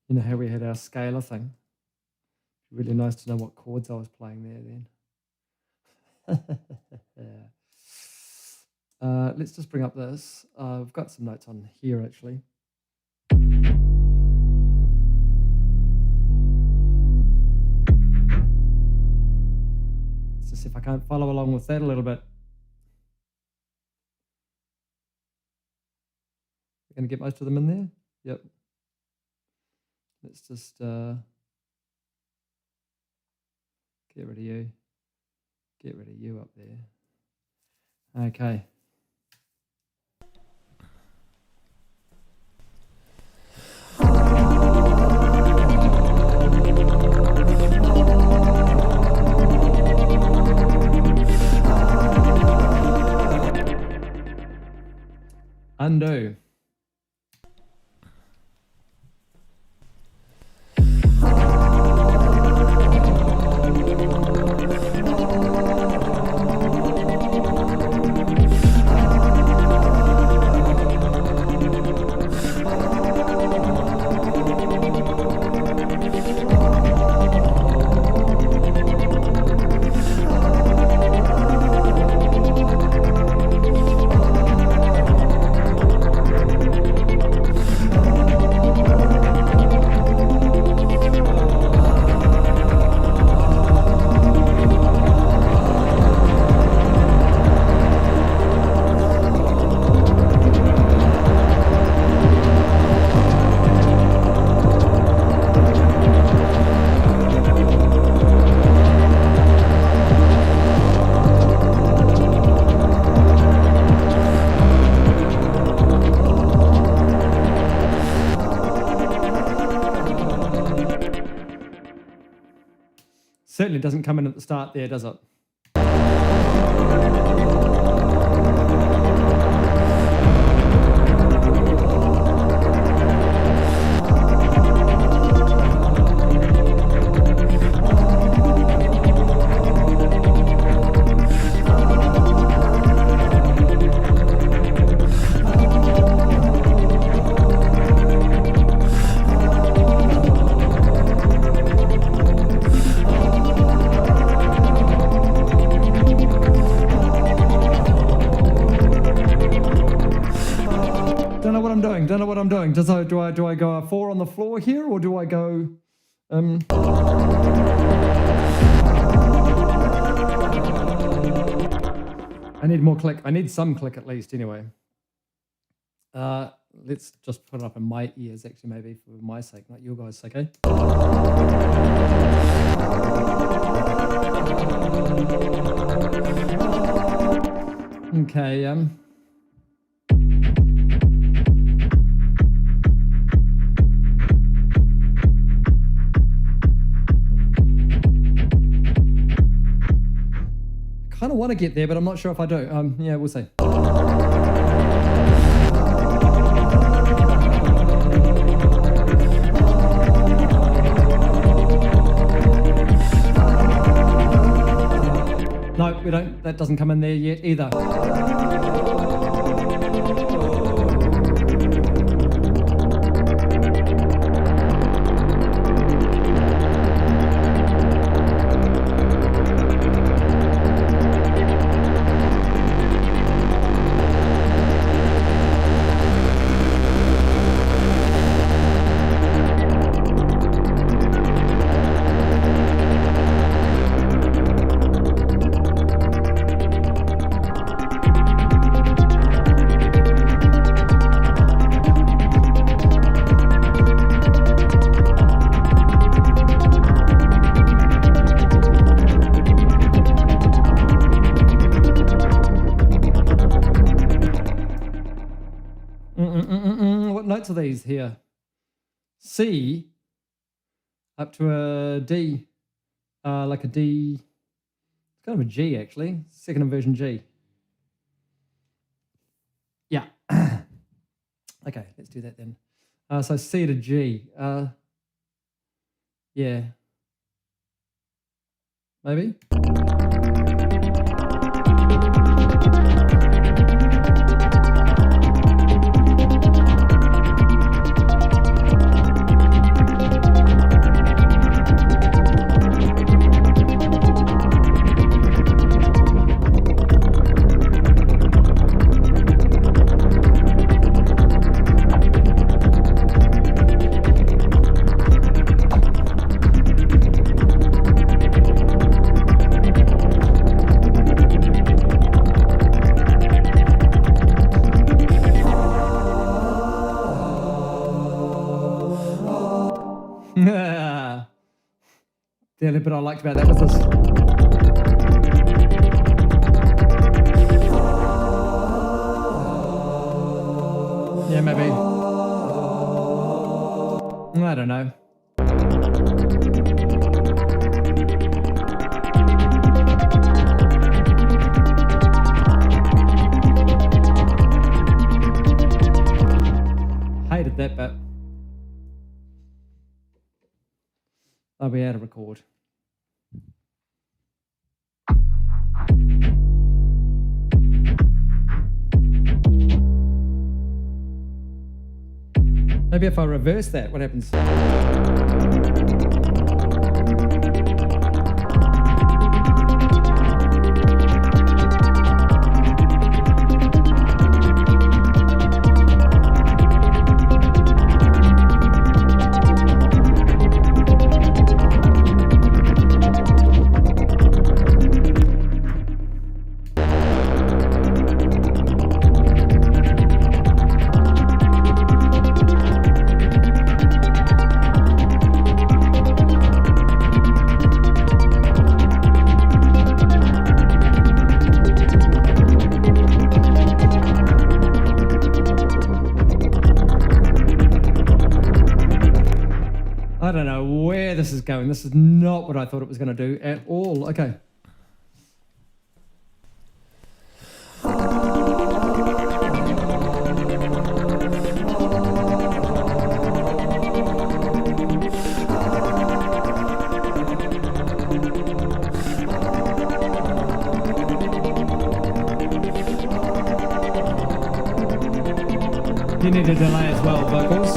You know how we had our scalar thing? Really nice to know what chords I was playing there then. Let's just bring up this. I've got some notes on here actually. Let's just see if I can't follow along with that a little bit. We're going to get most of them in there? Yep. Let's just get rid of you. Get rid of you up there. Okay. Undo. Certainly doesn't come in at the start there, does it? Don't know what I'm doing. Don't know what I'm doing. Do I go a 4 on the floor here, or do I go? I need more click. I need some click at least. Anyway. Let's just put it up in my ears, actually, maybe for my sake, not your guys' sake, eh? Okay, I kind of want to get there, but I'm not sure if I do. Yeah, we'll see. No, we don't. That doesn't come in there yet either. What notes are these here? C up to a D, like a D. It's kind of a G actually. Second inversion G. Yeah. Okay, let's do that then. So C to G. Yeah. Maybe. The only bit I liked about that was this. Yeah, maybe. I don't know. Hated that bit. I'll be out of record. Maybe if I reverse that, what happens? I don't know where this is going. This is not what I thought it was going to do at all. Okay. You need a delay as well, vocals.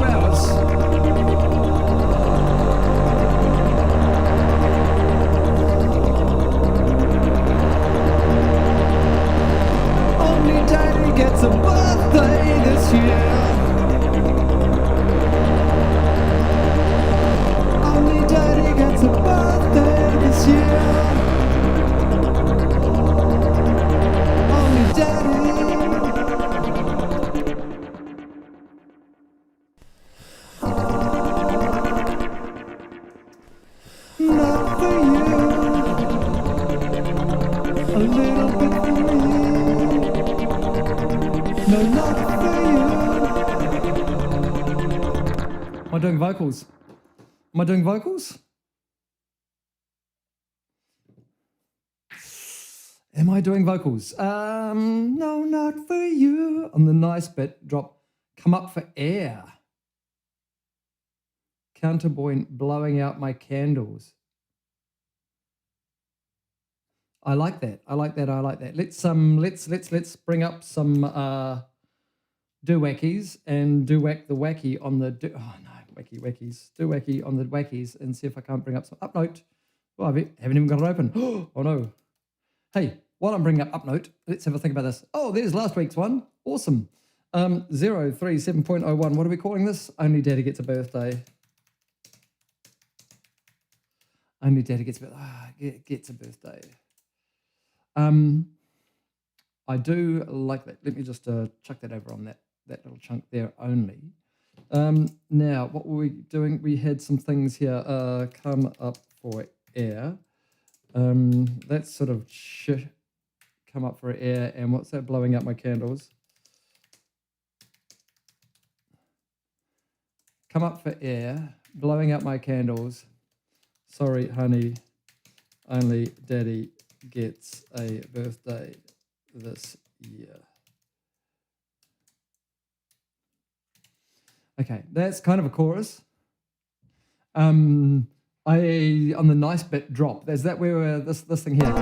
2 hours. Only Daddy gets a birthday this year. Only Daddy gets a birthday this year. Only Daddy. Not for you. A little bit for me. No, not for you. Am I doing vocals? Am I doing vocals? Am I doing vocals? No, not for you. On the nice bit, drop, come up for air. Counterpoint, blowing out my candles. I like that. I like that. I like that. Let's bring up some do-wackies and do-wack the wacky on the wackies. Do-wacky on the wackies and see if I can't bring up some upnote. Oh, I haven't even got it open. Oh no. Hey, while I'm bringing up upnote, let's have a think about this. Oh, there's last week's one. Awesome. 037.01. What are we calling this? Only Daddy gets a birthday. Only Daddy gets a birthday. I do like that. Let me just chuck that over on that little chunk there only. Now, what were we doing? We had some things here. Come up for air. That's sort of come up for air. And what's that? Blowing out my candles. Come up for air. Blowing out my candles. Sorry, honey. Only Daddy gets a birthday this year. Okay, that's kind of a chorus. On the nice bit drop. Is that where this thing here?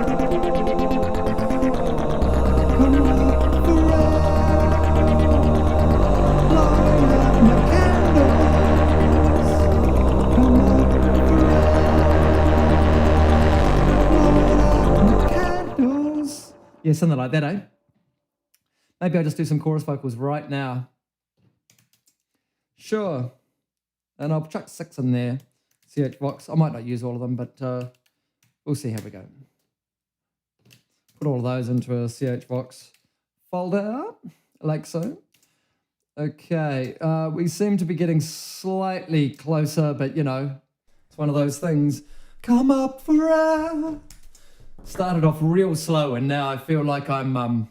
Yeah, something like that, eh? Maybe I'll just do some chorus vocals right now. Sure. And I'll chuck 6 in there. CH Vox. I might not use all of them, but we'll see how we go. Put all of those into a CH Vox folder, like so. Okay, we seem to be getting slightly closer, but you know, it's one of those things. Come up for air. Started off real slow, and now I feel like I'm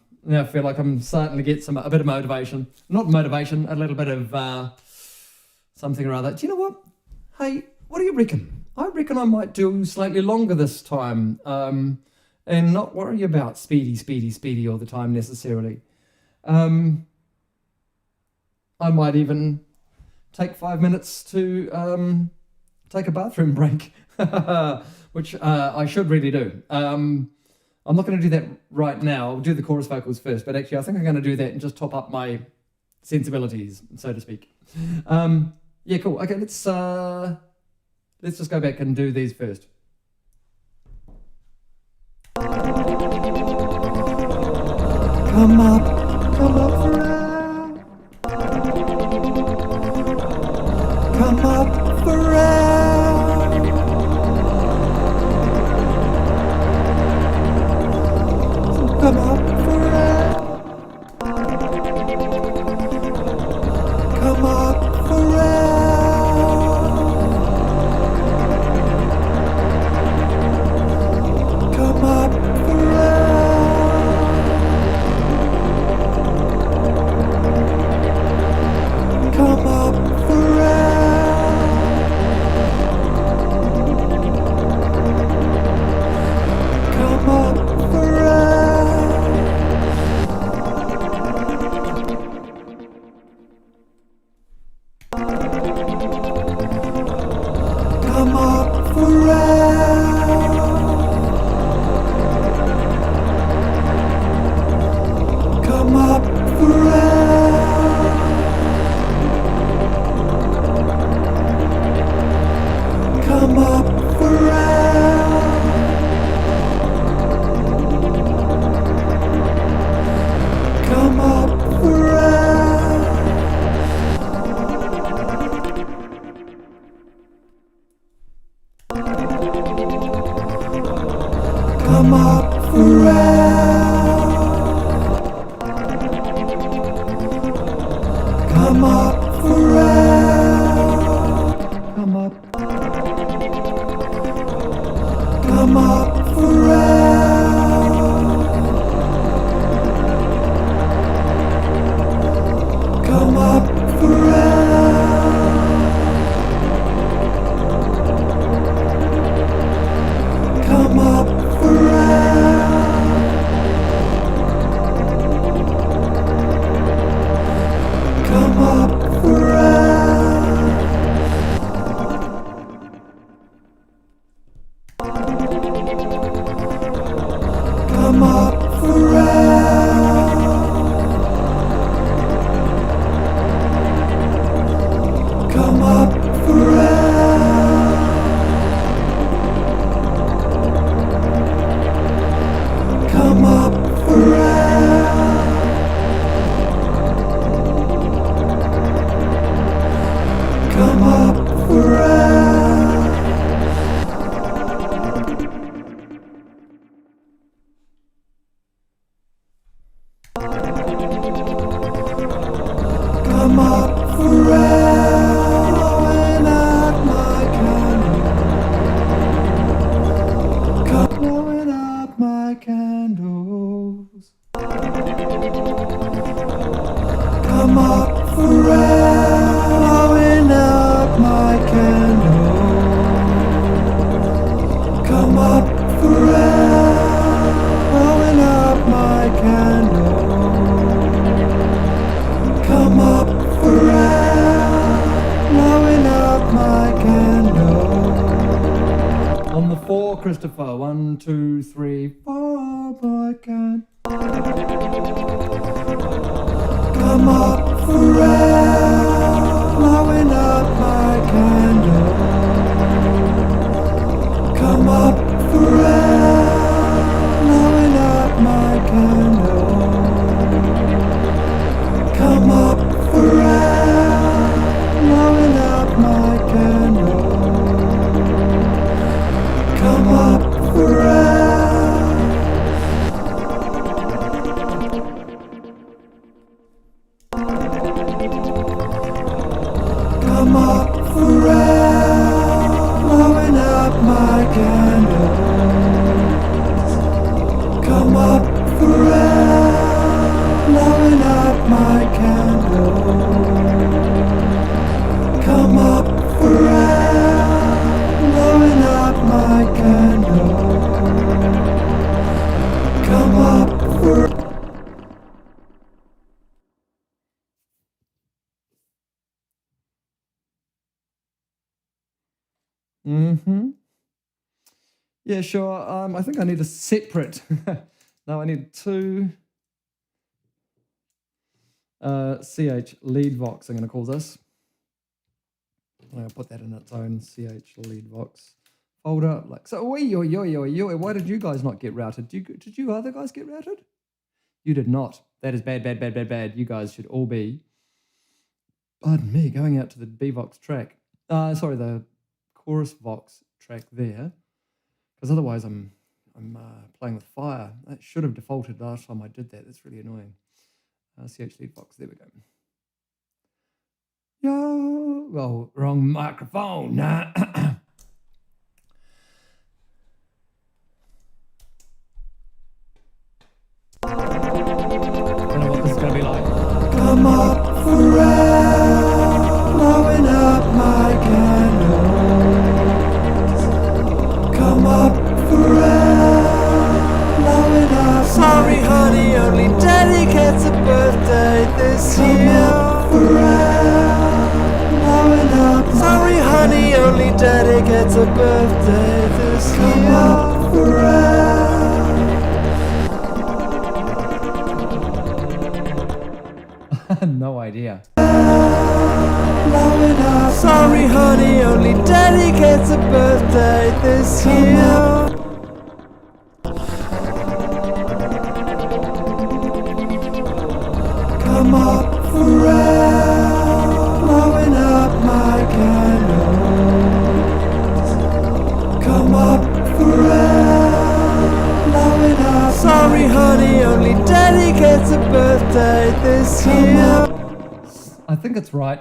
starting to get a bit of motivation. Not motivation, a little bit of something or other. Do you know what? Hey, what do you reckon? I reckon I might do slightly longer this time, and not worry about speedy all the time necessarily. I might even take 5 minutes to take a bathroom break. Which I should really do. I'm not going to do that right now. I'll do the chorus vocals first, but actually I think I'm going to do that and just top up my sensibilities, so to speak. Yeah, cool. Okay, let's just go back and do these first. Come up for air. Come up for air. Come up for air. Come up for air. Come up for air. Come up for air. Come up for air. Come up for air. Come up for air. 4, Christopher. 1, 2, 3, 4, boy can. Come up for air, blowing up my candle. Come up for air, blowing up my candle. Come up for air, blowing up my candle. Come up for air. Come up for air, blowing up my candle. Come up for air, blowing up my candle. Come up for air, blowing up my candle. Come up for Yeah, sure. I think I need a separate. No, I need 2 CH lead vox. I'm going to call this. I'm going to put that in its own CH lead vox folder. Like so. Why did you guys not get routed? Did you other guys get routed? You did not. That is bad, bad, bad, bad, bad. You guys should all be, pardon me, going out to the bvox track. Sorry, the chorus vox track there. Because otherwise I'm playing with fire. That should have defaulted last time I did that. That's really annoying. CH lead vox, there we go. Yo, well, wrong microphone. Don't know what this is going to be like. Come up for air, blowing up my candle. Come up for air, blowing up. Sorry, honey, only daddy gets a birthday this year. Come up for air, blowing up. Sorry, honey, only daddy gets a birthday this year. Come up for air. No idea. Sorry, honey, only daddy gets a birthday this year. Come up for air, blowing up my candle. Come up for air, blowing up. Sorry, honey, only daddy gets a birthday this year. I think it's right.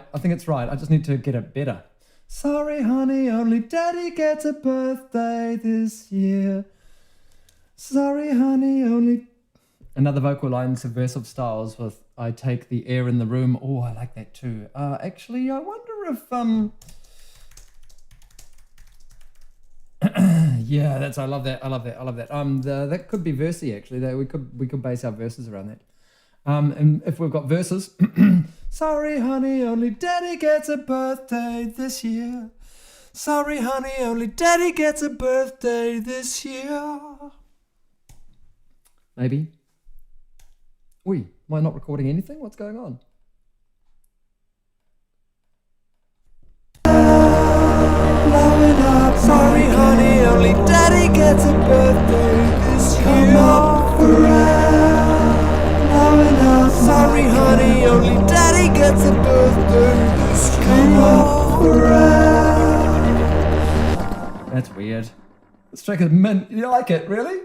I just need to get it better. Sorry, honey, only daddy gets a birthday this year. Sorry, honey, only... Another vocal line, subversive styles with I take the air in the room. Oh, I like that too. Actually, I wonder if... Yeah, I love that. That could be versy, actually. We could base our verses around that. And if we've got verses... Sorry, honey, only daddy gets a birthday this year. Sorry, honey, only daddy gets a birthday this year. Maybe. Oi, am I not recording anything? What's going on? Blowing up. Sorry, honey, only daddy gets a birthday this year. Come up for air. Blowing up. Sorry, honey, only daddy gets a birthday this year. Come up for air. That's weird. This track is mint. You like it, really?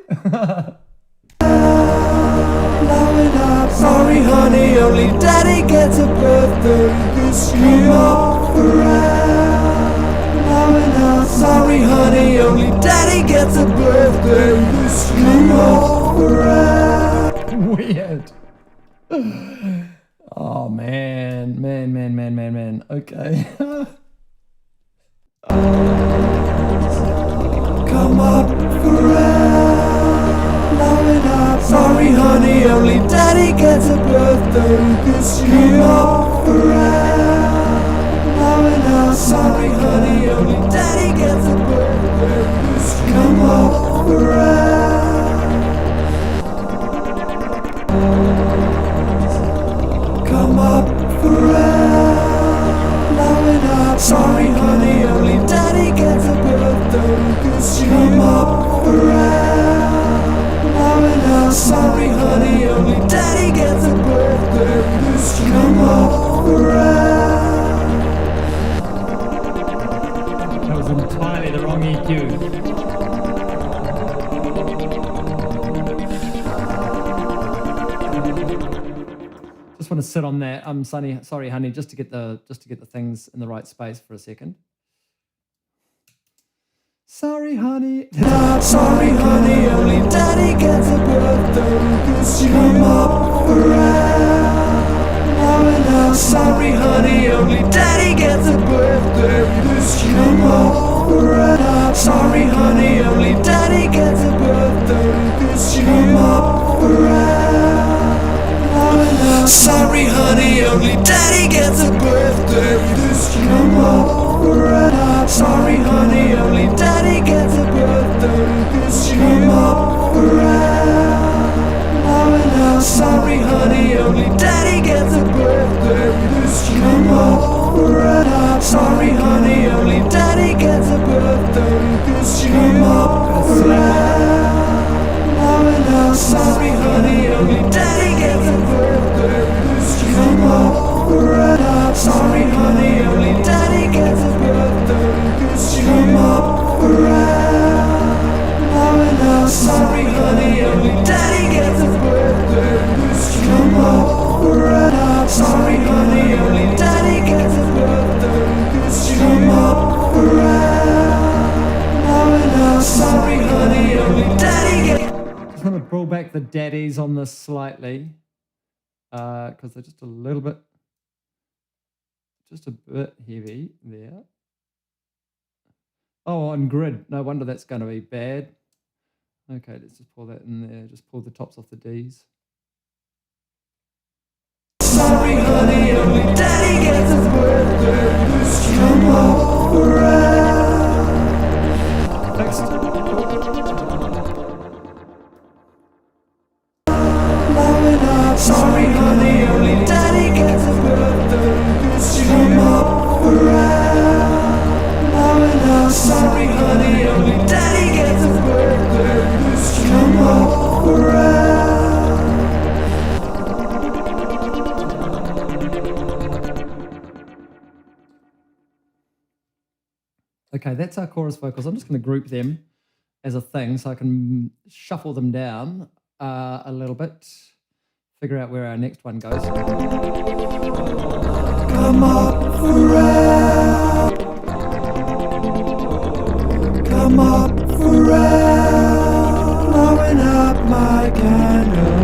Blowing up. Sorry, honey, only daddy gets a birthday this year. Come up for air. Blowing up. Sorry, honey, only daddy gets a birthday this year. Come up for air. Weird. Oh man. Okay. Come up for air, blowing up. Sorry, honey, only daddy gets a birthday this year. Come up for air, blowing up. Sorry, honey, only daddy gets a birthday this year. Come wrong EQ. Just want to sit on that. Sorry, honey, just to get the things in the right space for a second. Sorry, honey. Sorry, honey, only daddy gets a birthday. Cause you come up around. Now, sorry, honey, only daddy gets a birthday. Cause you come up around. Sorry, honey, only daddy gets a birthday. Cause you come up around. Sorry, honey, only daddy gets a birthday. Cause you come up around. Sorry, honey, only daddy gets a birthday. Cause you come up around. Sorry, honey, only daddy gets a birthday. Cause you come up around. Sorry, honey, only daddy gets a birthday. Cause you come up around. Sorry, honey, only daddy gets a birthday. Cause you come up around. Sorry, honey, only daddy gets a birthday. Cause you come up around. Sorry, honey, only daddy gets a birthday. Cause you come up around. Sorry, honey, only daddy gets a birthday. Cause you come up around. Sorry, honey, only daddy gets. Just want to pull back the daddies on this slightly, because they're just a bit heavy there. Oh, on grid. No wonder that's going to be bad. Okay, let's just pull that in there. Just pull the tops off the Ds. Sorry, honey, only daddy gets a birthday. Cause you come up around. Fixed. Sorry, honey, only daddy gets a birthday. Cause you come up around. Sorry, honey, only daddy gets a birthday. Cause you come up around. Okay, that's our chorus vocals. I'm just going to group them as a thing so I can shuffle them down a little bit. Figure out where our next one goes. Come up around. Come up around. Blowing up my candles.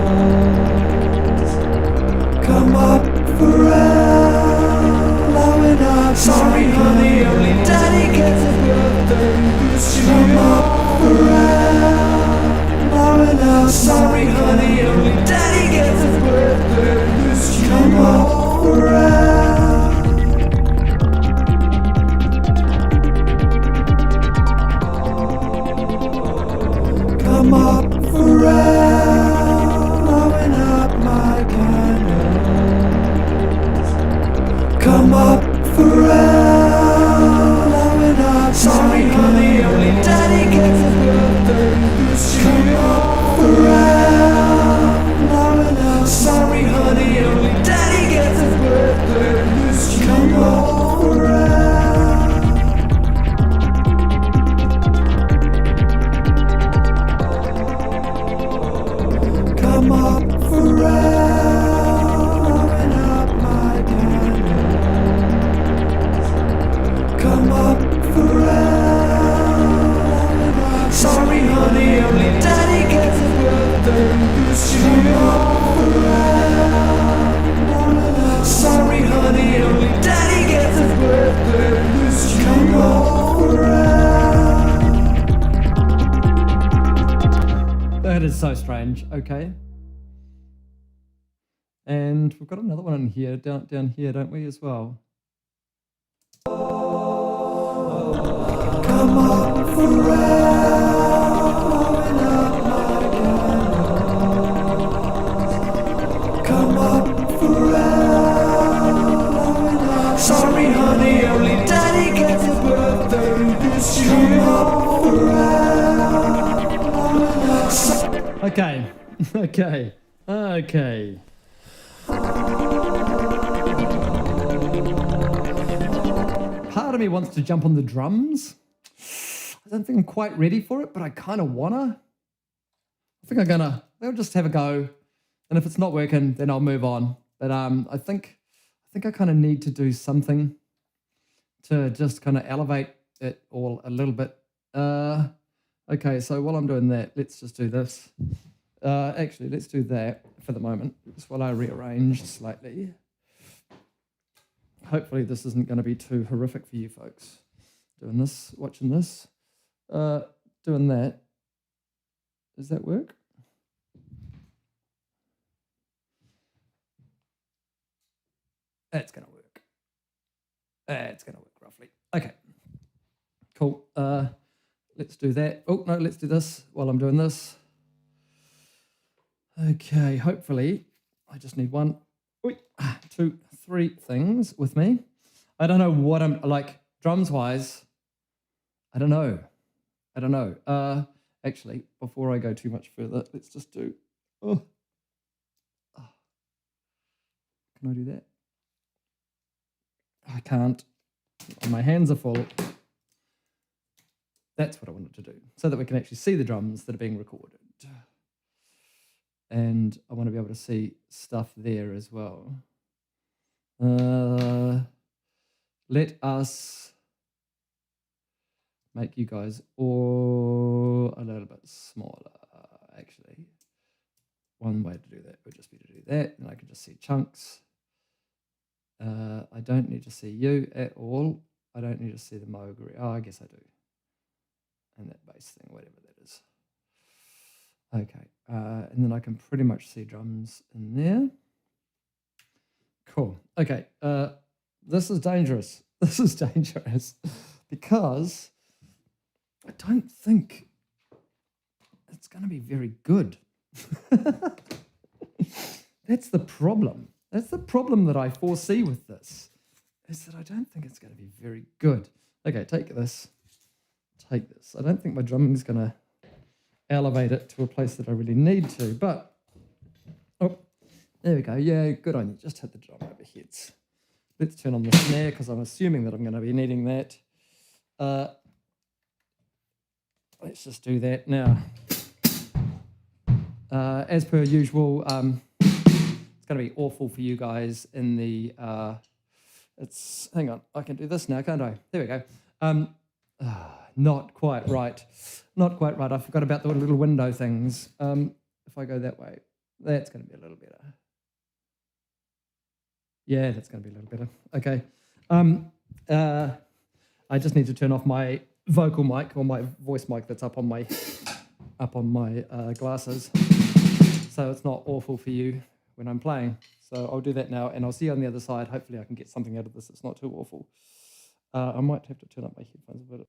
Come up around. Blowing up. Sorry, honey, only daddy gets a birthday. Cause you come up around. Blowing up. Sorry, honey, only daddy gets a birthday. Cause you come up around. Come up around, blowing up my candles. Come up around, blowing up. Sorry, honey, only daddy gets a birthday. Cause you come up around, blowing up. Sorry, honey, only daddy gets a birthday. Cause you come up around. Come up around, blowing up my candles. Come up around, blowing up. Sorry, honey, only daddy gets a birthday. Cause you come up around, blowing up. Sorry, honey, only daddy gets a birthday. Cause you come up around. That is so strange. Okay. And we've got another one in here, down here, don't we, as well? Come up around, blowing up my candles. Come up around, blowing up. Sorry, honey, only daddy gets a birthday. Cause you come up around, blowing up. Okay. Okay. Part of me wants to jump on the drums. I don't think I'm quite ready for it, but I kind of wanna. I think I'll just have a go. And if it's not working, then I'll move on. But I think I kind of need to do something to just kind of elevate it all a little bit. Okay, so while I'm doing that, let's just do this. Actually, let's do that for the moment, just while I rearrange slightly. Hopefully this isn't going to be too horrific for you folks. Doing this, watching this, doing that. Does that work? It's going to work. It's going to work roughly. Okay, cool. Let's do that. Oh, no, let's do this while I'm doing this. Okay, hopefully I just need 1, 2, 3 things with me. I don't know what I'm like drums wise. I don't know. Actually, before I go too much further, let's just do. Can I do that? I can't. My hands are full. That's what I wanted to do, so that we can actually see the drums that are being recorded. And I want to be able to see stuff there as well. Let us make you guys all a little bit smaller, actually. One way to do that would just be to do that, and I can just see chunks. I don't need to see you at all. I don't need to see the Mowgli. Oh, I guess I do. And that bass thing, whatever that is. Okay, and then I can pretty much see drums in there. Cool. Okay, this is dangerous. This is dangerous because I don't think it's going to be very good. That's the problem. That's the problem that I foresee with this, is that I don't think it's going to be very good. Okay, take this. Take this. I don't think my drumming's going to elevate it to a place that I really need to, but oh, there we go. Yeah, good on you. Just hit the drum overheads. Let's turn on the snare because I'm assuming that I'm going to be needing that. Let's just do that now. As per usual, it's going to be awful for you guys in the. Hang on, I can do this now, can't I? There we go. Not quite right. Not quite right. I forgot about the little window things. If I go that way, that's going to be a little better. Yeah, that's going to be a little better. Okay. I just need to turn off my vocal mic or my voice mic that's up on my glasses, so it's not awful for you when I'm playing. So I'll do that now, and I'll see you on the other side. Hopefully, I can get something out of this. It's not too awful. I might have to turn up my headphones a bit.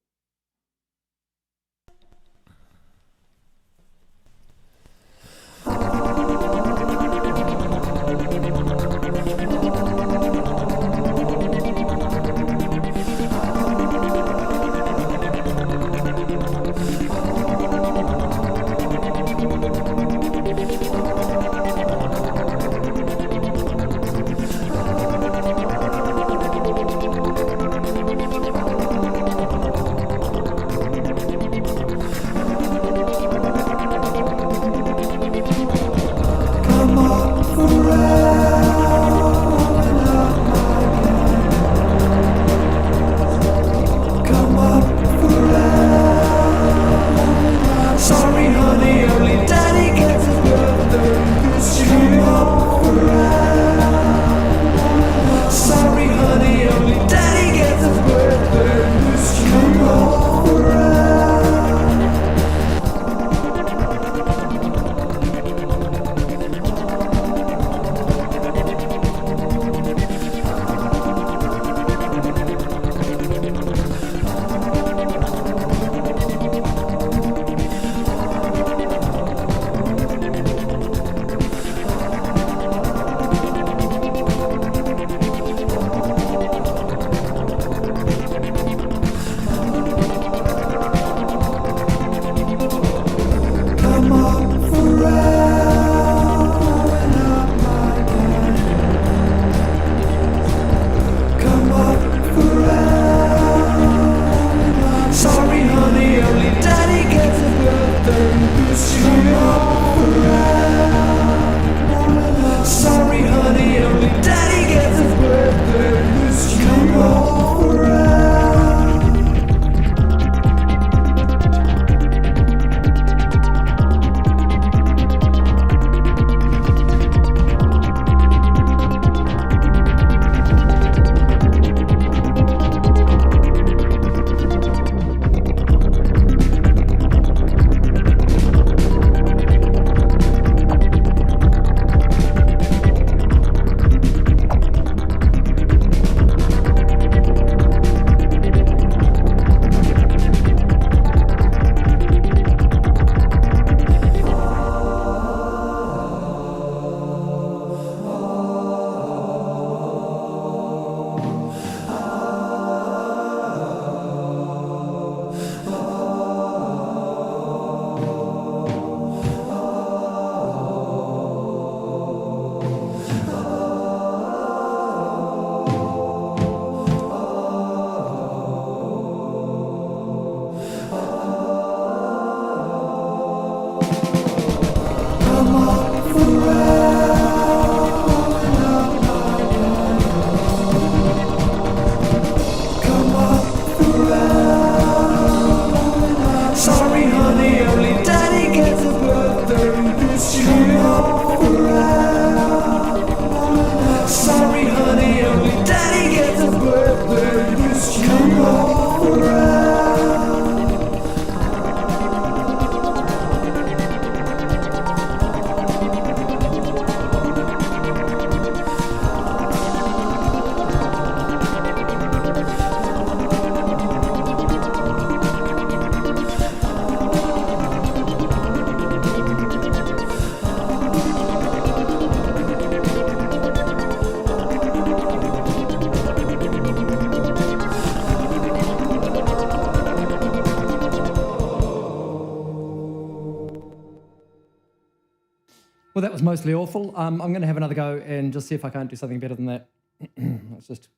Well, that was mostly awful. I'm going to have another go and just see if I can't do something better than that. Let's just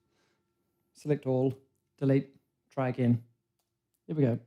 select all, delete, try again. Here we go.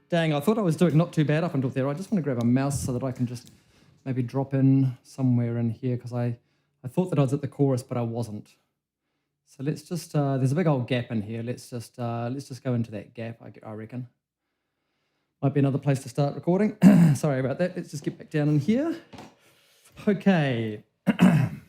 Dang, I thought I was doing not too bad up until there. I just want to grab a mouse so that I can just maybe drop in somewhere in here because I thought that I was at the chorus, but I wasn't. So let's just, there's a big old gap in here. Let's just go into that gap, I reckon. Might be another place to start recording. Sorry about that. Let's just get back down in here. Okay. Come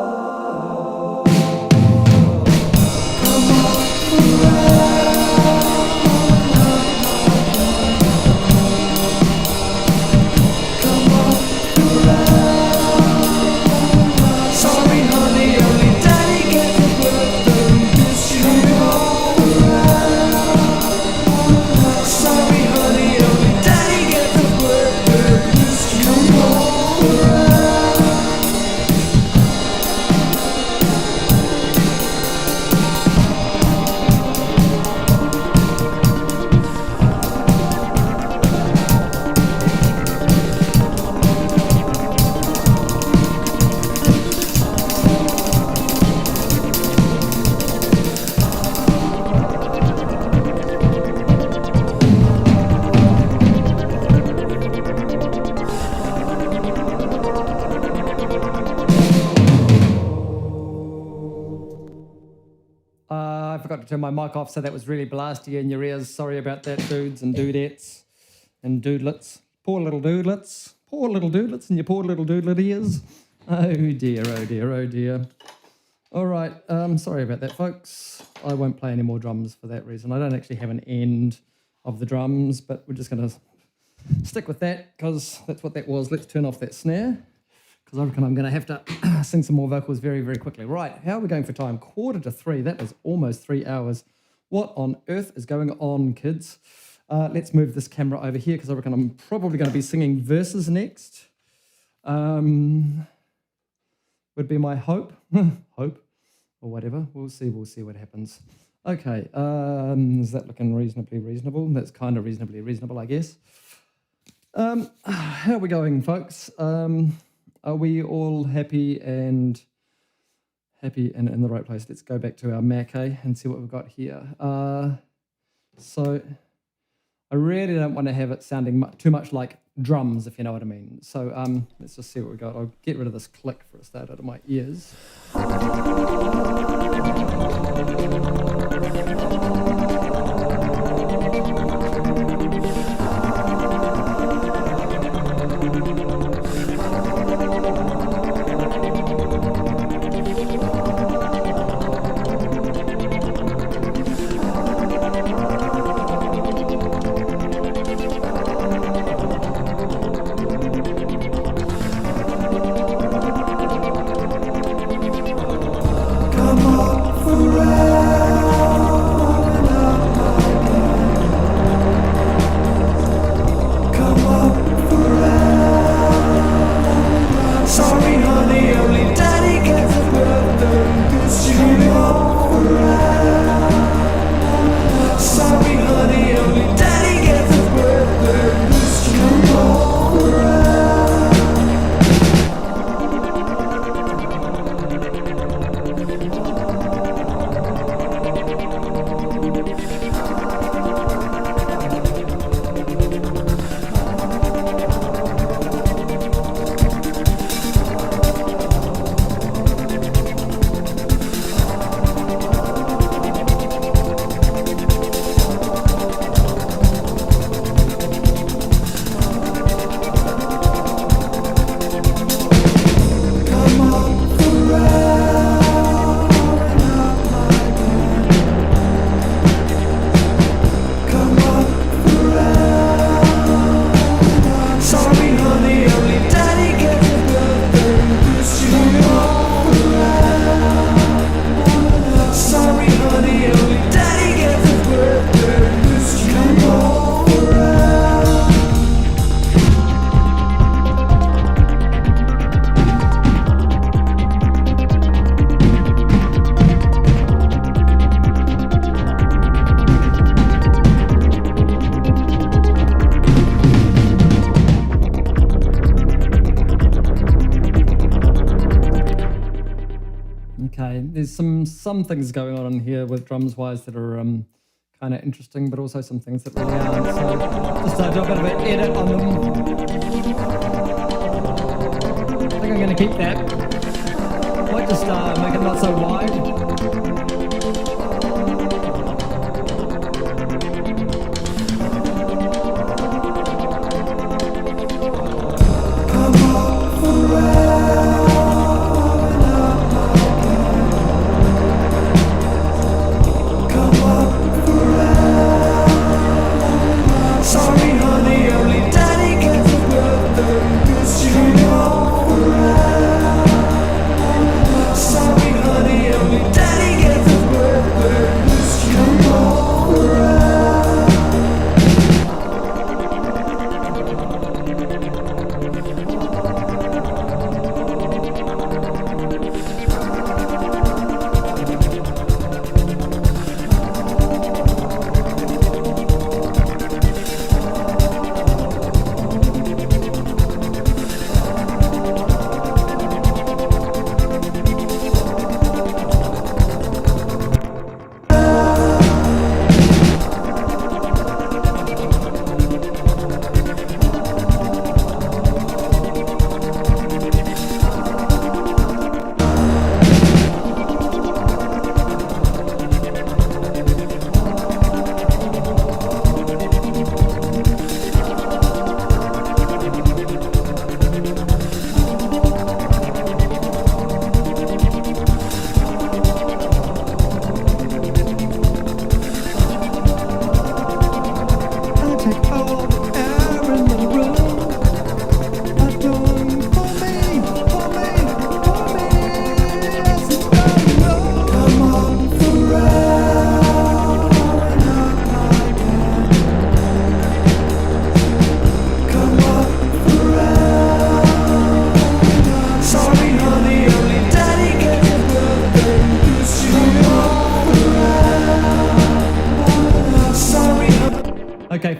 on. to turn my mic off, so that was really blasty in your ears. Sorry about that, dudes and dudettes and dudelets. Poor little dudelets. Poor little dudelets and your poor little doodlet ears. Oh dear, oh dear, oh dear. All right, sorry about that, folks. I won't play any more drums for that reason. I don't actually have an end of the drums, but we're just going to stick with that because that's what that was. Let's turn off that snare because I reckon I'm going to have to sing some more vocals very, very quickly. Right, how are we going for time? 2:45. That is almost 3 hours. What on earth is going on, kids? Let's move this camera over here because I reckon I'm probably going to be singing verses next. Would be my hope. Hope or whatever. We'll see what happens. Okay, is that looking reasonably reasonable? That's kind of reasonably reasonable, I guess. How are we going, folks? Are we all happy and in the right place? Let's go back to our Mac, and see what we've got here. So I really don't want to have it sounding too much like drums, if you know what I mean. So let's just see what we got. I'll get rid of this click for a start out of my ears. There's some things going on in here with drums wise that are kind of interesting, but also some things that really aren't. So just do a bit of an edit on them. I think I'm going to keep that. Might just make it not so wide. Sorry, honey, only daddy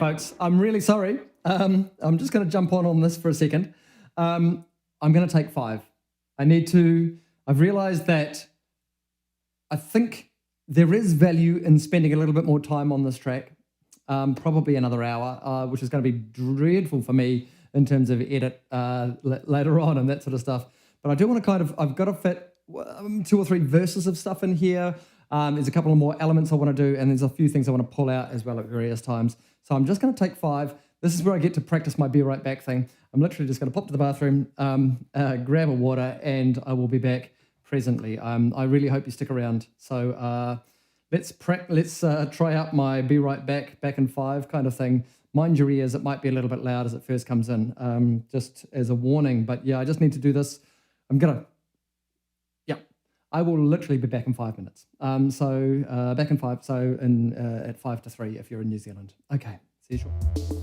folks. I'm really sorry. I'm just going to jump on this for a second. I'm going to take 5. I've realized that I think there is value in spending a little bit more time on this track, probably another hour, which is going to be dreadful for me in terms of edit later on and that sort of stuff. But I do want to I've got to fit 2 or 3 verses of stuff in here. There's a couple of more elements I want to do, and there's a few things I want to pull out as well at various times. So I'm just going to take 5. This is where I get to practice my be right back thing. I'm literally just going to pop to the bathroom, grab a water, and I will be back presently. I really hope you stick around. So let's try out my be right back in 5 kind of thing. Mind your ears, it might be a little bit loud as it first comes in, just as a warning. But yeah, I just need to do this. I will literally be back in 5 minutes. Back in 5, at 5 to 3 if you're in New Zealand. Okay, see you shortly.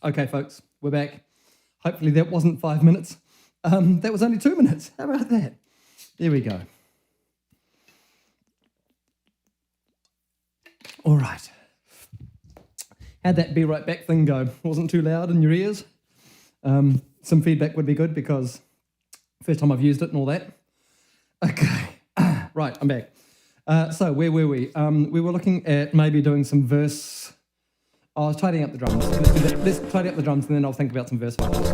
Okay, folks, we're back. Hopefully that wasn't 5 minutes. That was only 2 minutes. How about that? There we go. All right. How'd that be right back thing go? Wasn't too loud in your ears? Some feedback would be good because first time I've used it and all that. Okay. Right, I'm back. So where were we? We were looking at maybe doing some verse. I was tidying up the drums. Let's do that. Let's tidy up the drums and then I'll think about some verse vocals.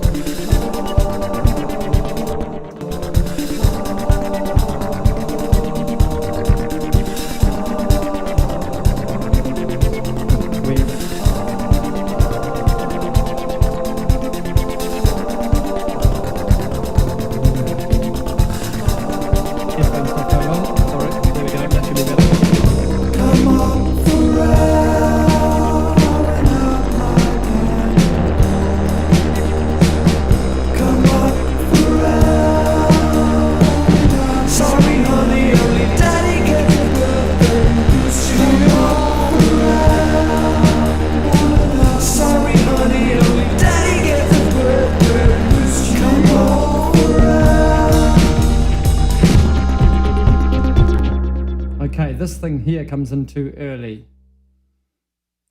This thing here comes in too early.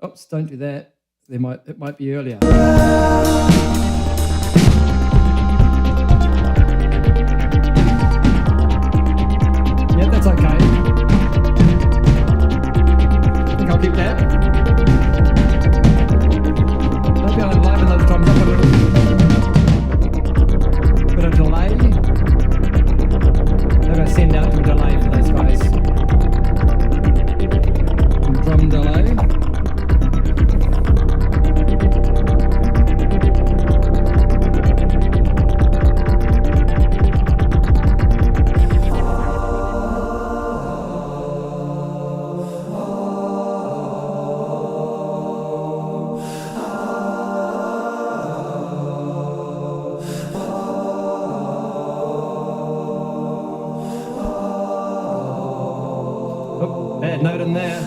Oops, don't do that. It might be earlier. Yeah, that's okay. keep that. Maybe I'll liven those drums up a little. Bit of delay. Maybe I'll send out to a delay for those guys. Drum delay. Bad note in there.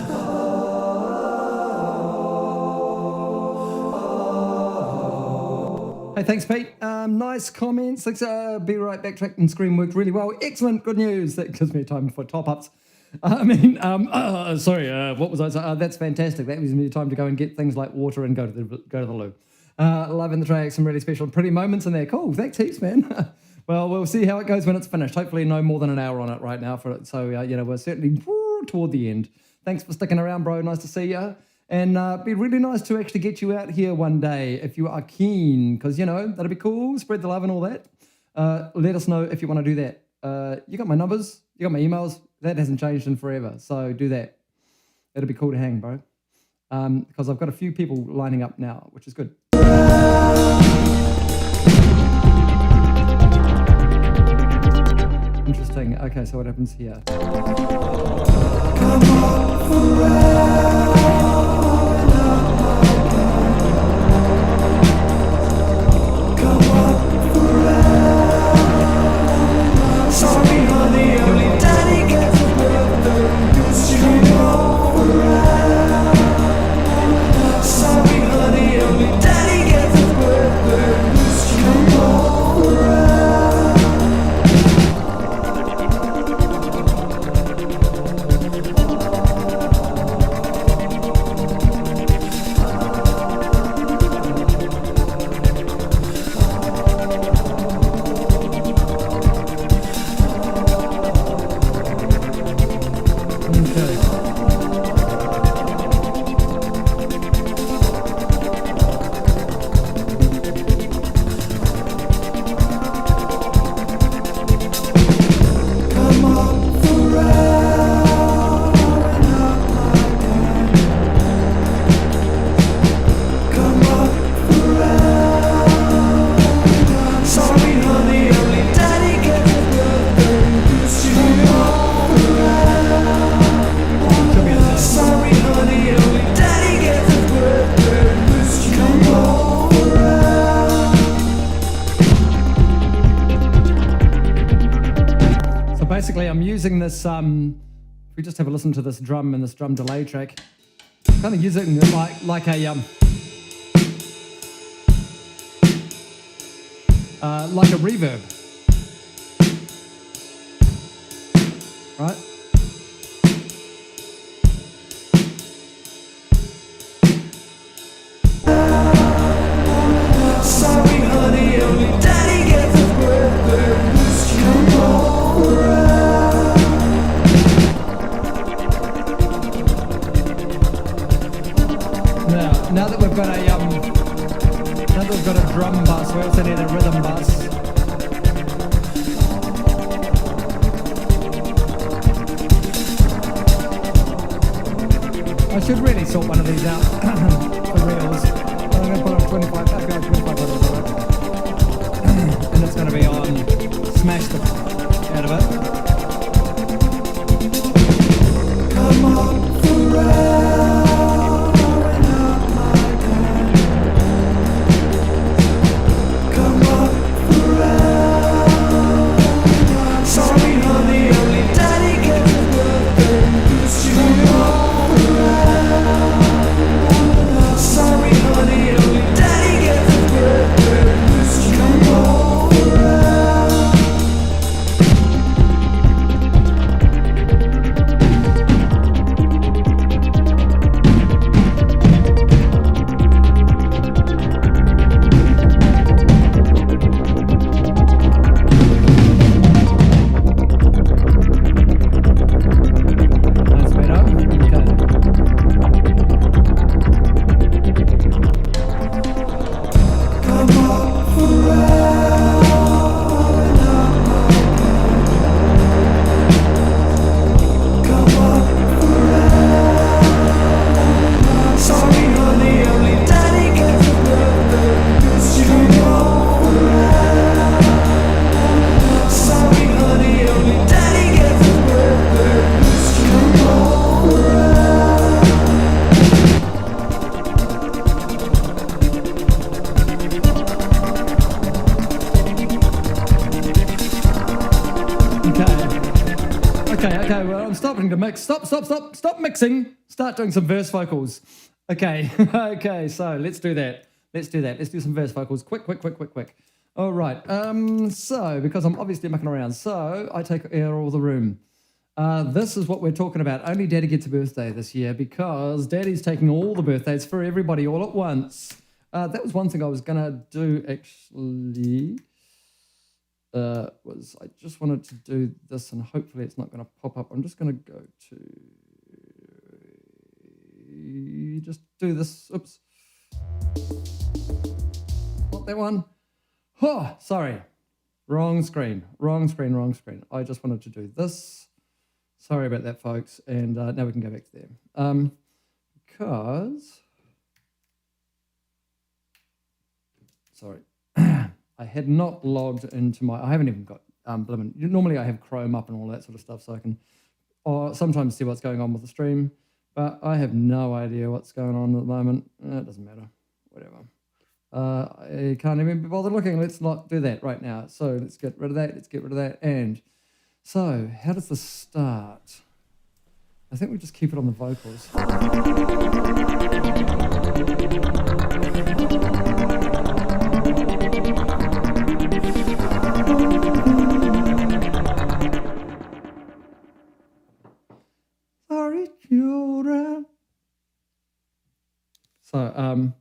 Hey, thanks, Pete. Nice comments. Thanks. Be right, backtrack and screen worked really well. Excellent, good news. That gives me time for top-ups. What was I saying? That's fantastic. That gives me time to go and get things like water and go to the loo. Loving the track. Some really special, pretty moments in there. Cool. Thanks heaps, man. Well, we'll see how it goes when it's finished. Hopefully, no more than an hour on it right now for it. So, we're certainly toward the end. Thanks for sticking around, bro. Nice to see you. And be really nice to actually get you out here one day if you are keen, because, that'd be cool. Spread the love and all that. Let us know if you want to do that. You got my numbers. You got my emails. That hasn't changed in forever. So do that. It'd be cool to hang, bro. Because I've got a few people lining up now, which is good. Interesting. Okay, so what happens here? Come on forever. Come on forever. Sorry, honey, only daddy gets a birthday. Come on forever. Sorry, honey, only daddy gets a birthday. Come on forever. I'm using this, if we just have a listen to this drum and this drum delay track, I'm kind of using it like a reverb, right? Sorry, honey, only daddy gets a birthday. Come on forever. Now that we've got a drum bus, we also need a rhythm bus. I should really sort one of these out for reals. I'm going to put on 25, I've got 25 and it's going to be on Smash the out of it. Come on forever. Sorry. starting to mix. Stop mixing. Start doing some verse vocals. Okay, okay, so let's do that. Let's do some verse vocals. Quick. All right, so because I'm obviously mucking around, so I take air all the room. This is what we're talking about. Only Daddy gets a birthday this year because Daddy's taking all the birthdays for everybody all at once. That was one thing I was going to do, actually. I just wanted to do this, and hopefully it's not going to pop up. I'm just going to go to... Just do this. Oops. Not that one. Oh, sorry. Wrong screen. I just wanted to do this. Sorry about that, folks. And now we can go back to there. Because... Sorry. I had not logged into my... I haven't even got... normally I have Chrome up and all that sort of stuff, so I can sometimes see what's going on with the stream. But I have no idea what's going on at the moment. It doesn't matter. Whatever. I can't even be bothered looking. Let's not do that right now. So let's get rid of that. And so how does this start? I think we just keep it on the vocals. Sorry, children. So,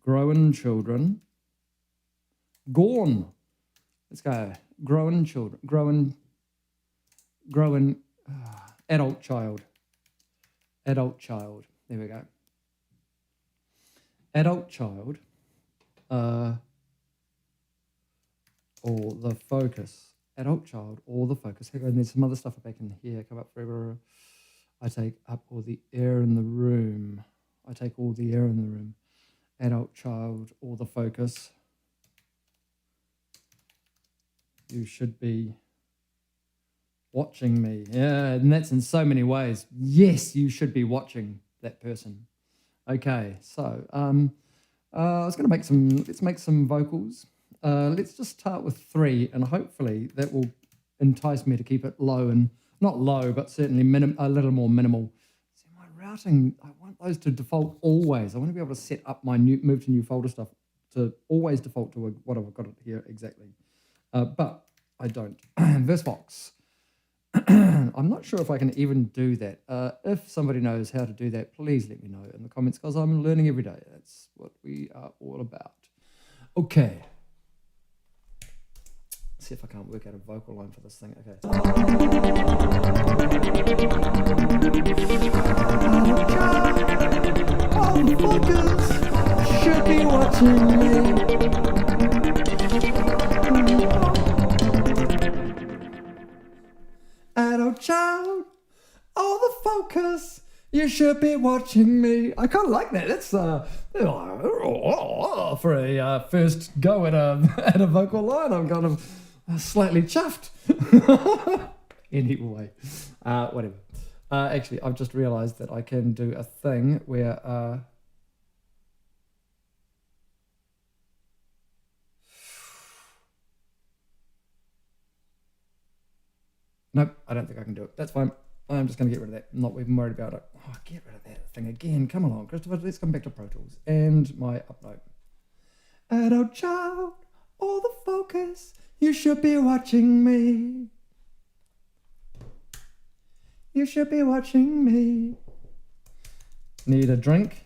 growing children. Gone. Let's go. Growing children. Growing adult child. Adult child. There we go. Adult child. Or the focus. Adult child, or the focus. Hang on, there's some other stuff back in here. Come up forever. I take up all the air in the room. Adult child, or the focus. You should be watching me. Yeah, and that's in so many ways. Yes, you should be watching that person. Okay, so I was going to let's make some vocals. Let's just start with 3, and hopefully that will entice me to keep it low, and not low, but certainly a little more minimal. See, my routing, I want those to default always. I want to be able to set up my move to new folder stuff to always default to what I've got it here exactly. But I don't. VerseBox. I'm not sure if I can even do that. If somebody knows how to do that, please let me know in the comments, because I'm learning every day. That's what we are all about. Okay. See if I can't work out a vocal line for this thing. Okay. All the fuckers should be watching me. Adult child, all the focus, you should be watching me. I kind of like that. That's for a first go at a vocal line. I'm kind of slightly chuffed. Anyway, whatever. Actually, I've just realized that I can do a thing where nope, I don't think I can do it. That's fine. I'm just going to get rid of that. I'm not even worried about it. Oh, get rid of that thing again. Come along, Christopher. Let's come back to Pro Tools and my upload. Adult child, all the focus. You should be watching me. You should be watching me. Need a drink?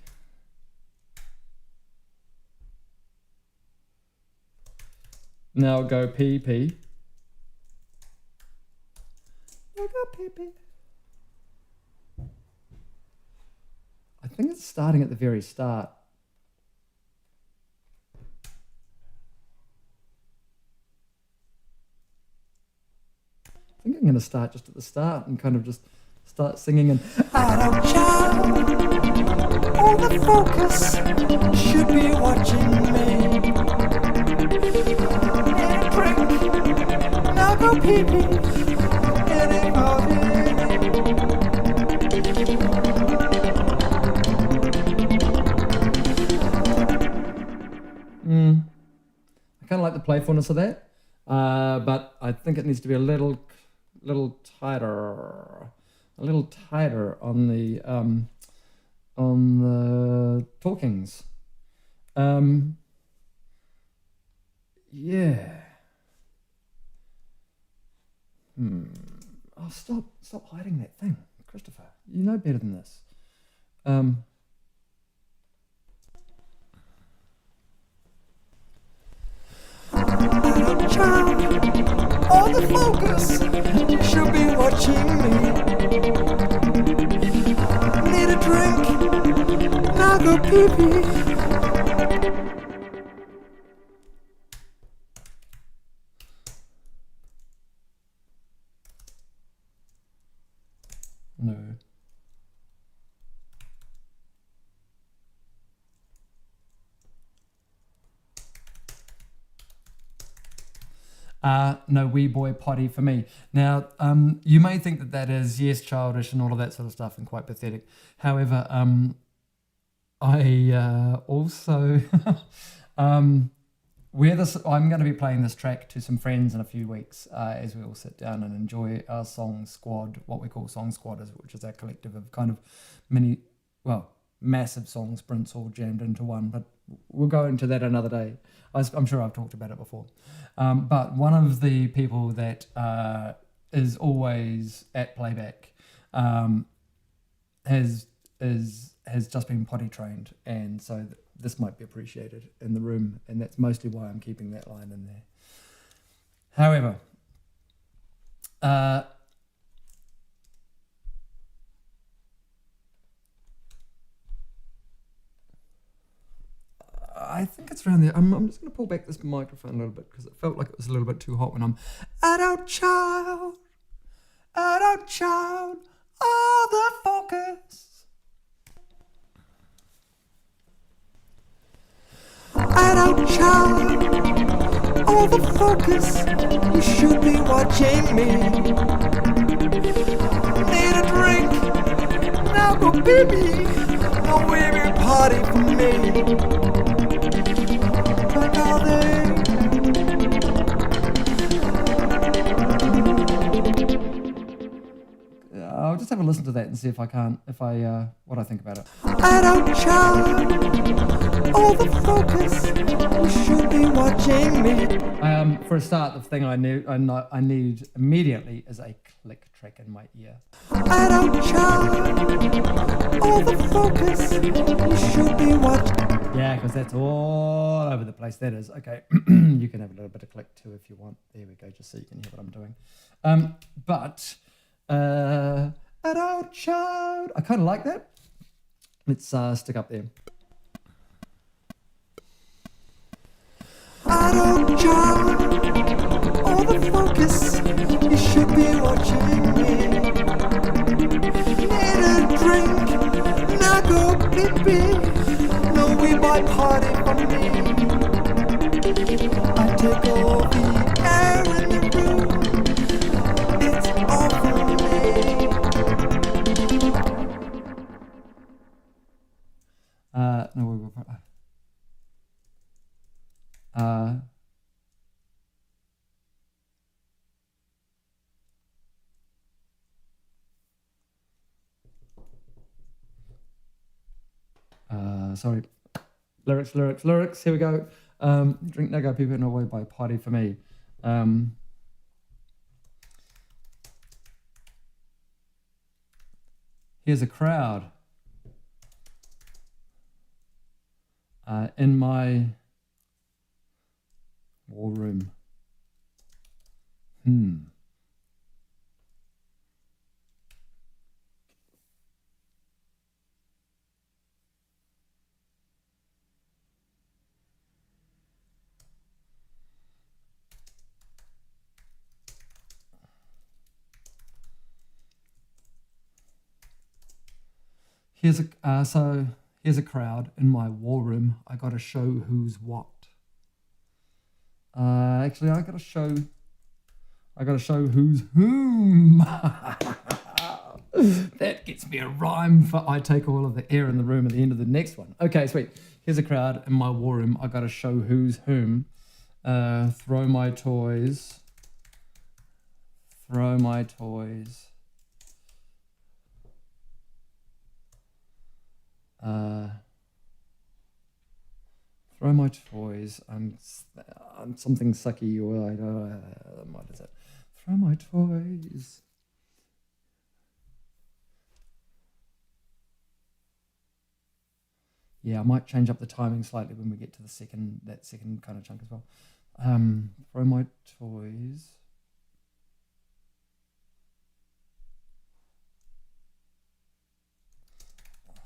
Now go pee pee. Now go pee pee. I think it's starting at the very start. I think I'm going to start just at the start and kind of just start singing and adult child, all the focus should be watching me. And drink, now go pee pee. I kind of like the play playfulness of that, but I think it needs to be a little tighter on the talkings. Yeah. Oh, stop hiding that thing, Christopher. You know better than this. Child, all the focus should be watching me. Need a drink, now go pee-pee. No. No wee boy potty for me. Now, you may think that is, yes, childish and all of that sort of stuff and quite pathetic. However, I also, I'm going to be playing this track to some friends in a few weeks as we all sit down and enjoy our song squad, what we call Song Squad, which is our collective of kind of massive song sprints all jammed into one, but we'll go into that another day. I'm sure I've talked about it before. But one of the people that is always at playback has just been potty trained, and so this might be appreciated in the room, and that's mostly why I'm keeping that line in there. However, I think it's around there. I'm just going to pull back this microphone a little bit because it felt like it was a little bit too hot when I'm adult child, all the focus. Adult child, all the focus, you should be watching me. Need a drink, now go baby, no baby party for me. I'll just have a listen to that and see what I think about it. Adult child, all the focus, you should be watching me. For a start, the thing I need immediately is a click track in my ear. Adult child, all the focus, you should be watching. Yeah, because that's all over the place. That is. Okay, you can have a little bit of click too if you want. There we go, just so you can hear what I'm doing. Adult child. I kind of like that. Let's stick up there. Adult child, all the focus, you should be watching me. Need a drink, now go pee-pee. No, we buy party for me. I take all the air in the room. It's all for me. No, we will. Sorry. Lyrics. Here we go. Drink no go people no way by party for me. Here's a crowd in my war room. Here's a crowd in my war room. I got to show who's what. Actually, I got to show who's whom. That gets me a rhyme for I take all of the air in the room at the end of the next one. Okay, sweet. Here's a crowd in my war room. I got to show who's whom. Throw my toys. Throw my toys. Throw my toys. I'm something sucky. Or what is it? Throw my toys. Yeah, I might change up the timing slightly when we get to that second kind of chunk as well. Throw my toys.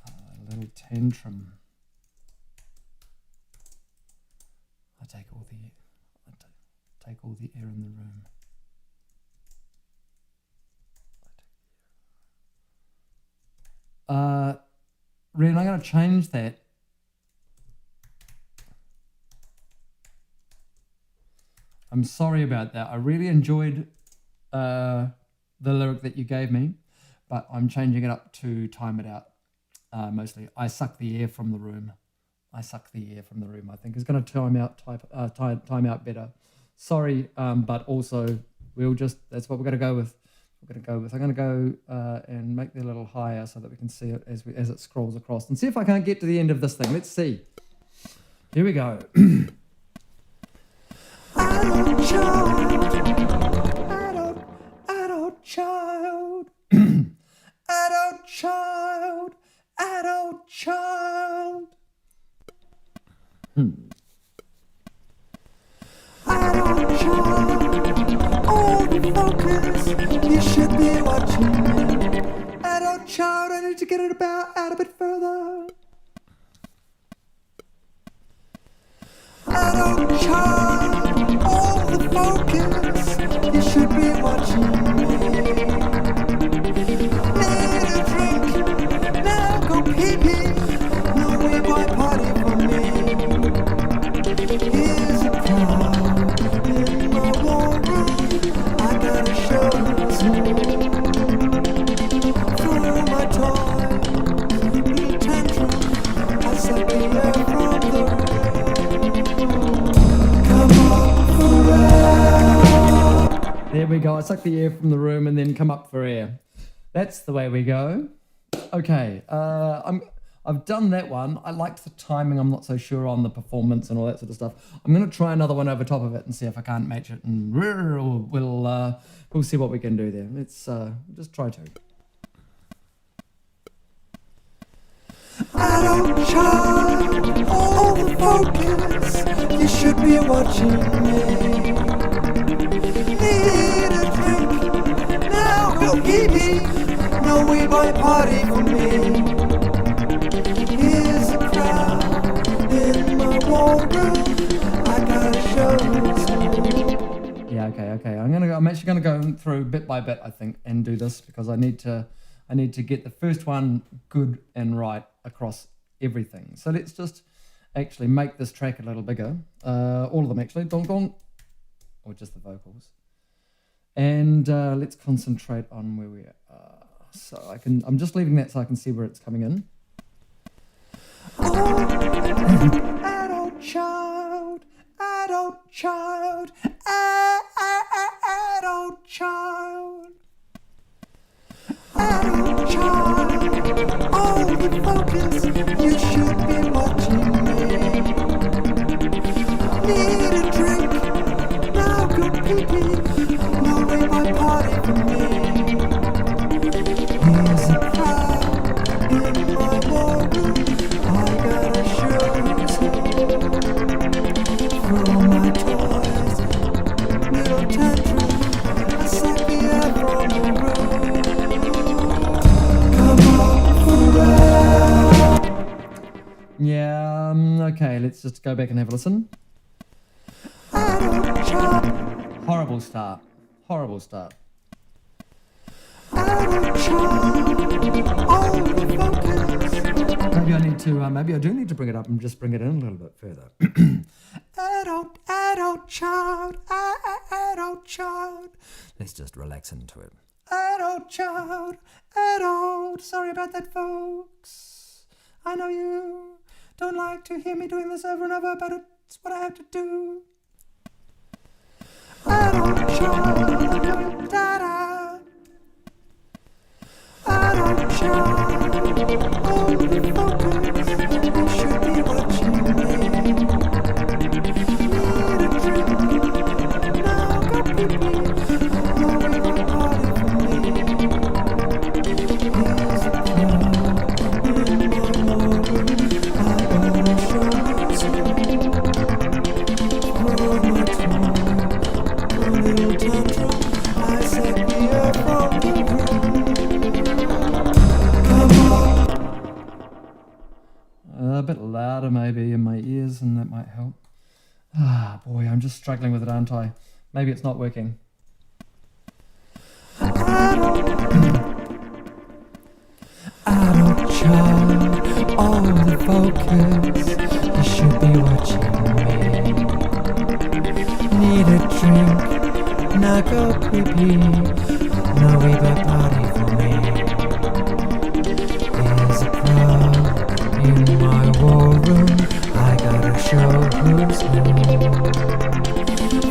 A little tantrum. I take all the air in the room. Ren, I'm going to change that. I'm sorry about that. I really enjoyed the lyric that you gave me, but I'm changing it up to time it out. Mostly, I suck the air from the room. I suck the air from the room. I think is going to time out better. Sorry, but also that's what we're going to go with. I'm going to go and make it a little higher so that we can see it as it scrolls across and see if I can't get to the end of this thing. Let's see. Here we go. Adult child. Adult child. Adult child. Adult child. All the focus. You should be watching me. Adult child. I need to get it out a bit further. Adult child, all the focus, you should be watching me. Need a drink, now go pee-pee, no way boy party for me. Here's a crowd in my war room, I gotta show you. Throw my toy, little tantrum, I suck the air from the room. There we go. I suck the air from the room and then come up for air. That's the way we go. Okay. I've done that one. I liked the timing. I'm not so sure on the performance and all that sort of stuff. I'm going to try another one over top of it and see if I can't match it. And we'll see what we can do there. Let's just try to. Adult child, all the focus, you should be watching me. Need a drink, now go pee-pee, no way boy party for me. Here's a crowd in my war room, I gotta show you. Yeah, okay. I'm actually gonna go through bit by bit, I think, and do this because I need to get the first one good and right across everything. So let's just actually make this track a little bigger. All of them actually, dong dong, or just the vocals. And let's concentrate on where we are. So I'm just leaving that so I can see where it's coming in. Oh, adult child, adult child, adult child. Adult child, all the focus, you should be watching me. Need a drink, now go pee-pee, no way my party for me. Here's a crowd in my war room, I gotta show you some. Throw my toys, little tantrum, I suck the air from the room. Yeah, okay, let's just go back and have a listen. Horrible start. Maybe I do need to bring it up and just bring it in a little bit further. Adult child. Let's just relax into it. Adult child, sorry about that, folks. I know you don't like to hear me doing this over and over, but it's what I have to do. child, da-da. Adult child, only focus. You should be watching me. Need a drink, now go pee-pee. No, we won't party for me. Here's a crowd in my morning. I gotta show you some. Roll my tongue, a little tantrum. I set the air from the room. Come on. A bit louder maybe in my ears, and that might help. Ah, boy, I'm just struggling with it, aren't I? Maybe it's not working. Adult child, all the focus. You should be watching me. Need a drink, now go pee-pee. No, we got party for me. There's a crowd in my war room. I gotta show who's who.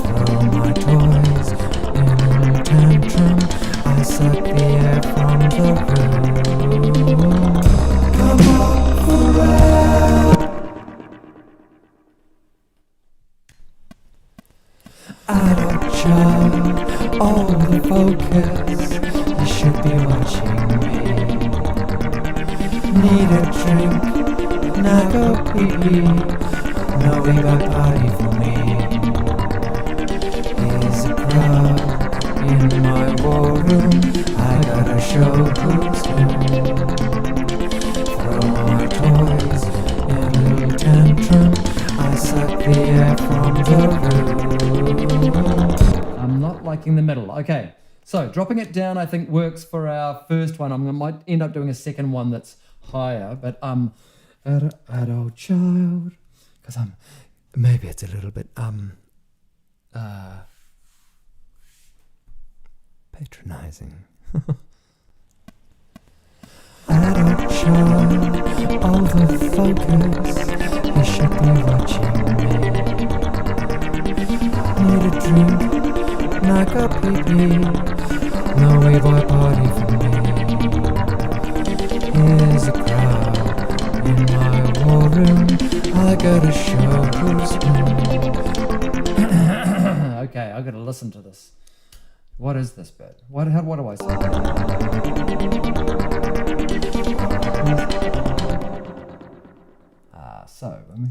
Throw my toys in a tantrum. I suck the air from the room. Come on, forever. Adult child, all the focus. You should be watching me. Need a drink, now go pee-pee. No, we got party for me. There's a crowd in my war room. I gotta show who's who. Throw my toys in a little tantrum. I suck the air from the room. I'm not liking the middle. Okay, so dropping it down I think works for our first one. I might end up doing a second one that's higher, but adult child, because maybe it's a little bit patronizing. Adult child, all the focus. You should be watching me. Need a drink, knock up pee-pee. No way boy party for me. Here's a crowd in my war room. I gotta show who's who. Okay, I gotta listen to this. What is this bit? What do I say? So let me.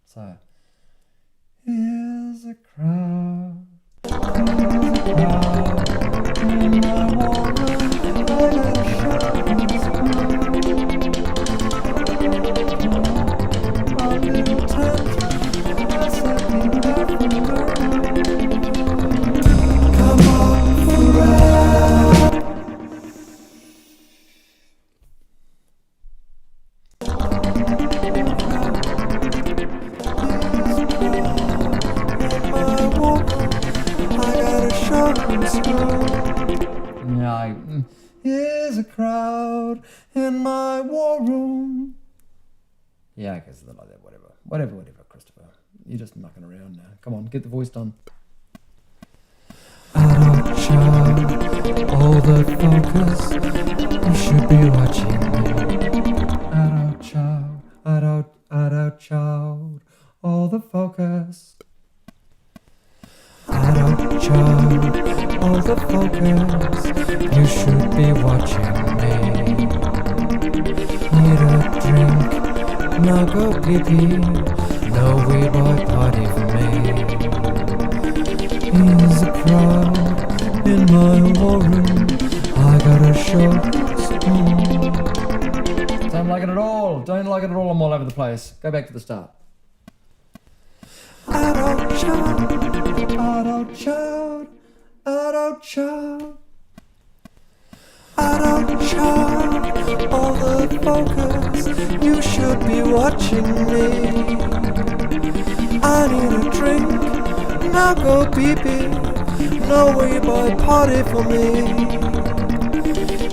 So, here's a crowd. In my war room. I gotta show who's who. A little tantrum. I said me back from the room. Come on, forever. Yeah, here's a crowd in my war room. Yeah, I guess it's like that. Whatever, Christopher. You're just mucking around now. Come on, get the voice done. Adult child, all the focus. You should be watching me. Adult child, all the focus. Adult child, all the focus. You should be watching me. Need a drink, now go pee-pee. No weed boy party for me. Here's a crowd in my war room. I gotta show like it at all. Don't like it at all. I'm all over the place. Go back to the start. Adult child, Adult child, adult child. adult child, all the focus, you should be watching me. I need a drink, now go pee-pee, no way boy party for me.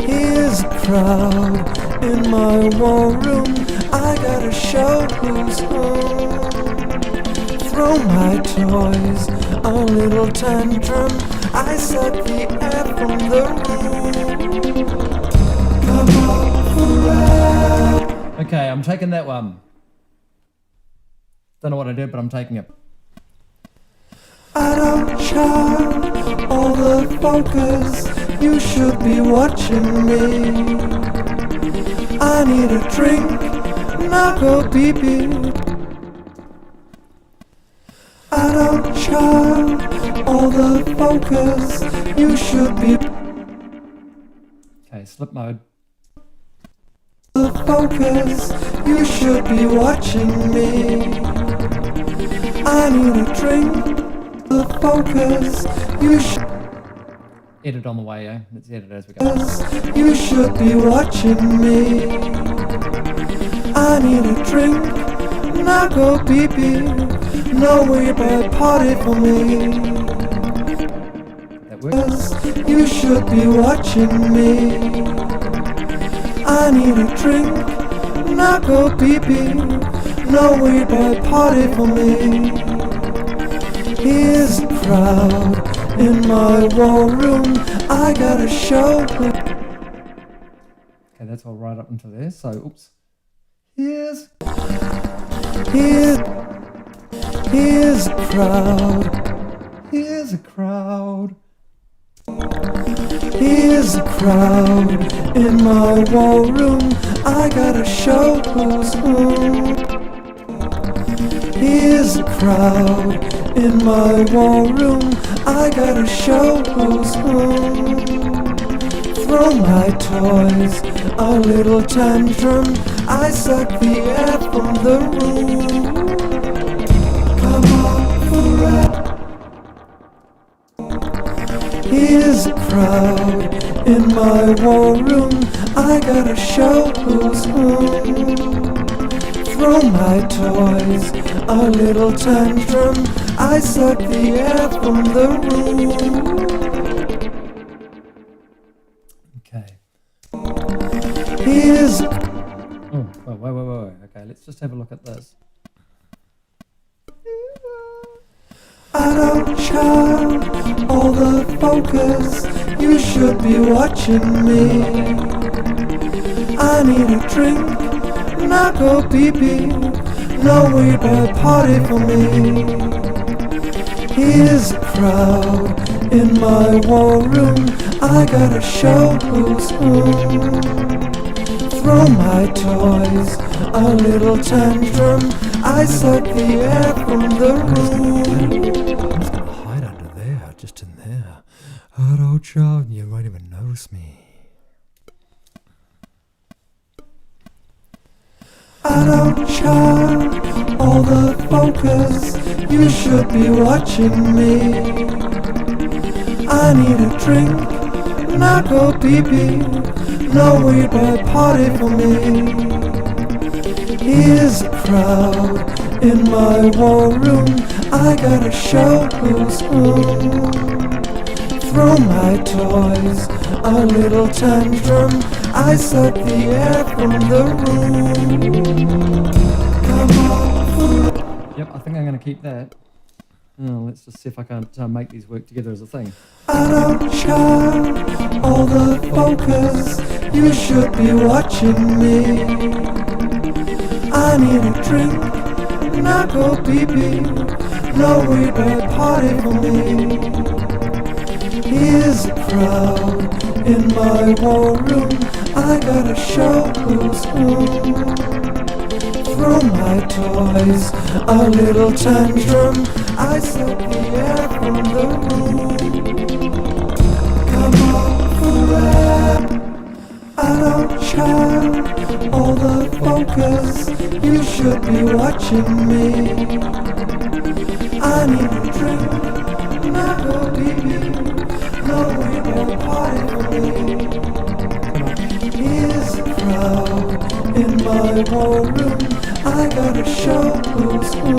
Here's a crowd in my war room, I gotta show who's who. Throw my toys, a little tantrum, I suck the air from the room. Come on forever. Okay, I'm taking that one. Don't know what I did, but I'm taking it. Adult child, all the focus, you should be watching me. I need a drink, now go pee-pee. Adult child, all the focus, you should be Okay, slip mode. the focus, you should be watching me. I need a drink, the focus, you should. Edit on the way, eh? Let's edit as we go. You should be watching me. I need a drink, now go pee-pee. No way about party for me. That works. You should be watching me. I need a drink, now go pee-pee. No way about party for me. Here's a crowd in my war room, I gotta show them. Okay, that's all right up until there. So, oops. Here's Here's a crowd, here's a crowd. here's a crowd in my war room, I gotta show who's who. Here's a crowd in my war room, I gotta show who's who. Throw my toys, a little tantrum, I suck the air from the room. Come on forever. Here's a crowd in my war room, I gotta show who's who. Throw my toys, a little tantrum, I suck the air from the room. Okay. Here's Oh, wait. Okay, let's just have a look at this. adult child, all the focus, you should be watching me. I need a drink, now go pee-pee, no way about party for me. Here's a crowd in my war room, I gotta show who's who. Throw my toys, a little tantrum, I suck the air from the room. Hide under there, just in there. Adult child, you won't even notice me. Adult child, all the focus, you should be watching me. I need a drink, now go pee-pee, no way about party for me. Here's a crowd in my war room, I gotta show who's who. Throw my toys, a little tantrum, I suck the air from the room. Come on. Yep, I think I'm going to keep that. Oh, let's just see if I can't make these work together as a thing. Adult child, all the focus, you should be watching me. I need a drink, now go pee-pee, no way about party for me. Here's a crowd in my war room, I gotta show who's who. Throw my toys, a little tantrum, I suck the air from the room. Come on forever. Adult child, all the focus, you should be watching me. I need a drink, not a baby, no we won't party for me. Here's a crowd in my ballroom, I gotta show who's who.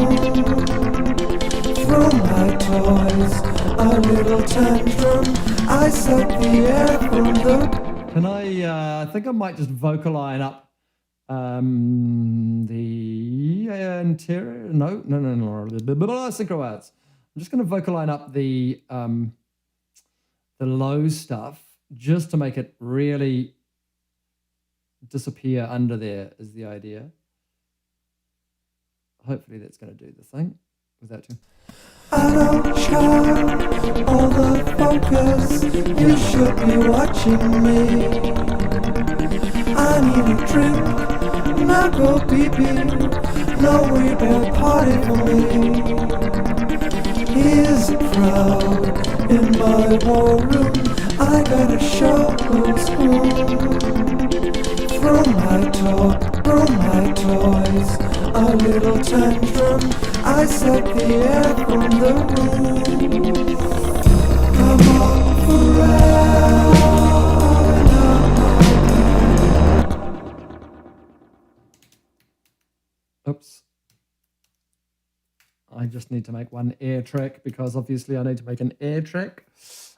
Throw my toys, a little tantrum, I set the air from the... Can I think I might just vocal-line up the interior. No. Synchro words. I'm just going to vocal-line up the low stuff just to make it really disappear under there is the idea. Hopefully that's going to do the thing without too. Adult child, all the focus, you should be watching me. I need a drink, not go pee-pee, no we won't party for me. Here's a crowd in my ballroom, I gotta show who's who. Throw my toys, a little tantrum, I set the air from the room. Come on forever. Oops. I just need to make one air track because obviously I need to make an air track.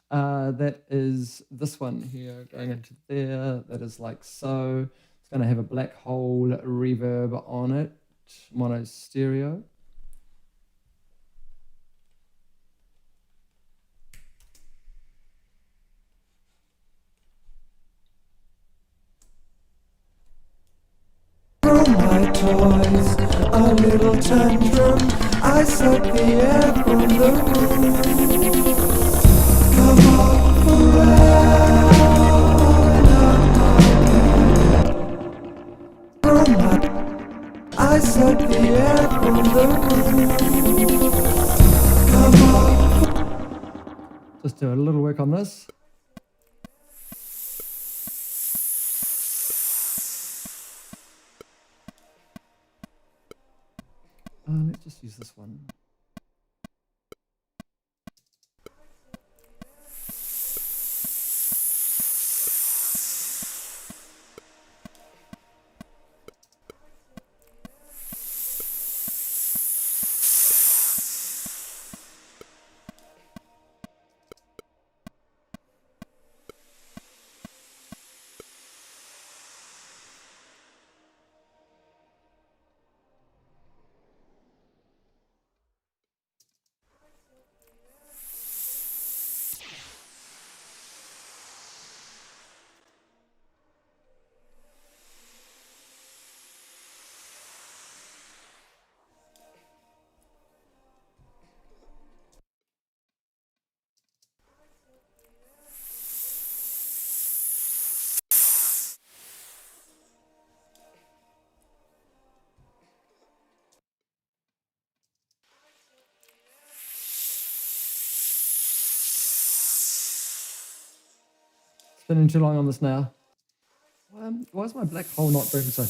That is this one here going into there. That is like so. It's going to have a black hole reverb on it. Mono stereo. Throw my toys, a little tantrum, I set the air from the room. Come on forever. Throw my, I set the air from the room. Come on. Just do a little work on this. Let's just use this one. Spinning too long on this now. Why is my black hole not doing so?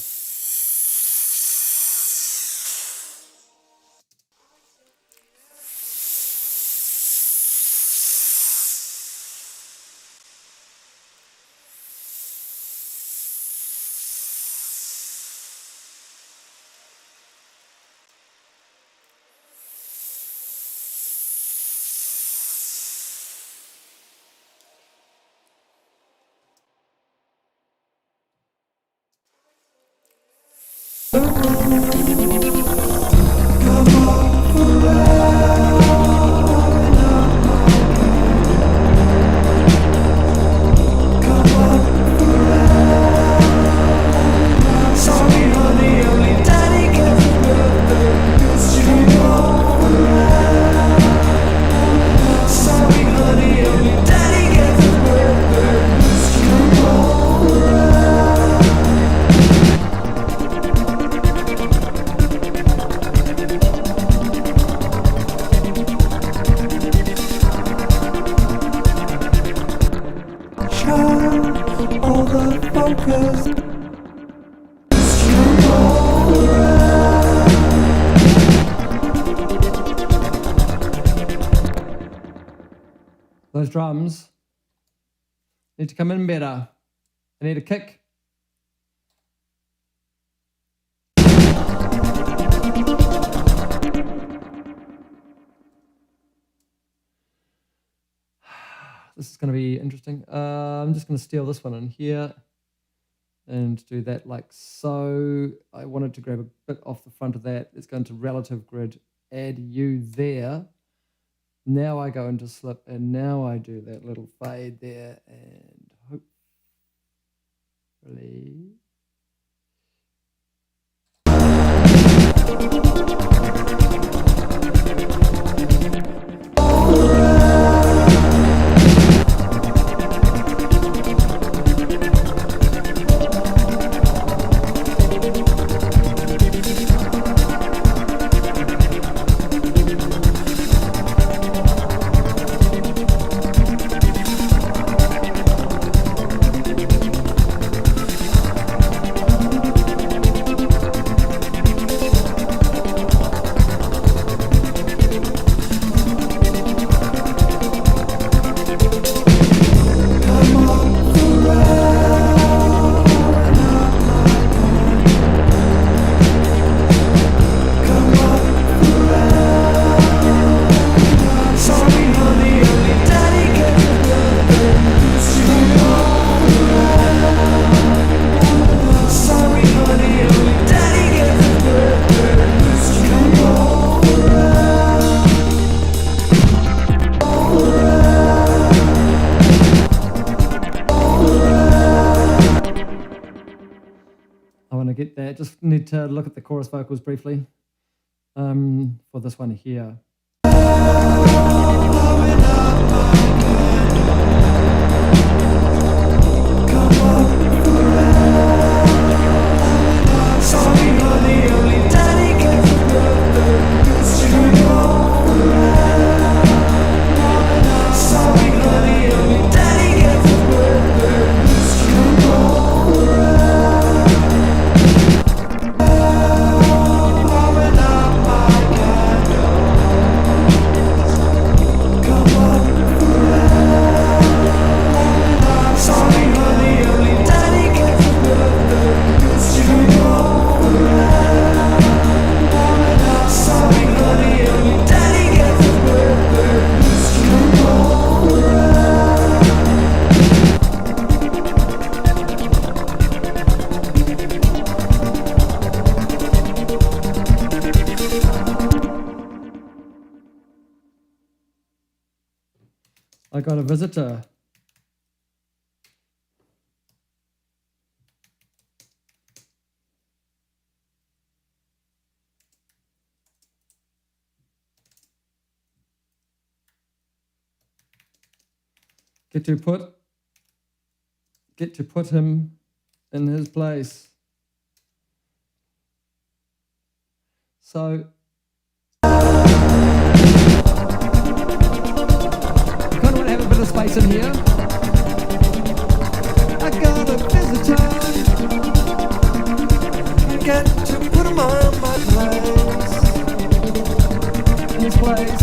those drums need to come in better. I need a kick. This is going to be interesting. I'm just going to steal this one in here and do that like so. I wanted to grab a bit off the front of that. Let's go into relative grid, add you there. Now I go into slip, and now I do that little fade there, and hopefully... Get that. Just need to look at the chorus vocals briefly for this one here. I got a visitor. Get to put him in his place. So space in here. I got a visitor. Get to put him on my place. In his place.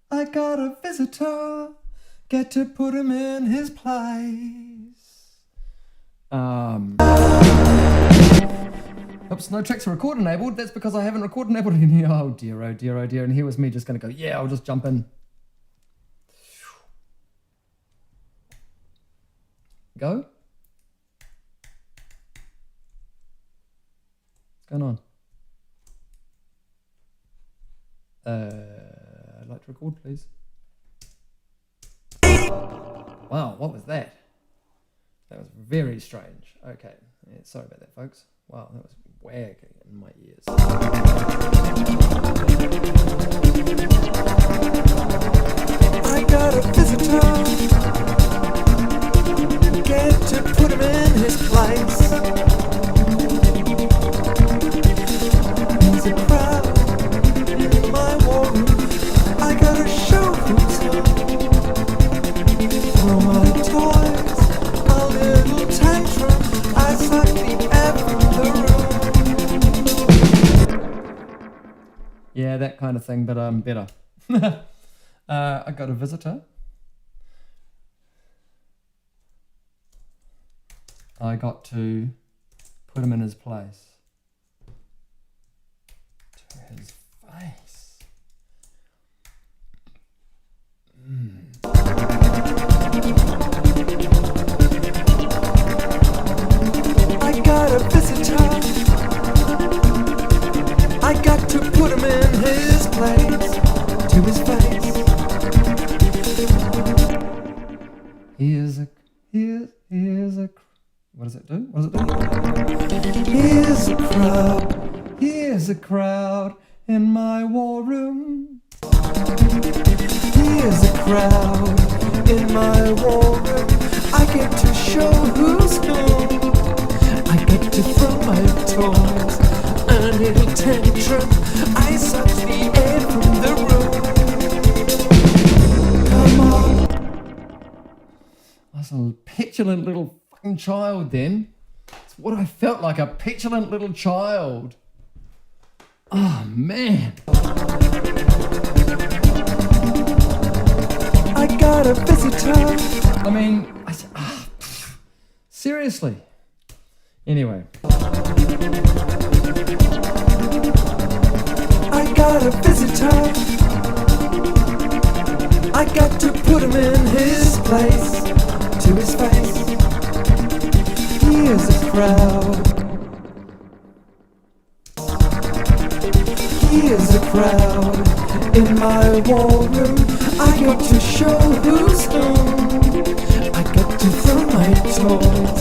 I got a visitor. Get to put him in his place. Oops, no tracks are record enabled. That's because I haven't record enabled in here. Oh dear, oh dear, oh dear. And here was me just going to go, yeah, I'll just jump in. Go. What's going on? I'd like to record, please. Wow, what was that? That was very strange. Okay, yeah, sorry about that, folks. Wow, that was wagging in my ears. I got a visitor. Get to put him in his place. He's a crowd in my war room. I gotta show him some. Throw my toys, a little tantrum. I suck the air from the room. that kind of thing, but better. I got a visitor. I got to put him in his place. To his face. I got a visitor. I got to put him in his place. To his face. Here's a. What does it do? What does it do? Here's a crowd. Here's a crowd in my war room. Here's a crowd in my war room. I get to show who's who. I get to throw my toys, a little tantrum. I suck the air from the room. Come on. I was a petulant little fucking child then. It's what I felt like, a petulant little child. Oh, man. I got a visitor. I mean, seriously. Anyway. I got a visitor. I got to put him in his place. To his face. Here's a crowd. Here's a crowd in my war room. I got to show who's who. I got to throw my toys.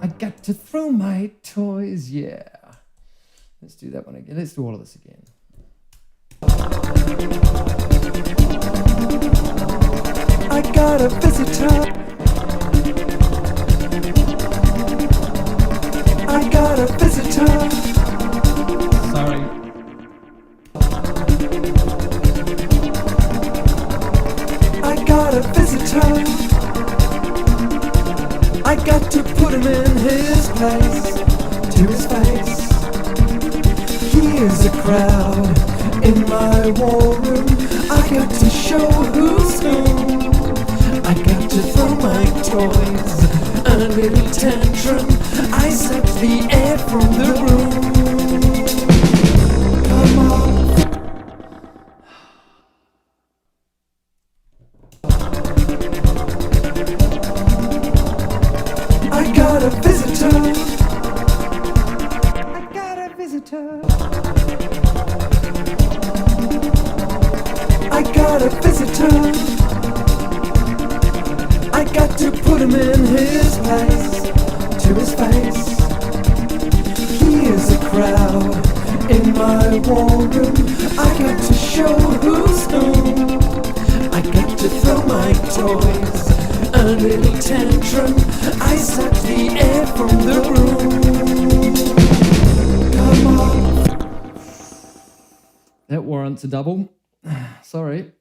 I got to throw my toys, yeah. Let's do that one again. Let's do all of this again. I got a visitor. I got a visitor. Sorry. I got a visitor. I got to put him in his place. To his face. Here's a crowd in my war room. I got to show who's who. I got to throw my toys, a little tantrum. I suck the air from the room. Come on. I got a visitor. I got a visitor. I got a visitor. I got to put him in his place. To his face. Here's a crowd in my war room. I got to show who's who. I got to throw my toys, a little tantrum. I suck the air from the room. Come on. That warrants a double. Sorry.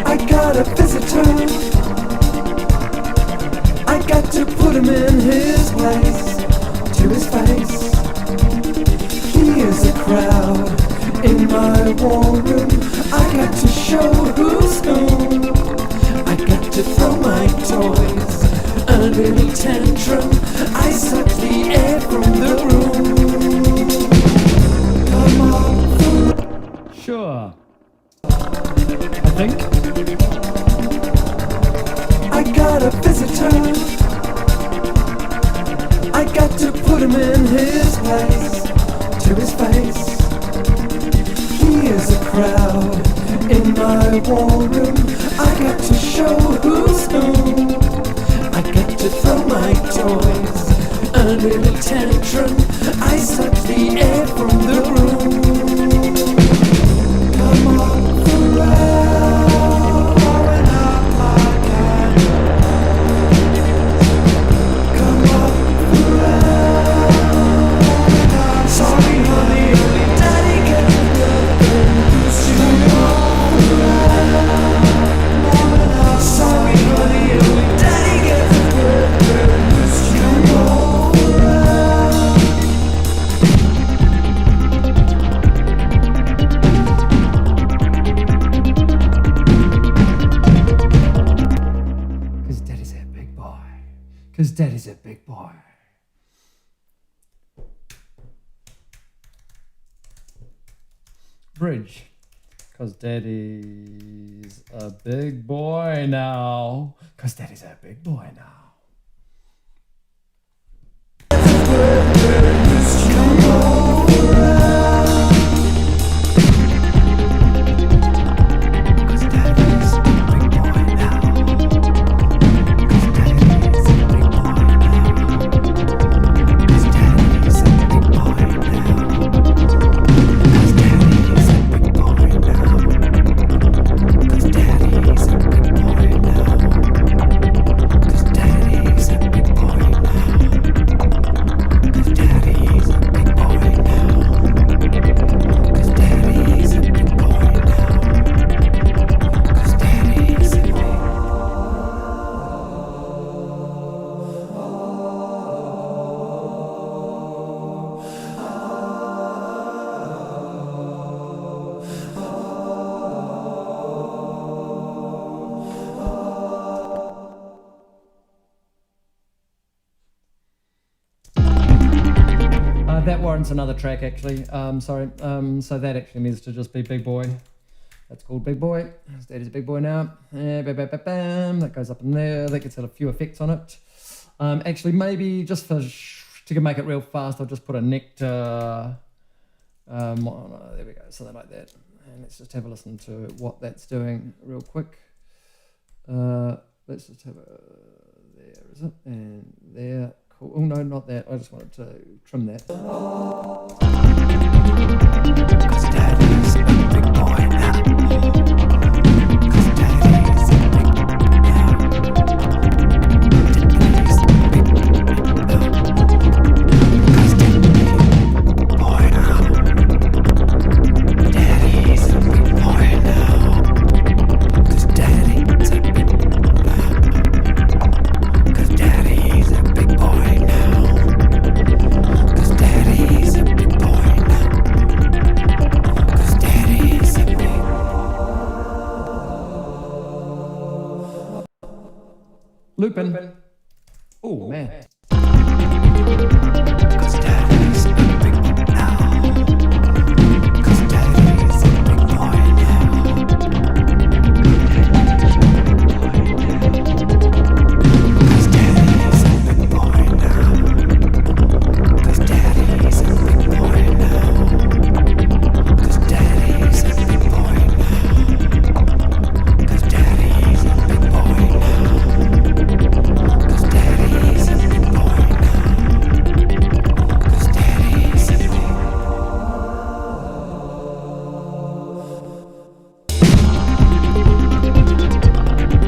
I got a visitor. I got to put him in his place. To his face. Here's a crowd in my war room. I got to show who's who. I got to throw my toys, a little tantrum. I suck the air from the room. Come on. Sure. I think. I got a visitor. I got to put him in his place. To his face. Here's a crowd in my war room. I got to show who's who. I got to throw my toys, a little tantrum. I suck the air from the room. Come on, Pharrell, blowing up my candle. Come on, Pharrell. Sorry, honey, only daddy gets the birthday. Come on, Pharrell. Sorry, honey, only daddy gets the birthday. Come on, Pharrell. 'cause daddy's a big boy. Bridge, 'cause daddy's a big boy now. 'Cause daddy's a big boy now. That warrants another track, actually. Sorry. So that actually needs to just be Big Boy. That's called Big Boy. That is Big Boy now. Bam. That goes up in there. That gets a few effects on it. Actually, maybe just to make it real fast, I'll just put a nectar. There we go, something like that. And let's just have a listen to what that's doing real quick. Let's just have a. There is it, and there. Cool. Oh no, not that. I just wanted to trim that. 'Cause daddy's a big boy now. 'Cause daddy's a big boy now. Daddy's a big boy now. 'Cause daddy's a big boy now. Daddy's a big boy now. 'Cause daddy's a big boy now. 'Cause daddy's a big boy now. 'Cause daddy's a big boy now. 'Cause daddy's a big Looping. Oh man. 'Cause daddy's a big boy now. 'Cause daddy's a big boy now. 'Cause daddy's a big boy now. 'Cause daddy's a big boy now. 'Cause daddy's a big boy now. 'Cause daddy's a big boy now. 'Cause daddy's a big boy now. 'Cause daddy's a big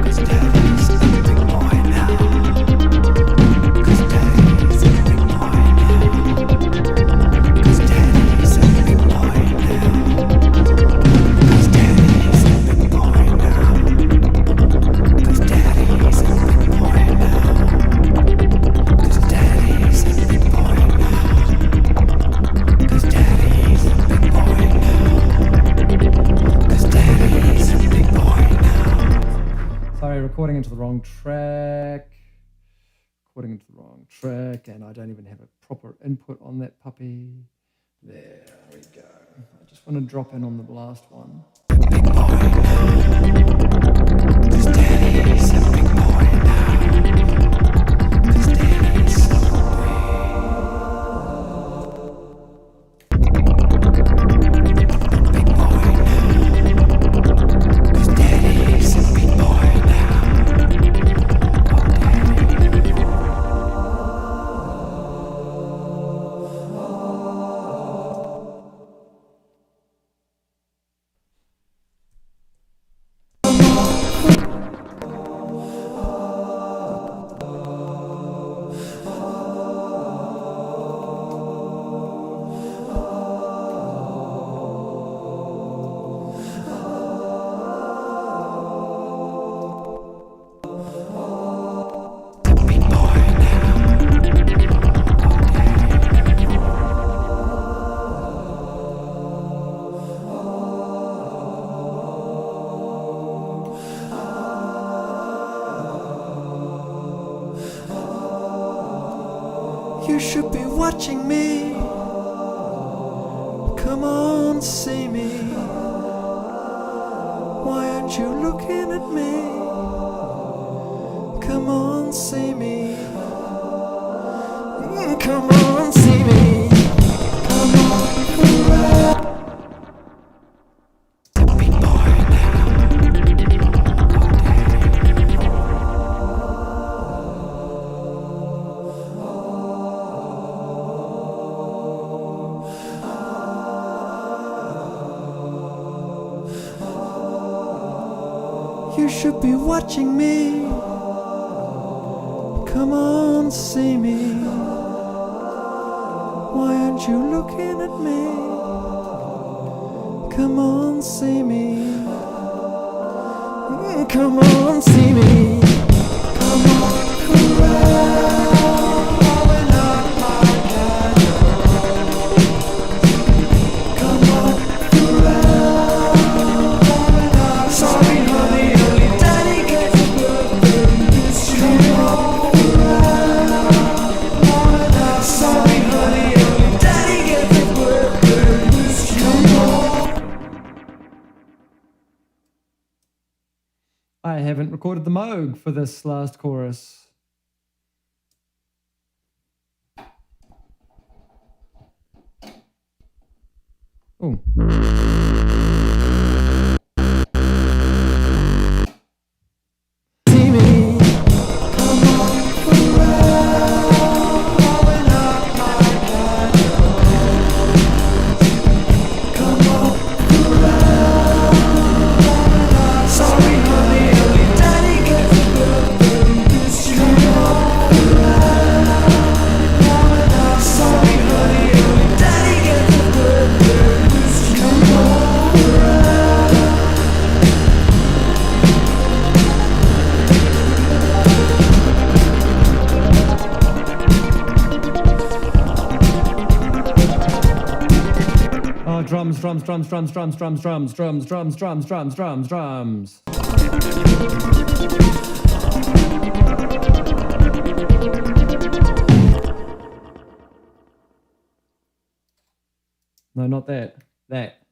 Cause daddy's a big boy now. 'Cause daddy's a big boy now. 'Cause daddy's a big boy now. 'Cause daddy's a big boy now. 'Cause daddy's a big boy now. 'Cause daddy's a big boy now. 'Cause daddy's a big boy now. 'Cause daddy's a big boy now. Sorry, recording into the wrong track. Recording into the wrong track, and I don't even have a proper input on that puppy. There we go. I just want to drop in on the last one. Big boy now. 'Cause daddy's a big boy now. 'Cause daddy's so big boy now. 'Cause daddy's a big boy now. You should be watching me. Come on, see me. Why aren't you looking at me? Come on, see me. Come on, see me. Come on, forever. Be boy You should be watching me. Come on, see me. Why aren't you looking at me? Come on, see me. Come on, see me. Come on, forever. Blowing up my candle. Come on, forever. Blowing up. Sorry, honey, only daddy gets a birthday this year. Come on, forever. Blowing up. Sorry, honey, only daddy gets a birthday this year. Come on. I haven't recorded the Moog for this last chorus. Oh. See me. Come on, forever. Blowing up my candle. Come on, forever. Blowing up. Sorry, honey, only daddy gets a birthday this year. Come on, forever. Blowing up. Sorry, honey, only daddy gets a birthday this year. Come on, forever. Oh, drums, drums, drums, drums, drums, drums, drums, drums, drums, drums, drums, drums, drums. No, not that. That.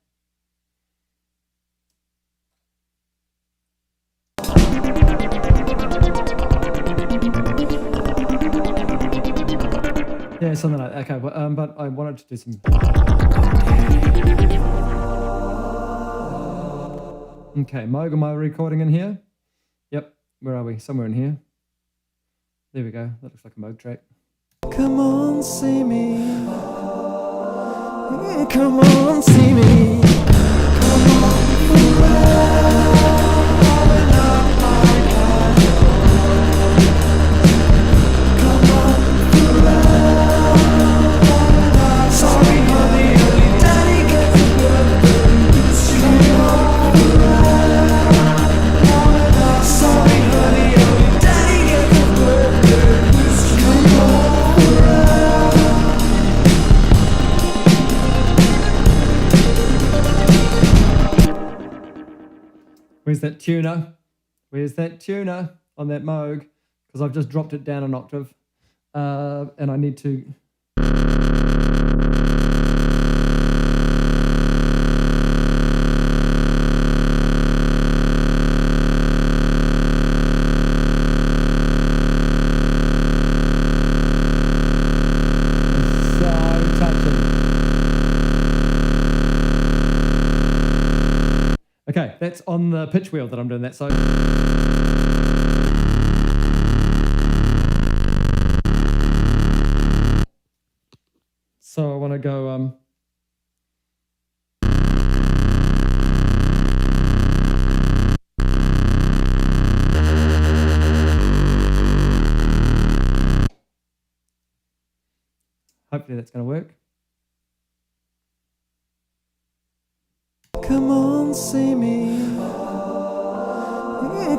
Yeah, something like that. Okay, but I wanted to do some. Okay, Moog, am I recording in here? Yep. Where are we? Somewhere in here. There we go. That looks like a Moog track. Come on, see me. Come on, see me. Come on, forever. Blowing up my candle. Come on, forever. Blowing up. Sorry, honey, only daddy gets a birthday this year. Come on, forever. Blowing up. Sorry, honey, only daddy gets a birthday this year. Come on, forever. Where's that tuner? Where's that tuner on that Moog? Because I've just dropped it down an octave. And I need to... Okay, that's on the pitch wheel that I'm doing that, so... So I want to go... Hopefully that's going to work. Come on, see me.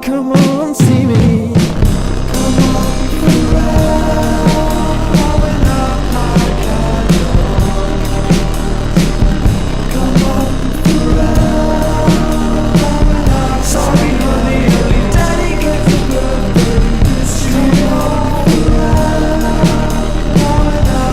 Come on, see me. Come on, forever. Blowing up my candle. Come on, forever. Blowing up. Sorry, honey, only daddy gets a birthday this year. Come on, forever. Blowing up.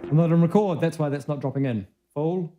I'm not on record, that's why that's not dropping in. Fool.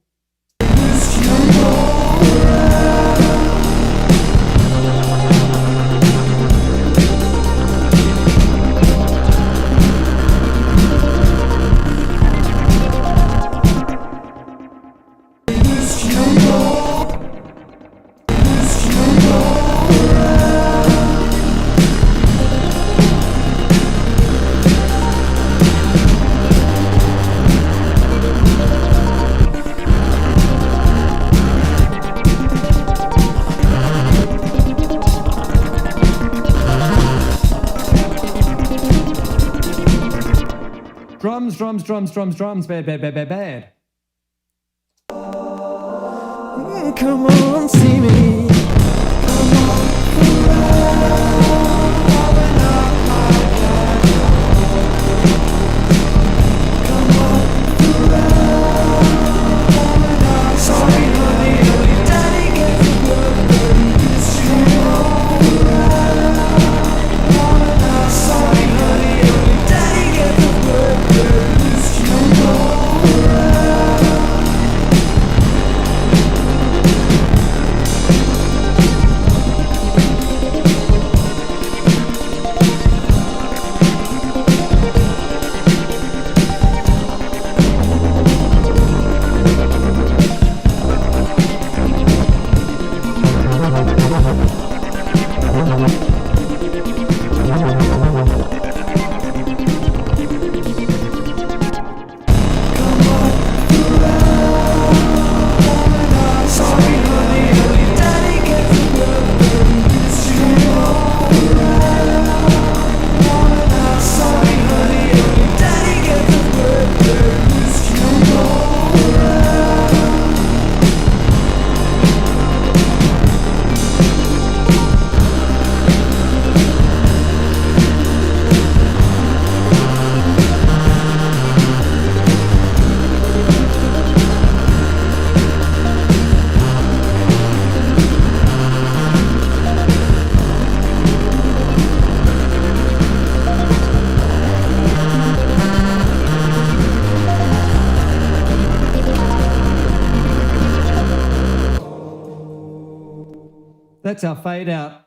Drums, bad. Come on, see me. That's our fade out.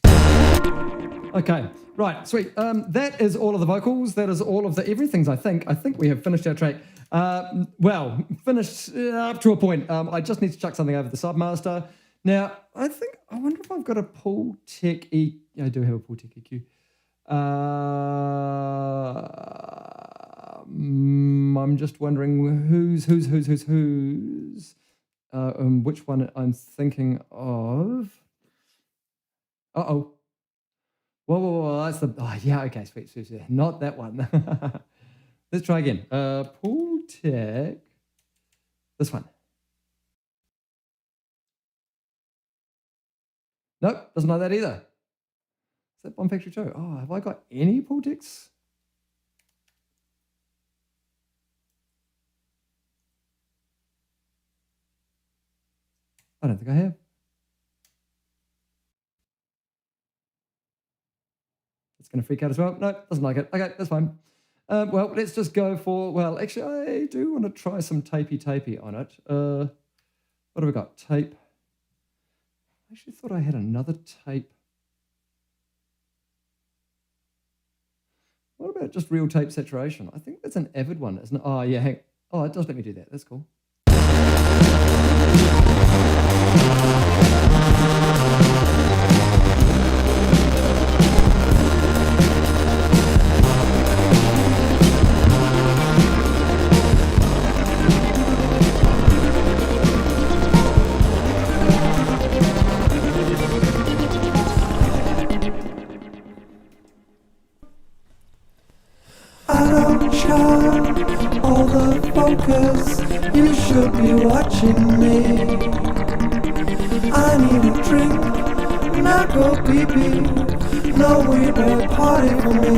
Okay, right, sweet. That is all of the vocals. That is all of the everythings, I think. I think we have finished our track. Well, finished up to a point. I just need to chuck something over the Submaster. Now, I wonder if I've got a Pull Tech E. Yeah, I do have a Pull Tech EQ. I'm just wondering who's. Which one I'm thinking of. Uh-oh. Whoa, that's the, oh, yeah, okay, sweet. Not that one. Let's try again. Pull Tech, this one. Nope, doesn't like that either. Is that Bomb Factory 2? Oh, have I got any Pull Techs? I don't think I have. It's going to freak out as well. No, doesn't like it. Okay, that's fine. Well, let's just go for, well, actually, I do want to try some tapey on it. What have we got? Tape. I actually thought I had another tape. What about just real tape saturation? I think that's an Avid one, isn't it? Oh, yeah, hang. Oh, it does let me do that. That's cool. 'cause you should be watching me. I need a drink, not go pee-pee. No weird party for me.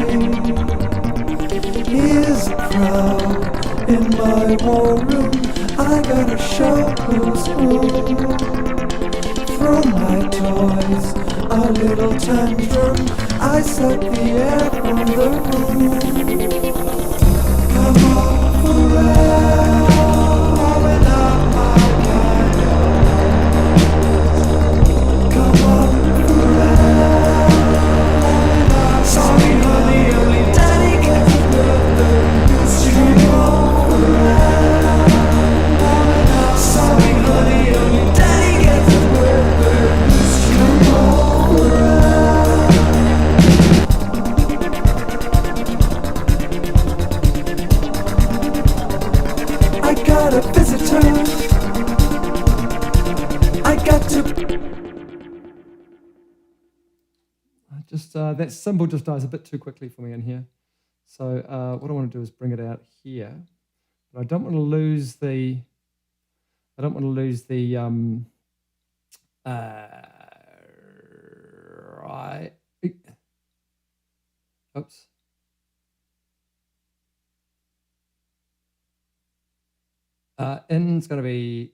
Here's a crowd in my war room. I gotta show who's who. From my toys, a little tantrum. I suck the air from the room. Come on, forever, warming up my candles. Come on, forever, warming up. Sorry, honey, only daddy gets a birthday. Come on, forever, warming up. Sorry, honey, only daddy gets a birthday. Come on, forever. I got a visitor. I got to. Just that symbol just dies a bit too quickly for me in here. So what I want to do is bring it out here, but I don't want to lose the. I don't want to lose the. Right. Oops. In's gonna be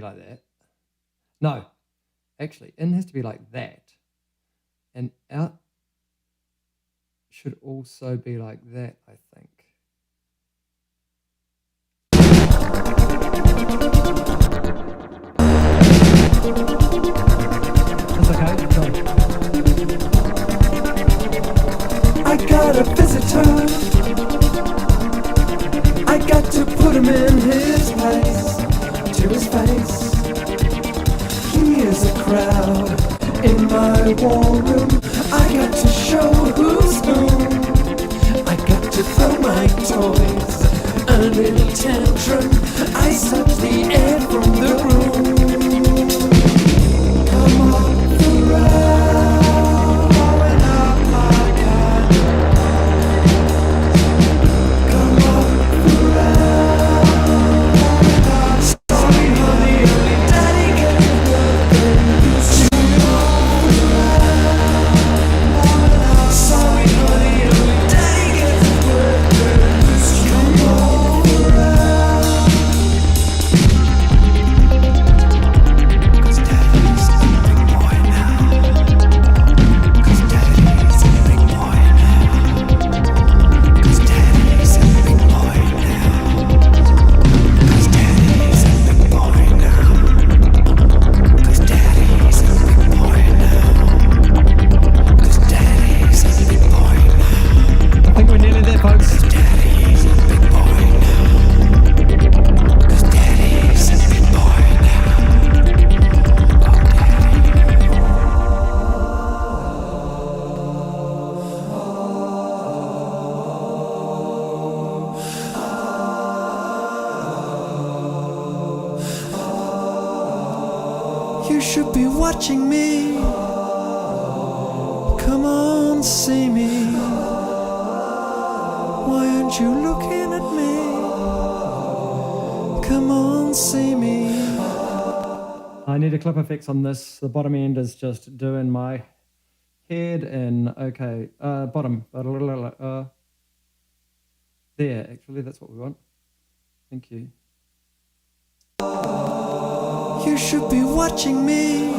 like that. No, actually, in has to be like that, and out should also be like that, I think. That's okay. I got a visitor. I got to put him in his place, to his face. He is a crowd in my war room. I got to show who's who. I got to throw my toys, a little tantrum. I suck the air from the room. Come on, forever, warming up my candles. Come on, forever. Sorry, honey, only daddy gets a birthday. Come on, forever. Sorry, honey, only daddy gets a birthday. Come on, forever. 'Cause daddy's a big boy now. 'Cause daddy's a big boy now. 'Cause daddy's a big boy now. 'Cause daddy's a big boy now. 'Cause daddy's a big boy now. 'Cause daddy's a big boy now. I think we're nearly there, folks. Daddy's a big boy now. 'Cause daddy's a big boy now. You should be watching me. Come on, see me. Why aren't you looking at me? Come on, see me. I need a clip effects on this. The bottom end is just doing my head in. Okay, bottom. There, actually, that's what we want. Thank you. You should be watching me.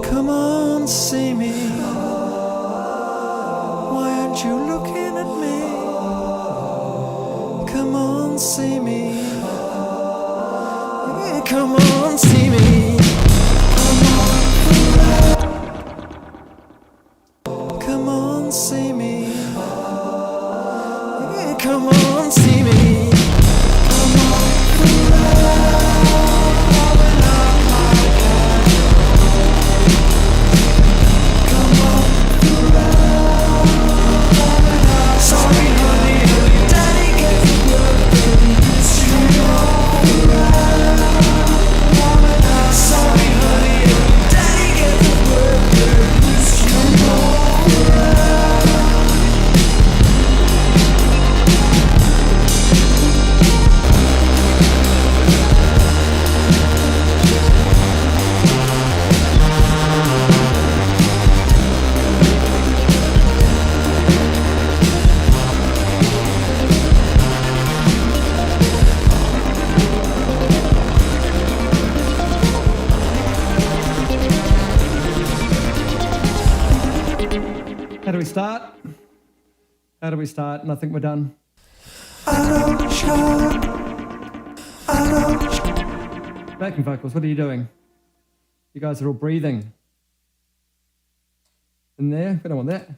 Come on, see me. Why aren't you looking at me? Come on, see me. Come on, see me. Come on, see me. Come on, see me. Sorry, honey, only daddy gets a birthday. Come on, forever. How do we start? How do we start? And I think we're done. Backing vocals, what are you doing? You guys are all breathing. In there, we don't want that.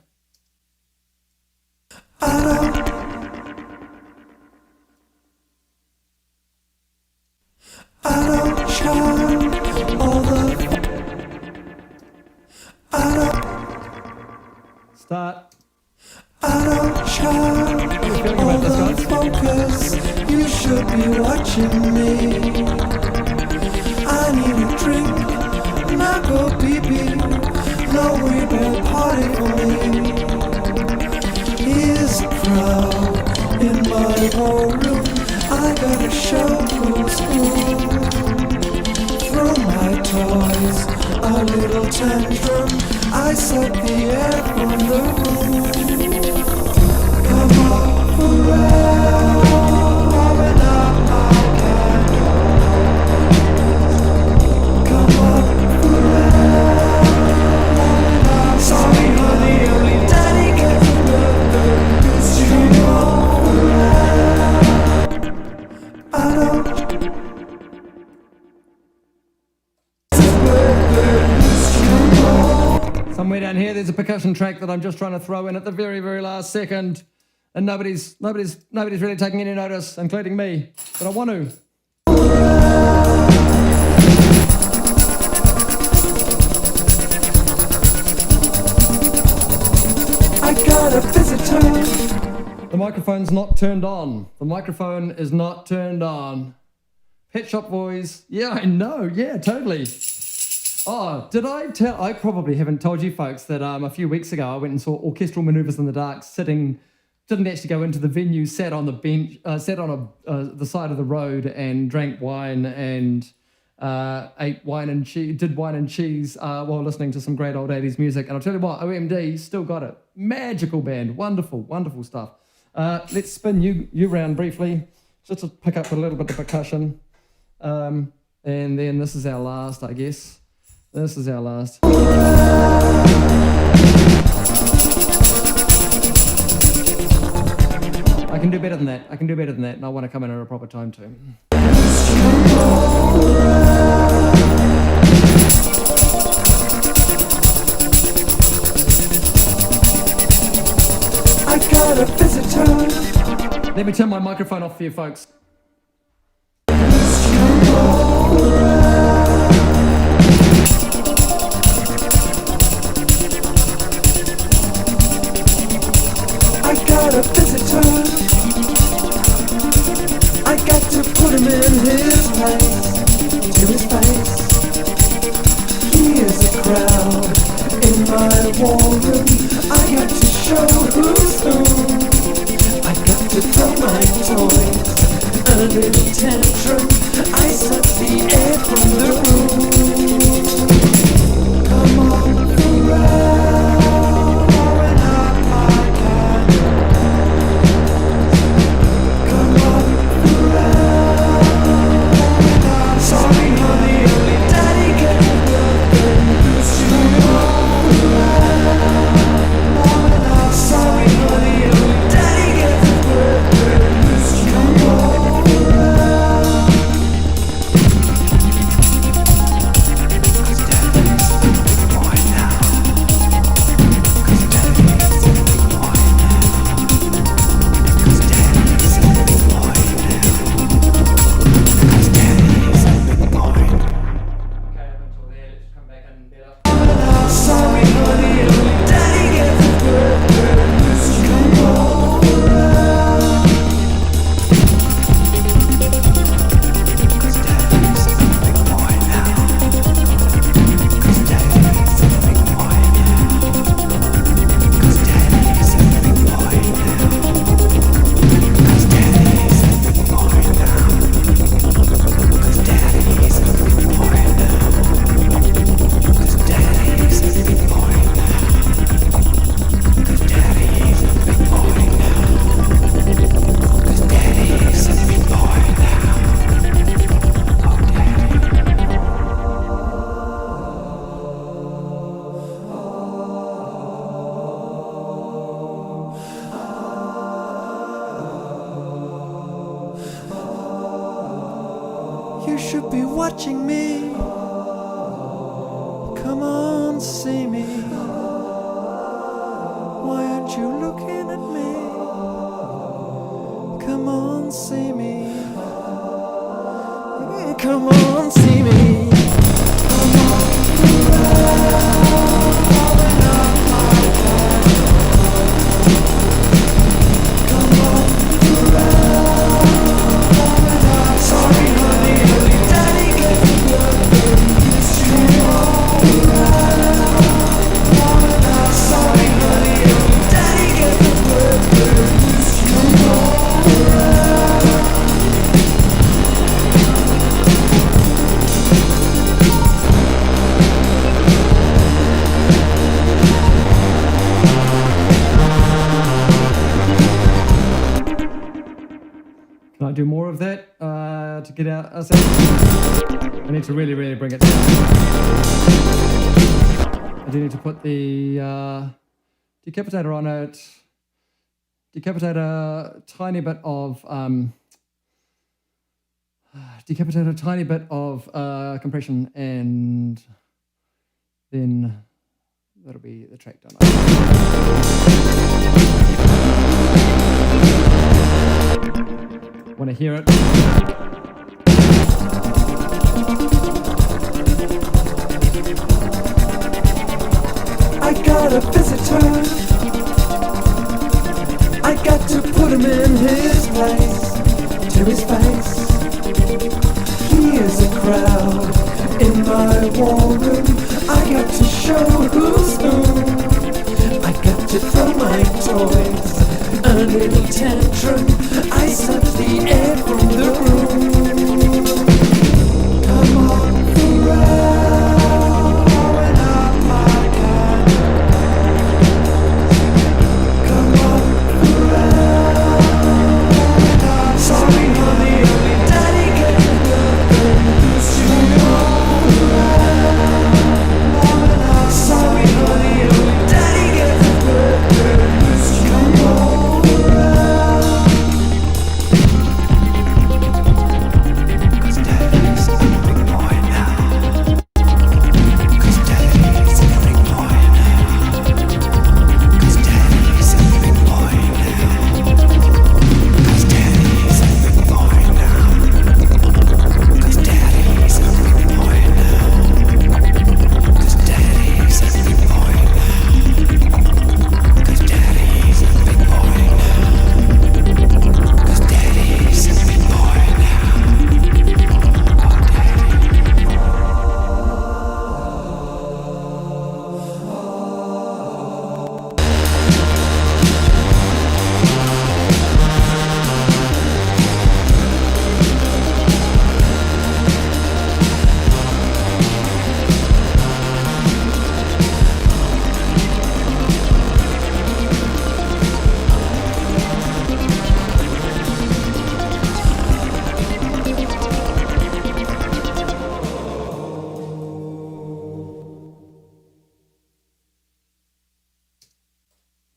Start. Focus, you should be watching me. I need a drink, not go pee-pee. No rebel party for me. Here's a crowd in my ballroom. I gotta show who's who. Throw my toys, a little tantrum. I set the air from the room. Come on, forever. Come on, forever. Sorry, honey, only daddy gets a birthday. Come on, forever. I don't. Somewhere down here, there's a percussion track that I'm just trying to throw in at the very, very last second, and nobody's really taking any notice, including me. But I want to. I got a visitor. The microphone's not turned on. The microphone is not turned on. Pet Shop Boys. Yeah, I know. Yeah, totally. Oh, did I tell? I probably haven't told you folks that a few weeks ago I went and saw Orchestral Manoeuvres in the Dark didn't actually go into the venue, sat on the bench, sat on the side of the road and drank wine and ate wine and cheese, did wine and cheese while listening to some great old 80s music. And I'll tell you what, OMD still got it. Magical band. Wonderful, wonderful stuff. Let's spin you round briefly, just to pick up a little bit of percussion. And then this is our last, I guess. This is our last. I can do better than that. I can do better than that, and I want to come in at a proper time too. I got a visitor. Let me turn my microphone off for you folks. I got a visitor. I got to put him in his place, to his face. He is a crowd in my ballroom. I got to show who's who. I got to throw my toys, a little tantrum. I set the air from the room. Come on, forever. should be watching me. Come on, see me. Why aren't you looking at me? Come on, see me. Come on, see me. Come on, sorry, honey, only daddy gets the work. Sorry, honey, only daddy gets the work. Come on. Can I do more of that to get out? I need to really, really bring it down. I do need to put the decapitator on it. Decapitate a tiny bit of compression, and then that'll be the track done. Want to hear it? I got a visitor. I got to put him in his place, to his face. He is a crowd in my war room. I got to show who's who. I got to throw my toys, a little tantrum. I suck the air from the room. Come on, around, blowing up my candles. Come on, around. Sorry, honey, only daddy gets the work. Come on, around. Sorry, honey, only daddy gets the work. Come on, around.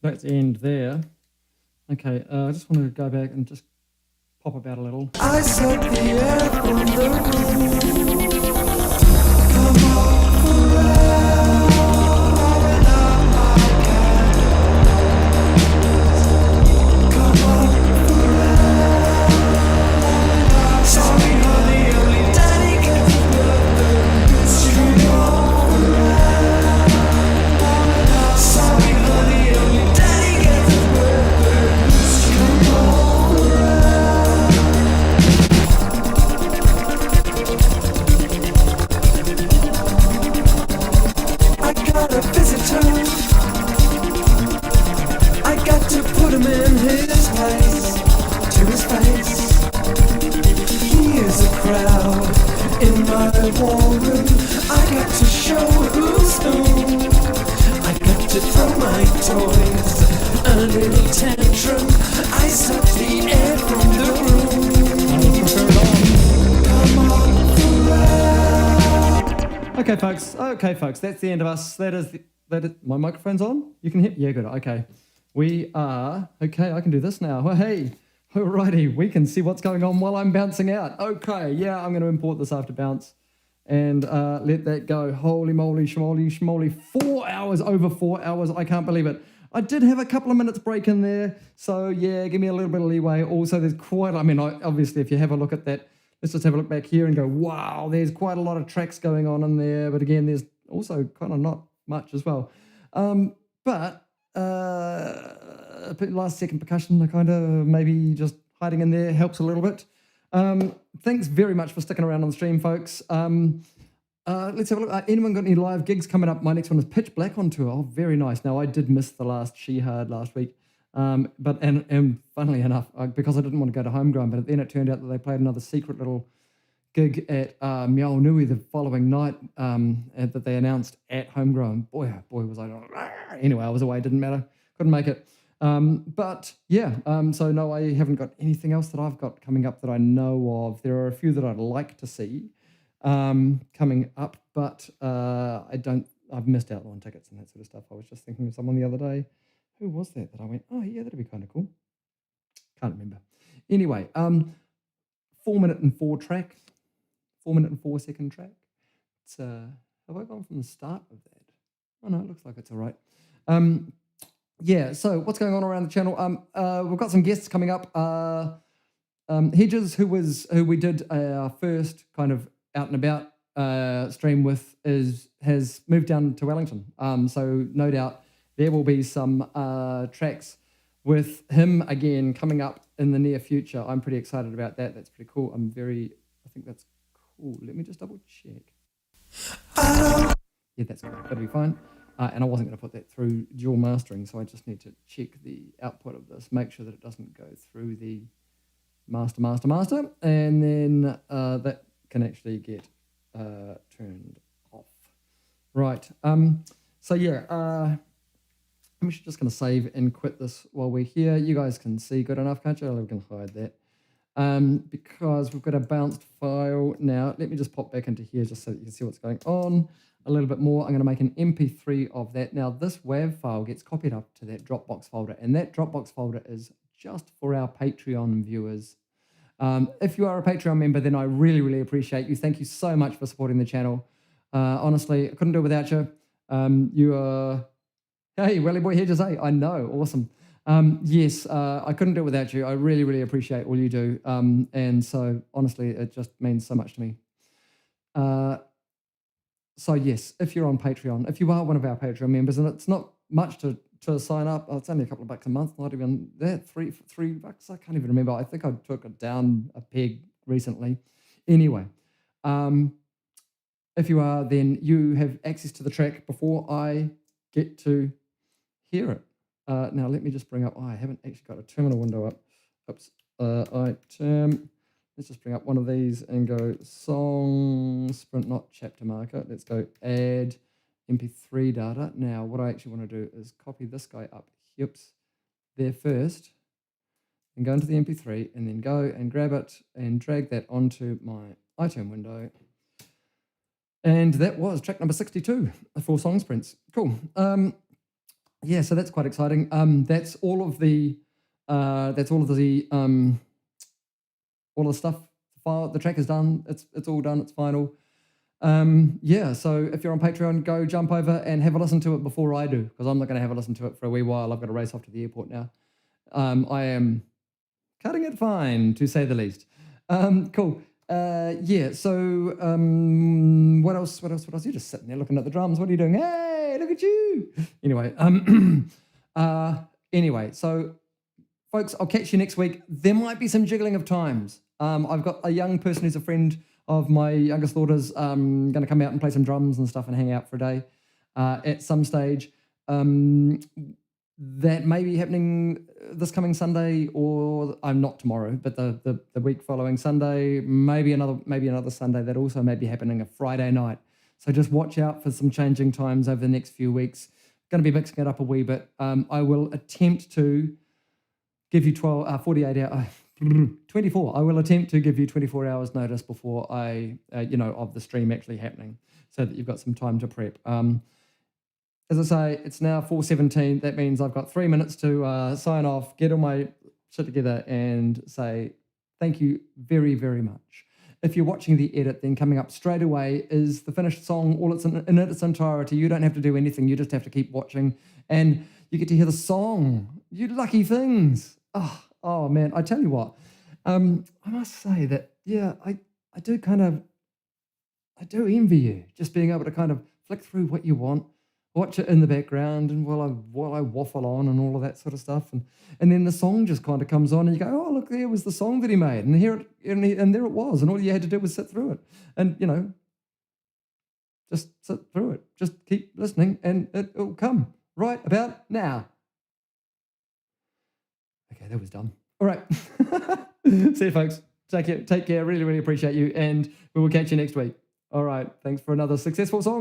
That's the end there. Okay, I just want to go back and just pop about a little. I suck the air from the room. Come on, around, blowing up my candles. Come on, around. Sorry, honey, only daddy gets the work. Come on, around. Sorry, honey, only daddy gets the work. Come on, I got a visitor. I got to put him in his place, to his face. He is a crowd in my war room. I got to show who's who. I got to throw my toys, a little tantrum. I suck the air from the room. Come on, around. Okay, folks, that's the end of us. That is my microphone's on? You can hear? Yeah, good. Okay. We are, okay, I can do this now. Well, hey, Alrighty, we can see what's going on while I'm bouncing out. Okay, yeah, I'm going to import this after bounce and let that go. Holy moly, schmoly, schmoly. 4 hours, over 4 hours. I can't believe it. I did have a couple of minutes break in there, so yeah, give me a little bit of leeway. Also, there's quite, obviously, if you have a look at that, let's just have a look back here and go, wow, there's quite a lot of tracks going on in there. But again, there's also kind of not much as well. But last second percussion, I kind of maybe just hiding in there helps a little bit. Thanks very much for sticking around on the stream, folks. Let's have a look. Anyone got any live gigs coming up? My next one is Pitch Black on tour. Oh, very nice. Now, I did miss the last She Hard last week. But funnily enough, because I didn't want to go to Homegrown, but then it turned out that they played another secret little gig at Meow Nui the following night that they announced at Homegrown. Boy, oh boy, was I... Anyway, I was away, didn't matter. Couldn't make it. But yeah, so no, I haven't got anything else that I've got coming up that I know of. There are a few that I'd like to see coming up, but I've missed out on tickets and that sort of stuff. I was just thinking of someone the other day. Who was that I went, oh yeah, that'd be kind of cool. Can't remember. Anyway, 4 minute and 4 track, 4 minute and 4 second track. It's, have I gone from the start of that? Oh no, it looks like it's all right. Yeah, so what's going on around the channel? We've got some guests coming up. Hedges, who we did our first kind of out and about stream with, has moved down to Wellington. So no doubt there will be some tracks with him again coming up in the near future. I'm pretty excited about that. That's pretty cool. I think that's cool. Let me just double check. Yeah, that's cool. That'll be fine. And I wasn't going to put that through dual mastering, so I just need to check the output of this, make sure that it doesn't go through the master, and then that can actually get turned off. Right. So yeah, I'm just going to save and quit this while we're here. You guys can see good enough, can't you? We can hide that. Because we've got a bounced file now. Let me just pop back into here just so that you can see what's going on a little bit more. I'm going to make an MP3 of that. Now, this WAV file gets copied up to that Dropbox folder, and that Dropbox folder is just for our Patreon viewers. If you are a Patreon member, then I really, really appreciate you. Thank you so much for supporting the channel. Honestly, I couldn't do it without you. You are... Hey, Welly Boy Hedges, hey, I know, awesome. Yes, I couldn't do it without you. I really, really appreciate all you do. And so, honestly, it just means so much to me. So yes, if you're on Patreon, if you are one of our Patreon members, and it's not much to sign up, it's only a couple of bucks a month, not even that, $3 I can't even remember. I think I took it down a peg recently. Anyway, if you are, then you have access to the track before I get to hear it. Now let me just bring up, I haven't actually got a terminal window up. Oops, item. Let's just bring up one of these and go song sprint, not chapter marker. Let's go add MP3 data. Now, what I actually want to do is copy this guy up there first and go into the MP3 and then go and grab it and drag that onto my item window. And that was track number 62 for song sprints. Cool. Yeah, so that's quite exciting. That's all of the all the stuff. The track is done. It's all done. It's final. Yeah, so if you're on Patreon, go jump over and have a listen to it before I do, because I'm not going to have a listen to it for a wee while. I've got to race off to the airport now. I am cutting it fine, to say the least. Cool. Yeah, so what else? You're just sitting there looking at the drums. What are you doing? Hey, look at you. Anyway, anyway, so folks, I'll catch you next week. There might be some jiggling of times. I've got a young person who's a friend of my youngest daughter's going to come out and play some drums and stuff and hang out for a day at some stage. That may be happening this coming Sunday, or I'm not tomorrow, but the week following Sunday, maybe another Sunday. That also may be happening a Friday night. So just watch out for some changing times over the next few weeks. Going to be mixing it up a wee bit. I will attempt to give you 48 hours. 24. I will attempt to give you 24 hours notice before of the stream actually happening, so that you've got some time to prep. As I say, it's now 4:17. That means I've got 3 minutes to sign off, get all my sit together and say, thank you very, very much. If you're watching the edit, then coming up straight away is the finished song, all it's in its entirety. You don't have to do anything. You just have to keep watching, and you get to hear the song. You lucky things. Oh man, I tell you what. I must say that, yeah, I do envy you just being able to kind of flick through what you want, watch it in the background, and while I waffle on and all of that sort of stuff, and then the song just kind of comes on, and you go, oh look, there was the song that he made, and and there it was, and all you had to do was sit through it, and just sit through it, just keep listening, and it'll come right about now. Okay, that was dumb. All right, see you folks. Take care. Really, really appreciate you, and we will catch you next week. All right, thanks for another successful song.